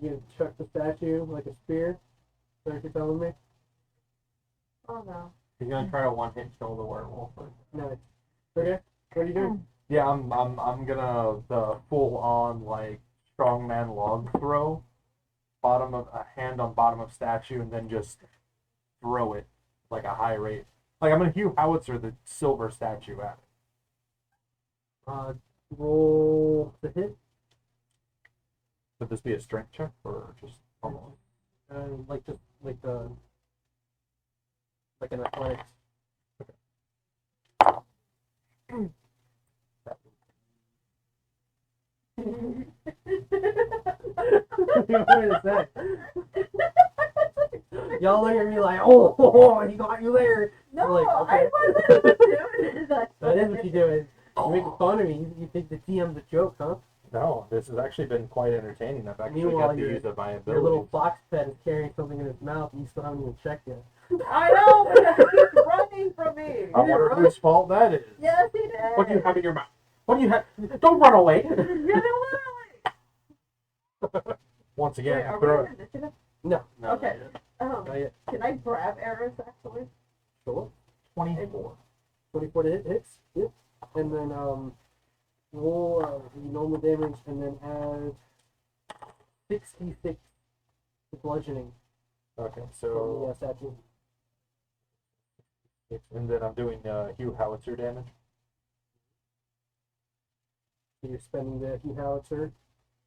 You chuck the statue like a spear. Is that what you're telling me? Oh, no. he's gonna try to one-hit kill the werewolf. No. Okay. What are you doing? Yeah, I'm gonna the full on like strongman log throw, bottom of a hand on bottom of statue, and then just throw it like a high rate. Like I'm gonna Hugh Howitzer the silver statue at it. Roll to hit. Would this be a strength check or just almost? Like just like the like an athletics. What is that? Y'all look at me like, oh, he got you there. No, Like, okay. I wasn't even doing that. That is what you do. You're making fun of me. You think the DM's a joke, huh? No, this has actually been quite entertaining. I've actually Meanwhile, got the your- use of my Your abilities. little fox pet is carrying something in his mouth, and you still haven't even checked yet. I know, because he keeps running from me. I wonder whose fault that is. Yes, he did. What do you have in your mouth? What do you have? Don't run away! You literally. Once Wait, again, are throw we it. in initiative? No. Okay. Not yet. Can I grab Eris, actually? Sure. 24. 24 to hit, hits. Yep. And then roll the normal damage, and then add 66 to bludgeoning Okay, from so the statue. and then I'm doing Hugh Howitzer damage. So you're spending the Hugh Howitzer.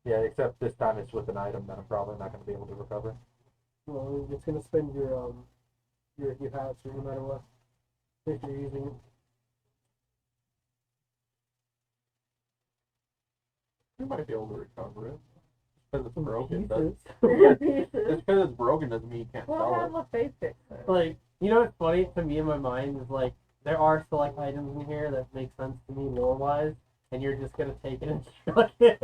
Yeah, except this time it's with an item that I'm probably not going to be able to recover. Well, it's gonna spend your Hugh Howitzer no matter what. If you're using it. You might be able to recover it. Because it's broken. Pieces. Just because it's broken doesn't mean you can't Well, sell have it. a face fix it. Like, you know what's funny to me in my mind is like there are select items in here that make sense to me lore-wise, and you're just gonna take it and chuck it.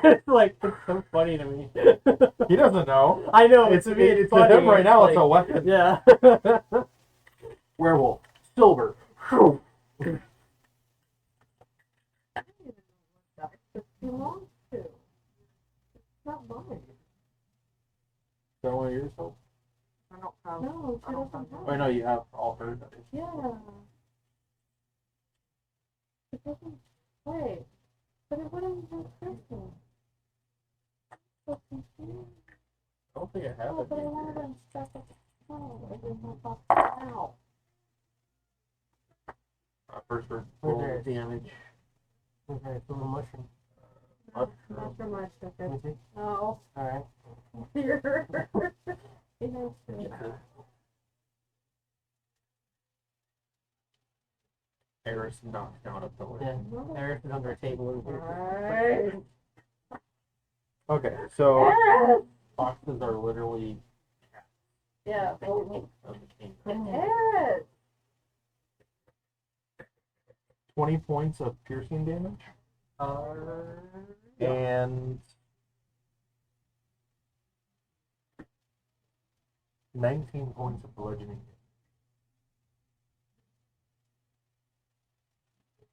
It's like, it's so funny to me. He doesn't know. I know, It's to me, it's to funny. him right now. It's a like, weapon. yeah. Werewolf. Silver. I didn't even know what that belongs to. It's not mine. Don't want yourself. I don't have. No, I don't have. I know you have all hers. Yeah. It doesn't. Wait. But it wouldn't have crystal. So confused. I don't think I have Oh, it. but I wanted them stuck at the phone. I didn't know about that now. First for Where's roll there? damage. Okay, so the mushroom. Not for my Let chicken. me see. No. Alright. Here. It has to. Eris knocked down a pillar. Yeah. Eris is under a table in here. Right. Okay, so Yes. Foxes are literally Yeah. of the kingdom. Yes. 20 points of piercing damage and 19 points of bludgeoning.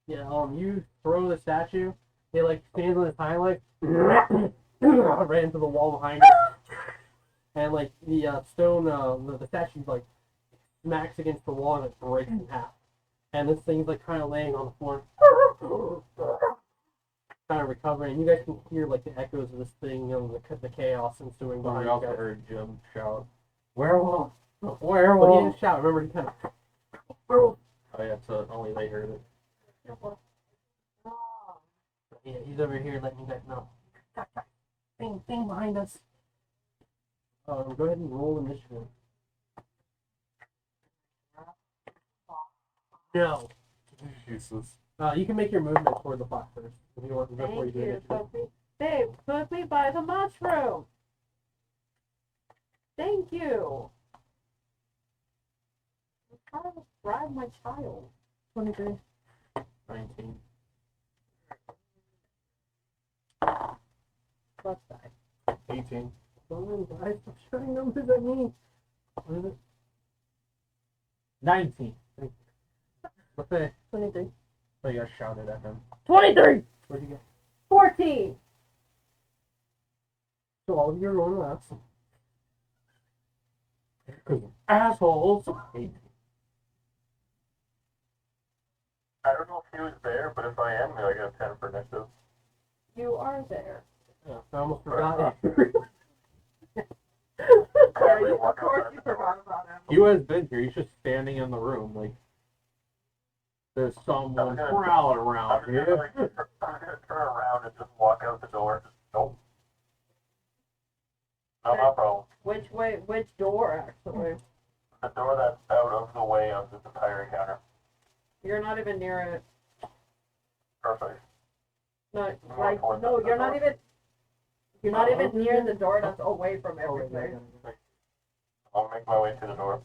Yeah, you throw the statue, it like stands on its hind legs, right into the wall behind it. And like the stone, the statue like smacks against the wall and it breaks in half. And this thing's like kind of laying on the floor, kind of recovering. You guys can hear like the echoes of this thing, the chaos ensuing But behind we you also guys. heard Jim shout, Werewolf! But he "Werewolf!" didn't shout. Remember, he kind of. Oh yeah, so only they heard it. Yeah, he's over here letting you guys know. Thing behind us. Go ahead and roll initiative. No. Jesus. You can make your movement toward the fox first if you want before you Thank do you. initiative. Put me, babe, put me by the mushroom. Thank you. I'm trying to bribe my child. 23. 19. Let's die. 18. Come on, guys. Stop shouting numbers at me. What is it? 19. What's that? 23. So you guys shouted at him. 23. Where'd you get? 14. So all of you are rolling last. Assholes. 18. I don't know if he was there, but if I am, I get a 10 for initiative. You are there. Yeah, I almost forgot. Yeah, of course you forgot about him. He has been here. He's just standing in the room. Like there's someone prowling I'm around just gonna, here. like, I'm gonna turn around and just walk out the door. Just, nope. Not my problem. Which way? Which door, actually? The door that's out of the way of this entire encounter. You're not even near it. Perfect. No, like, no, you're not even. You're not even near the door that's away from everything. I'll make my way to the door.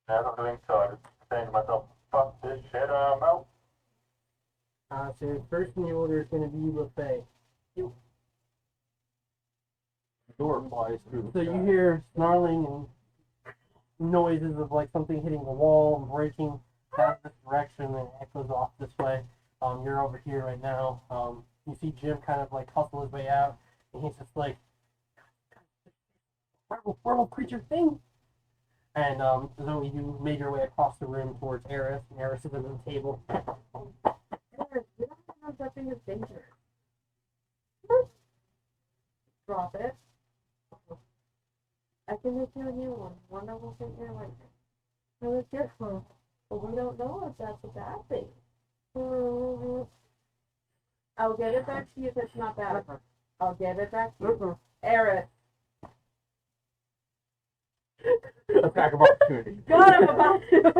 As I'm doing so, I'm just saying to myself, fuck this shit, I'm out. So first in the order is going to be Buffet. The door flies through. So you hear snarling and noises of like something hitting the wall and breaking back this direction and it echoes off this way. You're over here right now. You see Jim kind of like hustle his way out and he's just like, werewolf creature thing. And Zoe, you made your way across the room towards Eris, and Eris is under the table. You don't know that thing is dangerous. Drop it. I can make you a new one. One that will fit your life. No, it's your phone. But we don't know if that's a bad thing. I'll get it back to you if it's not bad. I'll get it back to you. Eris. Attack of opportunity. God, I'm about to.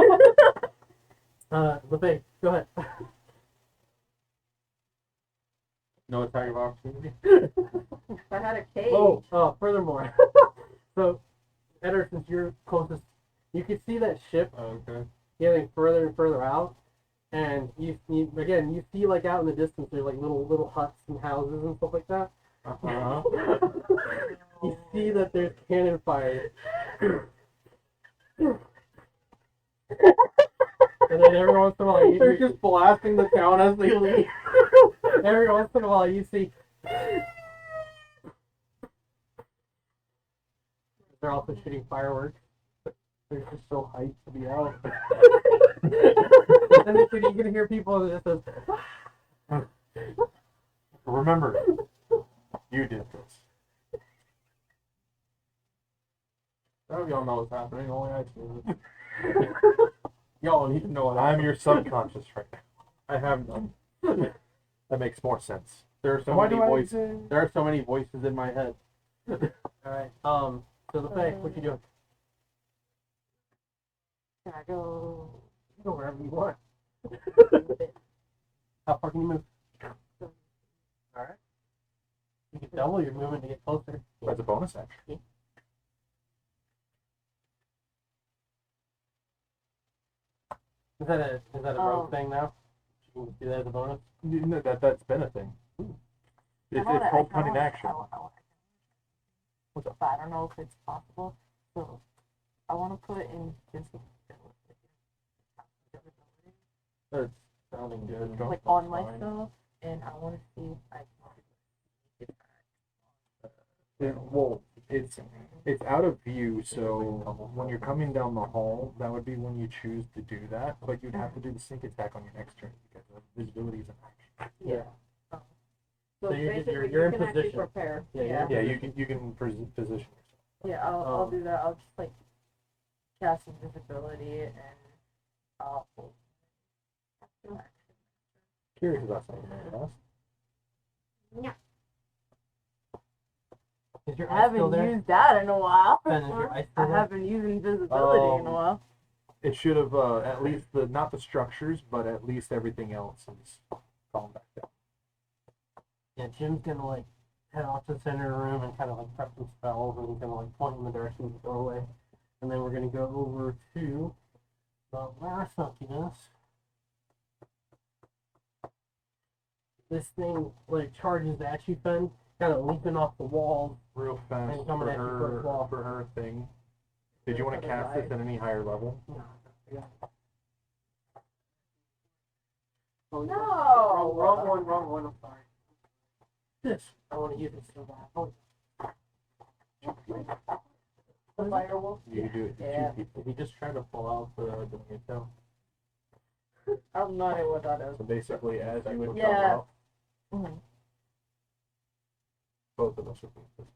Buffet, go ahead. No attack of opportunity. If I had a cage. Furthermore, so, Eder, since you're closest You can see that ship Okay. getting further and further out, and you see like out in the distance there's like little huts and houses and stuff like that. Uh-huh. You see that there's cannon fire. And then every once in a while, They're just blasting the town as they leave. every once in a while you see. They're also shooting fireworks. They're just so hyped to be out. And then you can hear people that just says, Remember, you did this. None of y'all know what's happening. Only I do. Y'all don't even know what I'm your subconscious right now. I have none. That makes more sense. There are so Why many do I voices. say- There are so many voices in my head. alright, so the Fae, what you doing? Can I go? Go wherever you want. How far can you move? Alright. You can double your movement to get closer. That's a bonus action. Is that a rogue Oh. thing now? You can do that as a bonus? No, that's been a thing. It's called cunning action. What's up? I don't know if it's possible. So I want to put in invisibility. That's sounding good. Like on myself, and I want to see if I Well, it's out of view, so when you're coming down the hall, that would be when you choose to do that, but you'd have to do the sneak attack on your next turn because visibility is an action. Yeah. So you're basically, in you can actually position. prepare. Yeah, Yeah. Yeah, you can position yourself. Yeah, I'll do that. I'll just like cast invisibility and I'll. Curious about something else. Is your I eye still haven't there? used that in a while. Ben, is your eye I still there? haven't used invisibility in a while. It should have at least not the structures, but at least everything else is calm back down. Yeah, Jim's gonna like head off to the center of the room and kind of like prep some spells and he's gonna like point in the direction of the doorway. And then we're gonna go over to the last suckiness. This thing like charges at you, Fen, kind of leaping off the walls. Real fast And coming for at you for a her claw. for her thing. Did you want to cast this at any higher level? Oh, No! wrong one, I'm sorry. This, I want to use it so bad. Oh, The firewolf. You can do it to Yeah. two people. If you just try to pull out the tail. I have no idea what that is. So basically, as you would come Yeah. up, Mhm. both of us would be invisible.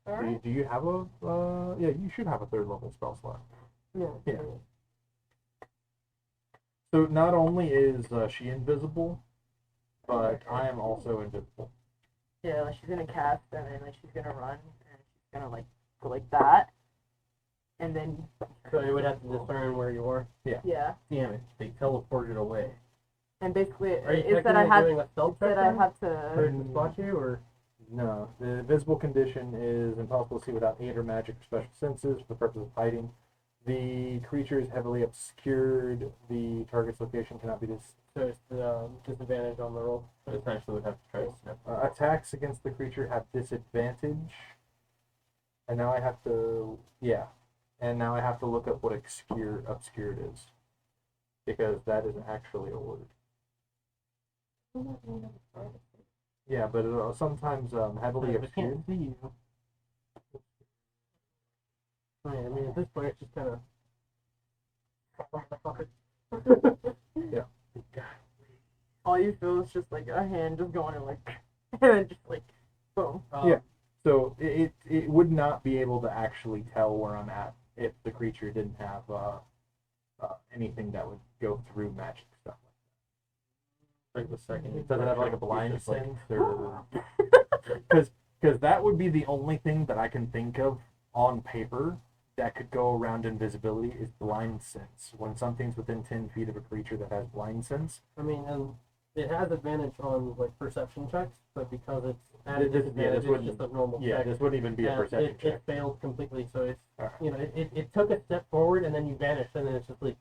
Alright. Do you have a yeah, you should have a third level spell slot. yeah. Yeah. So not only is she invisible, but I am also invisible. Yeah, like she's gonna cast and then like she's gonna run and she's gonna like go like that. And then So you would have to discern where you are. yeah. Damn it! They teleported away. And basically Are you it said I technically had doing a stealth check said I then? had For it to to spot you, or No, the invisible condition is impossible to see without aid or magic or special senses for the purpose of hiding. The creature is heavily obscured. The target's location cannot be so it's the disadvantage on the roll. But essentially, would have to try to snap. attacks against the creature have disadvantage. And now I have to and now I have to look up what obscured is. Because that is actually a word. Yeah, but it, sometimes heavily Yeah, we obscured. can't see you. I mean, at this point, it's just kind of. Yeah. all you feel is just like a hand just going in like and then just like boom. Yeah. So it would not be able to actually tell where I'm at if the creature didn't have anything that would go through magic stuff. Like the second. Does it have like a blind It's just like, sense or? Because that would be the only thing that I can think of on paper that could go around invisibility is blind sense. When something's within 10 feet of a creature that has blind sense, I mean, and it has advantage on like perception checks, but because it's at a disadvantage. It's just a normal Yeah, check. this wouldn't even be a percentage It check. failed completely, so it's Alright. you know it took a step forward and then you vanished, and then it's just like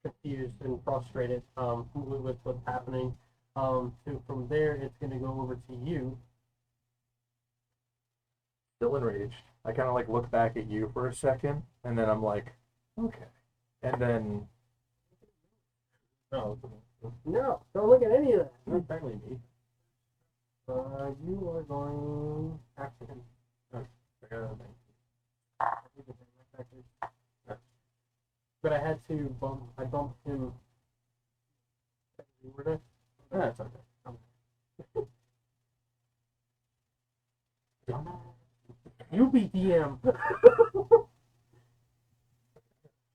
confused and frustrated with what's happening. So from there, it's going to go over to you. Still enraged. I kind of like look back at you for a second, and then I'm like, okay. And then, No, No, don't look at any of that. it's apparently me. You are going after him. I got a thing. But I had to bump. I bumped him. Were That's okay. you be DM.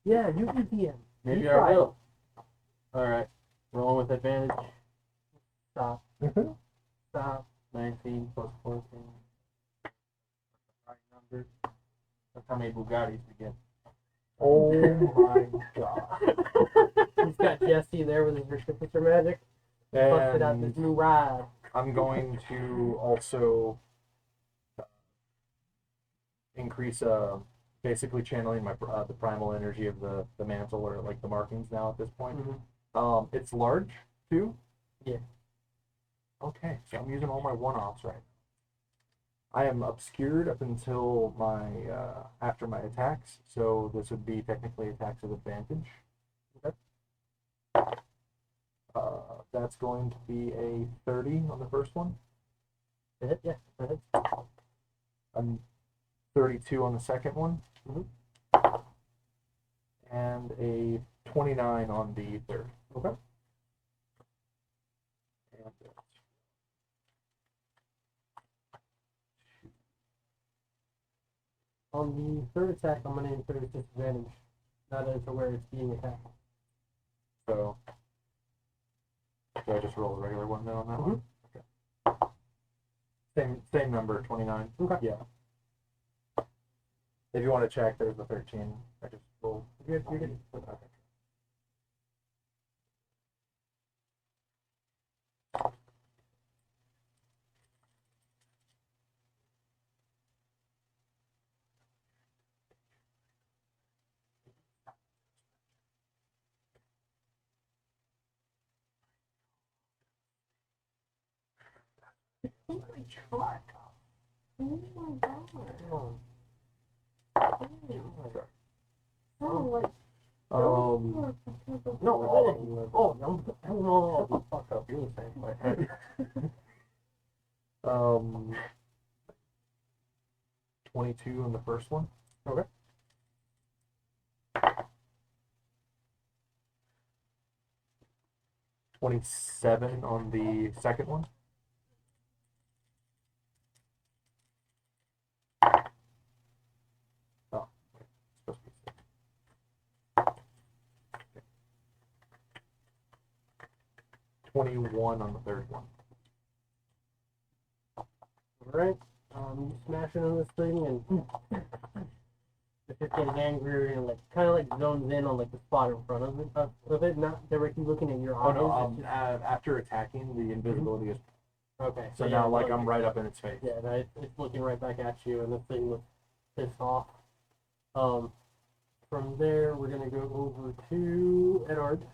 Yeah, you be DM. Maybe You I try. will. Alright. Rolling with advantage. Stop. Stop. 19 plus 14. Right number. That's how many Bugattis we get. oh my god. He's got Jesse there with his restricted magic. Busted out this And new ride. I'm going to also increase, basically channeling my the primal energy of the mantle, or like the markings now at this point. Mm-hmm. It's large too. Yeah. Okay, so I'm using all my one-offs right. I am obscured up until my after my attacks, so this would be technically attacks of advantage. Okay. That's going to be a 30 on the first one. Hit, yeah. Hit. 32 on the second one. Mhm. And a 29 on the third. Okay. And On the third attack, I'm going to include disadvantage. Not as to where it's being attacked. so, do I just roll a regular one then on that Mhm. one? Okay. Same number, 29. Okay. Yeah. If you want to check, there's the 13. I just rolled. You're good. Okay. No, all of you. Oh, no. Fuck up. You're the same way. 22 on the first one. Okay. 27 on the second one. Oh, wait, it's supposed to be 6. Okay. 21 on the third one. Alright. You smash into this thing and it's just getting angrier and like kind of like zones in on like the spot in front of it, not directly looking at your Oh eyes. no, it's just- after attacking, the invisibility is okay. so yeah, now like look- I'm right up in its face. Yeah, no, it's looking right back at you, and this thing looks pissed off. From there, we're gonna go over to Edward.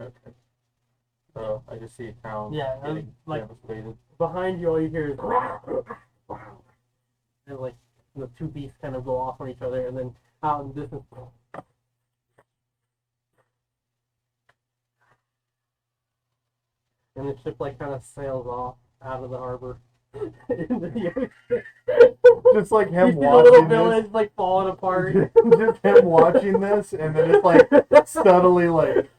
Okay. So I just see a town Yeah, getting like- devastated. Behind you, all you hear is and like the two beasts kind of go off on each other, and then out in the distance. And the ship like kind of sails off out of the harbor into the ocean. Just like You him see the little watching village like falling apart. this. Just him watching this, and then it's like steadily like.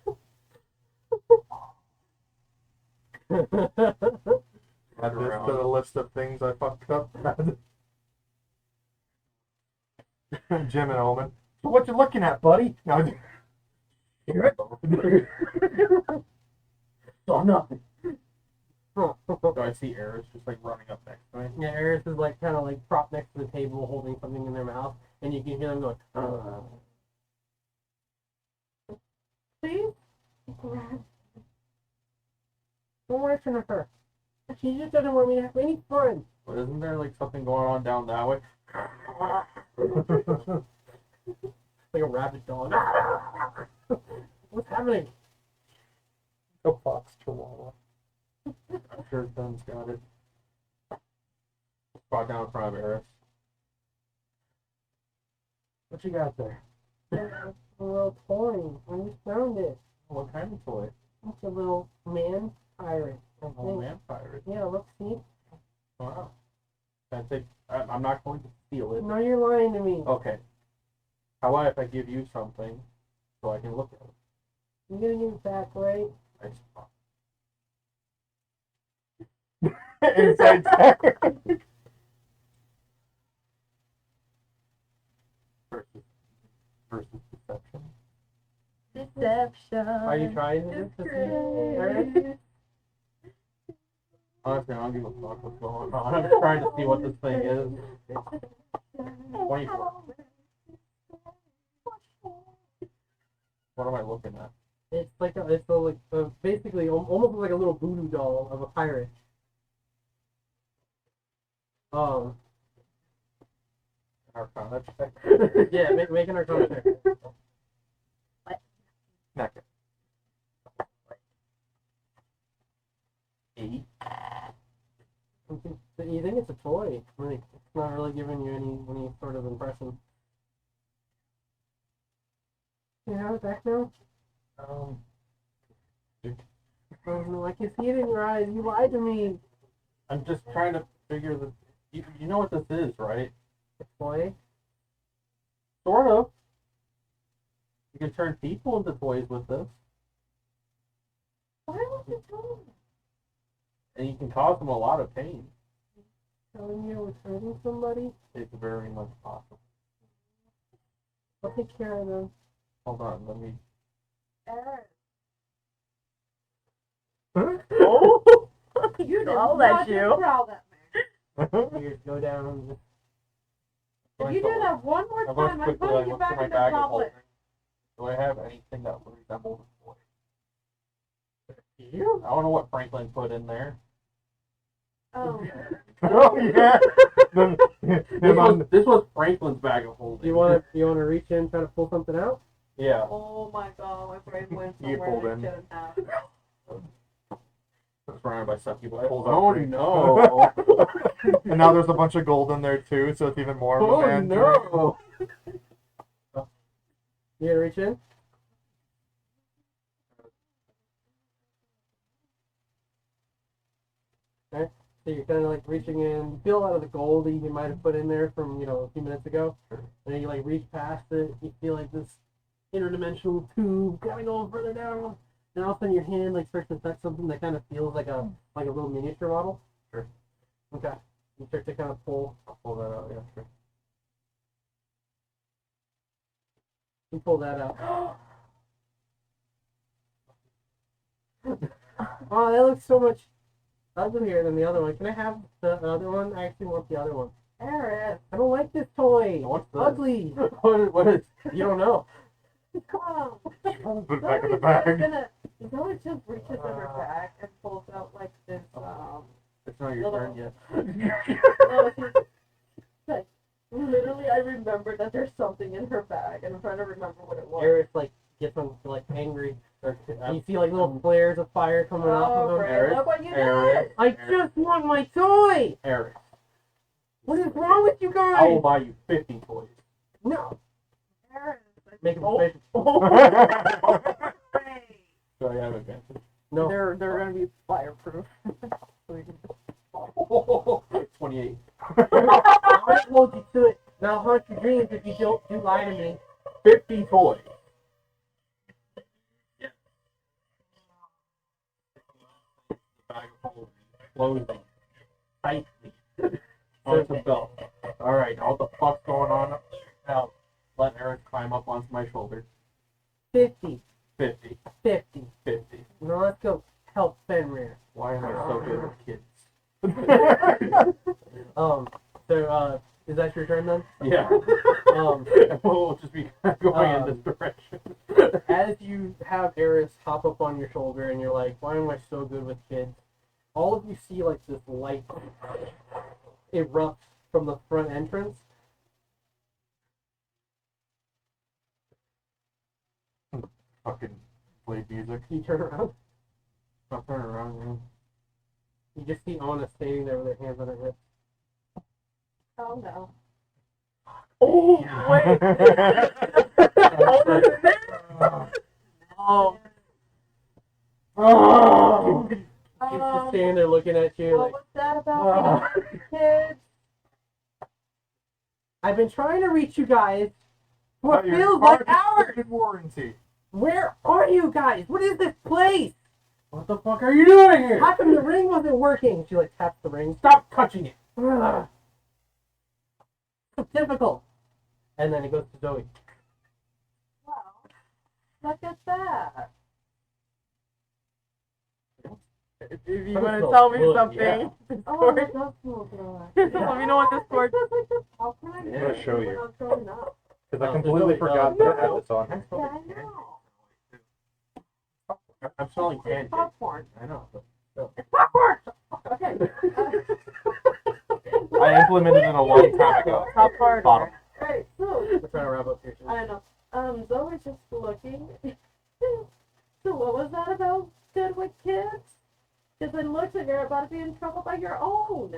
Add this to the list of things I fucked up. Jim and Omen. So what you looking at, buddy? No. Saw nothing. So I see Eris just like running up next to me. Yeah, Eris is like kind of like propped next to the table, holding something in their mouth, and you can hear them going. Please Don't listen to her. She just doesn't want me to have any fun. But isn't there like something going on down that way? Like a rabid dog. What's happening? A fox chihuahua. I'm sure Ben's got it. Squat down in front of Eris. What you got there? A little toy. I just found it. What kind of toy? It's a little man pirate. I Oh, think. man pirate. Yeah, look, see? Wow. I'm not going to steal it. No, you're lying to me. Okay. How about if I give you something so I can look at it? You're gonna give it back, right? I spot. Inside Versus deception. Deception. Are you trying to see? Eric? Honestly, I don't give a fuck what's going on. I'm trying to see what this thing is. 24. What am I looking at? It's like basically almost like a little voodoo doll of a pirate. Arcana check. Yeah, make an arcana check. Neck. 8. You think it's a toy? Like, it's not really giving you any sort of impression. You have it back now? Oh no, I can see it in your eyes. You lied to me. I'm just trying to figure the. You know what this is, right? A toy? Sort of. You can turn people into toys with this, Why was it told? and you can cause them a lot of pain. Telling you I was hurting somebody? It's very much possible. I'll take care of them. Hold on, let me. Eric. Oh! You I'll let you. Prowl that man. You just go down and just... If you do that one more I'm going time, to I'm quickly putting you look back through my in the bag of goblet. holding. Do I have anything that resembles a toy? You? I don't know what Franklin put in there. Oh. Oh yeah. This was Franklin's bag of holding. You wanna reach in and try to pull something out? Yeah. Oh my god, my brain went You somewhere pulled that in. shouldn't have. Surrounded by sucky boys. Pulls out Oh three. no! And now there's a bunch of gold in there too, so it's even more of a Oh man. no! You gonna reach in? Okay. So you're kind of like reaching in, you feel out of the gold that you might have put in there from, a few minutes ago. And then you like reach past it, you feel like this interdimensional tube kind of going further down. And all of a sudden your hand like starts to touch something that kind of feels like a little miniature model. Sure. Okay. You start to kind of pull. I'll pull that out, yeah, sure. You pull that out. Oh, that looks so much uglier than the other one. Can I have the other one? I actually want the other one. Eric. I don't like this toy. What's this? Ugly. What is? You don't know. Oh. Put it back in the bag. Zoe just reaches in her bag and pulls out like this, It's not your Little- turn yet. no, she's like, literally I remember that there's something in her bag and I'm trying to remember what it was. Eris like gets on like angry. And you see like little flares of fire coming off Oh, of him. great, look what you did! Eric. I just want my toy. Eric. What is wrong with you guys? I will buy you 50 toys. No. Eric. Make a Oh. decision. Do I have advantage? No. They're gonna be fireproof. 28. I hold you to it. Now haunt your dreams if you don't do lie to me. 50 toys. Bag of holding. Clothing. Tightly. Onto the belt. Alright, all the fuck's going on up there? Now, let Eric climb up onto my shoulder. 50. 50. 50. 50. Now let's go help Fenrir. Why am I so good with kids? Is that your turn then? Yeah. Um, We'll just be going in this direction. as you you have Eris hop up on your shoulder and you're like, why am I so good with kids? All of you see like this light erupt from the front entrance. Fucking play music. You turn around. I'll turn around, man. You just see Ona standing there with her hands on her hips. Oh no. Oh, wait! Oh. Oh. She's just standing there looking at you What like, was that about kids? I've been trying to reach you guys for what Your feels car like hours. is in warranty. Where are you guys? What is this place? What the fuck are you doing here? How come the ring wasn't working? She like taps the ring. Stop touching it. Ugh. It's difficult. And then it goes to Zoe. Wow. Look at that. If you That want to smells tell me good, something, yeah. Oh, that does smell good. let me know what this for. It's like the popcorn I I'm made gonna show when you. I was growing up. Because I Oh, completely there's forgot no- that I had this on. Yeah, I know. I'm smelling It's pancakes. popcorn. I know. It's popcorn! Okay. I implemented it a long time ago. Top part. Bottom. Right, so, We're trying to wrap up here. I don't know. Zoe's just looking. So what was that about good with kids? Because it looks like you're about to be in trouble by your own.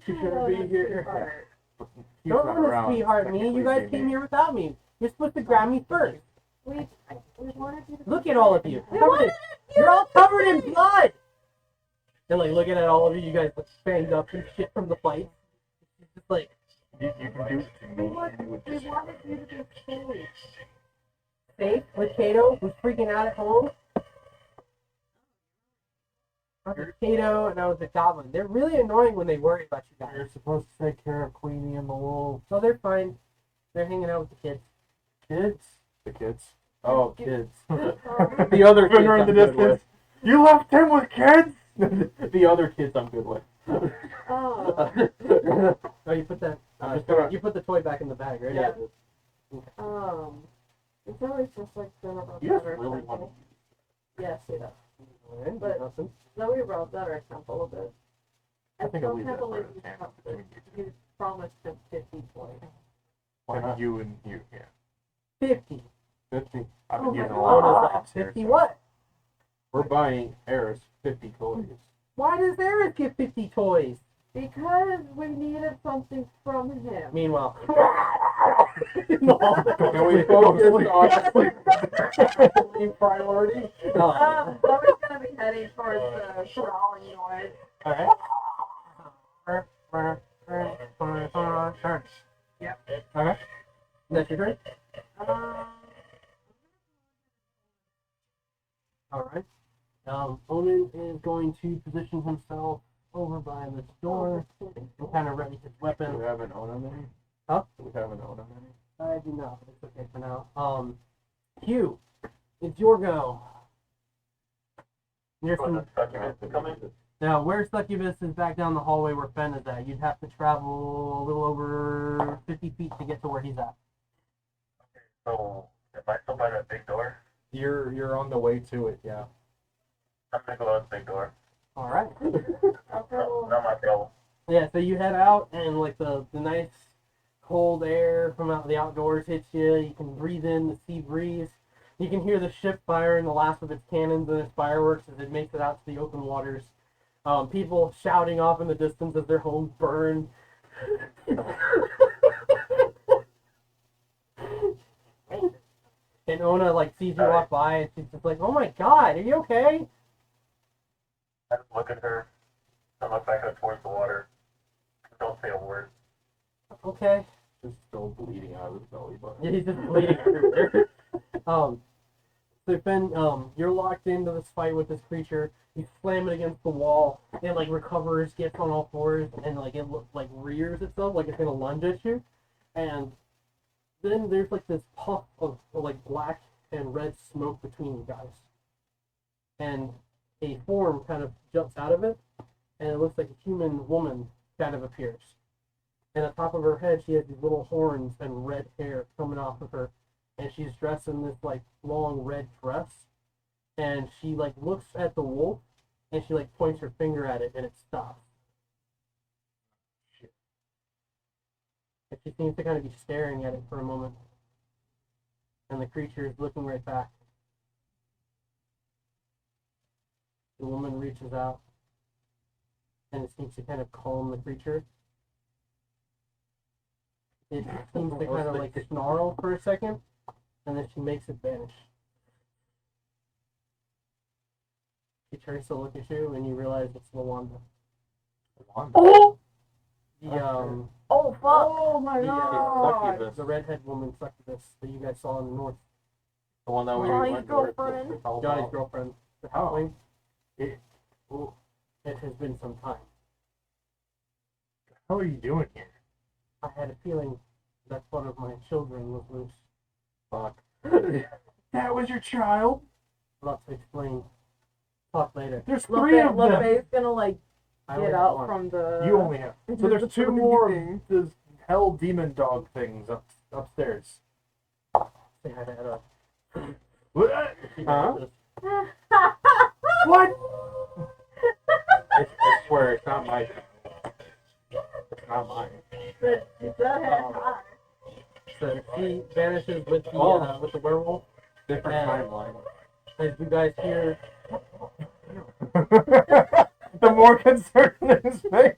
She's gonna be here. Sweetheart. He's Don't not run a around. sweetheart me. You guys came here without me. You're supposed to grab me first. We wanted you to Look at all of you. We Covered wanted in- You're all covered in blood. And like looking at all of you, you guys look banged up and shit from the fight. It's just like You can do it to We me. wanted and you would you just to be safe. safe with Kato, who's freaking out at home. I was Kato and I was a goblin. They're really annoying when they worry about you guys. You're supposed to take care of Queenie and the wolves. So they're fine. They're hanging out with the kids. Kids? The kids? Oh, kids. Um, The other kids Runner in I'm the good distance. with. You left him with kids? The other kids I'm good with. Oh, Oh, you put that. I'm just gonna- You put the toy back in the bag, right? Yeah. It's always just like the You guys really want to Yes, it does. Alright, But- awesome. Zoe wrote that our temple a bit. I think I'll still leave can't that part believe of the you camera trusted. between you two. You promised him 50 points. Why not? You and you, yeah. 50. 50. I've Oh been my using a God. lot What of is that? props here, 50 so- what? We're buying Eris 50 toys. Why does Eric get 50 toys? Because we needed something from him. Meanwhile. Can we focus on sleep priority? Zoe's gonna be heading towards the growling noise. Alright. Yep. Okay. That's your turn? Um, Alright. Onan is going to position himself over by this door and kind of ready his Do weapon. we have an Ona mini? Huh? Do we have an Ona mini? I do not, but it's okay for now. Hugh, it's your go. There's some, now, where Succubus is back down the hallway where Fen is at. You'd have to travel a little over 50 feet to get to where he's at. So, am I still by that big door? You're on the way to it, yeah. I'm gonna go out the big door. Alright. No, not my trouble. Yeah, so you head out and like the nice cold air from out the outdoors hits you. You can breathe in the sea breeze. You can hear the ship firing the last of its cannons and its fireworks as it makes it out to the open waters. People shouting off in the distance as their homes burn. And Ona like sees you walk by and she's just like, "Oh my God, are you okay?" I just look at her and look back up towards the water. Don't say a word. Okay. Just still bleeding out of his belly button. Yeah, he's just bleeding everywhere. So Finn, you're locked into this fight with this creature. You slam it against the wall. It like recovers, gets on all fours, and like it like rears itself like it's gonna lunge at you. And then there's like this puff of like black and red smoke between you guys. And a form kind of jumps out of it, and it looks like a human woman kind of appears. And on top of her head, she has these little horns and red hair coming off of her. and she's dressed in this like long red dress, and she like looks at the wolf, and she like points her finger at it, and it stops. And she seems to kind of be staring at it for a moment, and the creature is looking right back. The woman reaches out, and it seems to kind of calm the creature. It seems to kind of like snarl for a second, and then she makes it vanish. She turns to look at you, and you realize it's Lawanda. Oh! The fuck! Oh my Succubus. the redhead woman succubus that you guys saw in the north. The one that we Johnny's went north with girlfriend. the tall Johnny's ball. girlfriend, the halfling. It has been some time. What the hell are you doing here? I had a feeling that one of my children was loose. Fuck. That was your child? Lots to explain. Talk later. There's three of them. LeFay's gonna like I get only have out one. from the. You only have. So there's two more of those hell demon dog things upstairs. Say hi to Edda. What? Huh? What? I swear, it's not my child. It's not mine. But she does have eyes. So she vanishes with the werewolf. Different And- timeline. As you guys hear, The more concern in his face.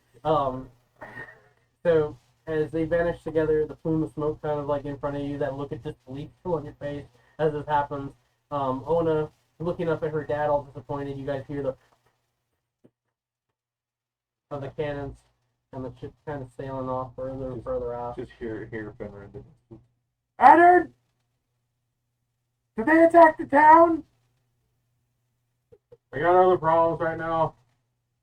so as they vanish together, the plume of smoke kind of like in front of you, that look of disbelief on your face as this happens. Ona looking up at her dad, all disappointed. You guys hear the of the cannons, and the ship kind of sailing off further and further out. Just hear Fenrir in the distance. Eddard! Did they attack the town? I got other problems right now.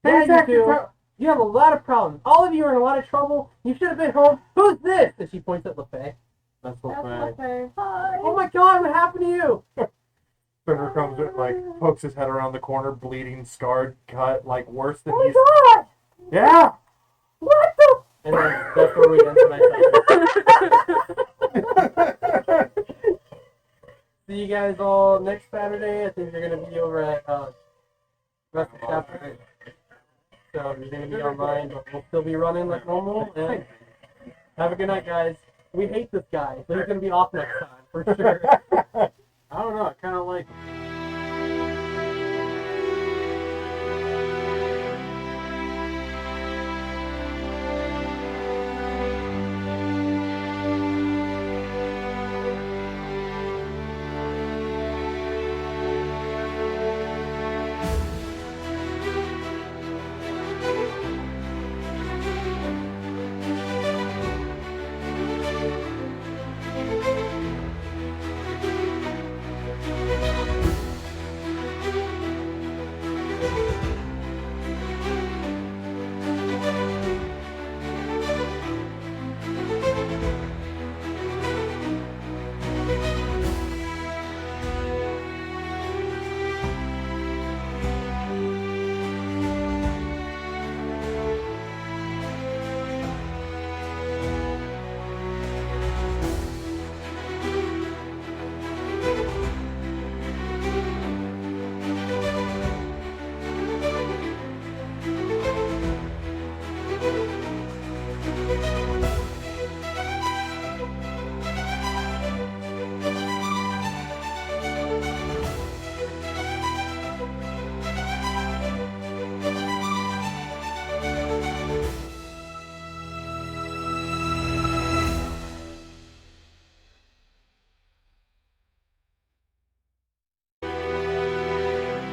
They Yeah, you attacked the do. town. You have a lot of problems. All of you are in a lot of trouble. You should have been home. Who's this? And she points at LeFay. That's That's what LeFay. Oh my God! What happened to you? Fenrir comes with, like, pokes his head around the corner, bleeding, scarred, cut, like, worse than Oh my he's... god! Yeah! What the? And then that's where we end tonight's episode. See you guys all next Saturday. I think you're gonna be over at Rest of Chapter. So you're gonna be online, but we'll still be running like normal. And have a good night, guys. We hate this guy, so he's gonna be off next time for sure. I don't know. I kind of like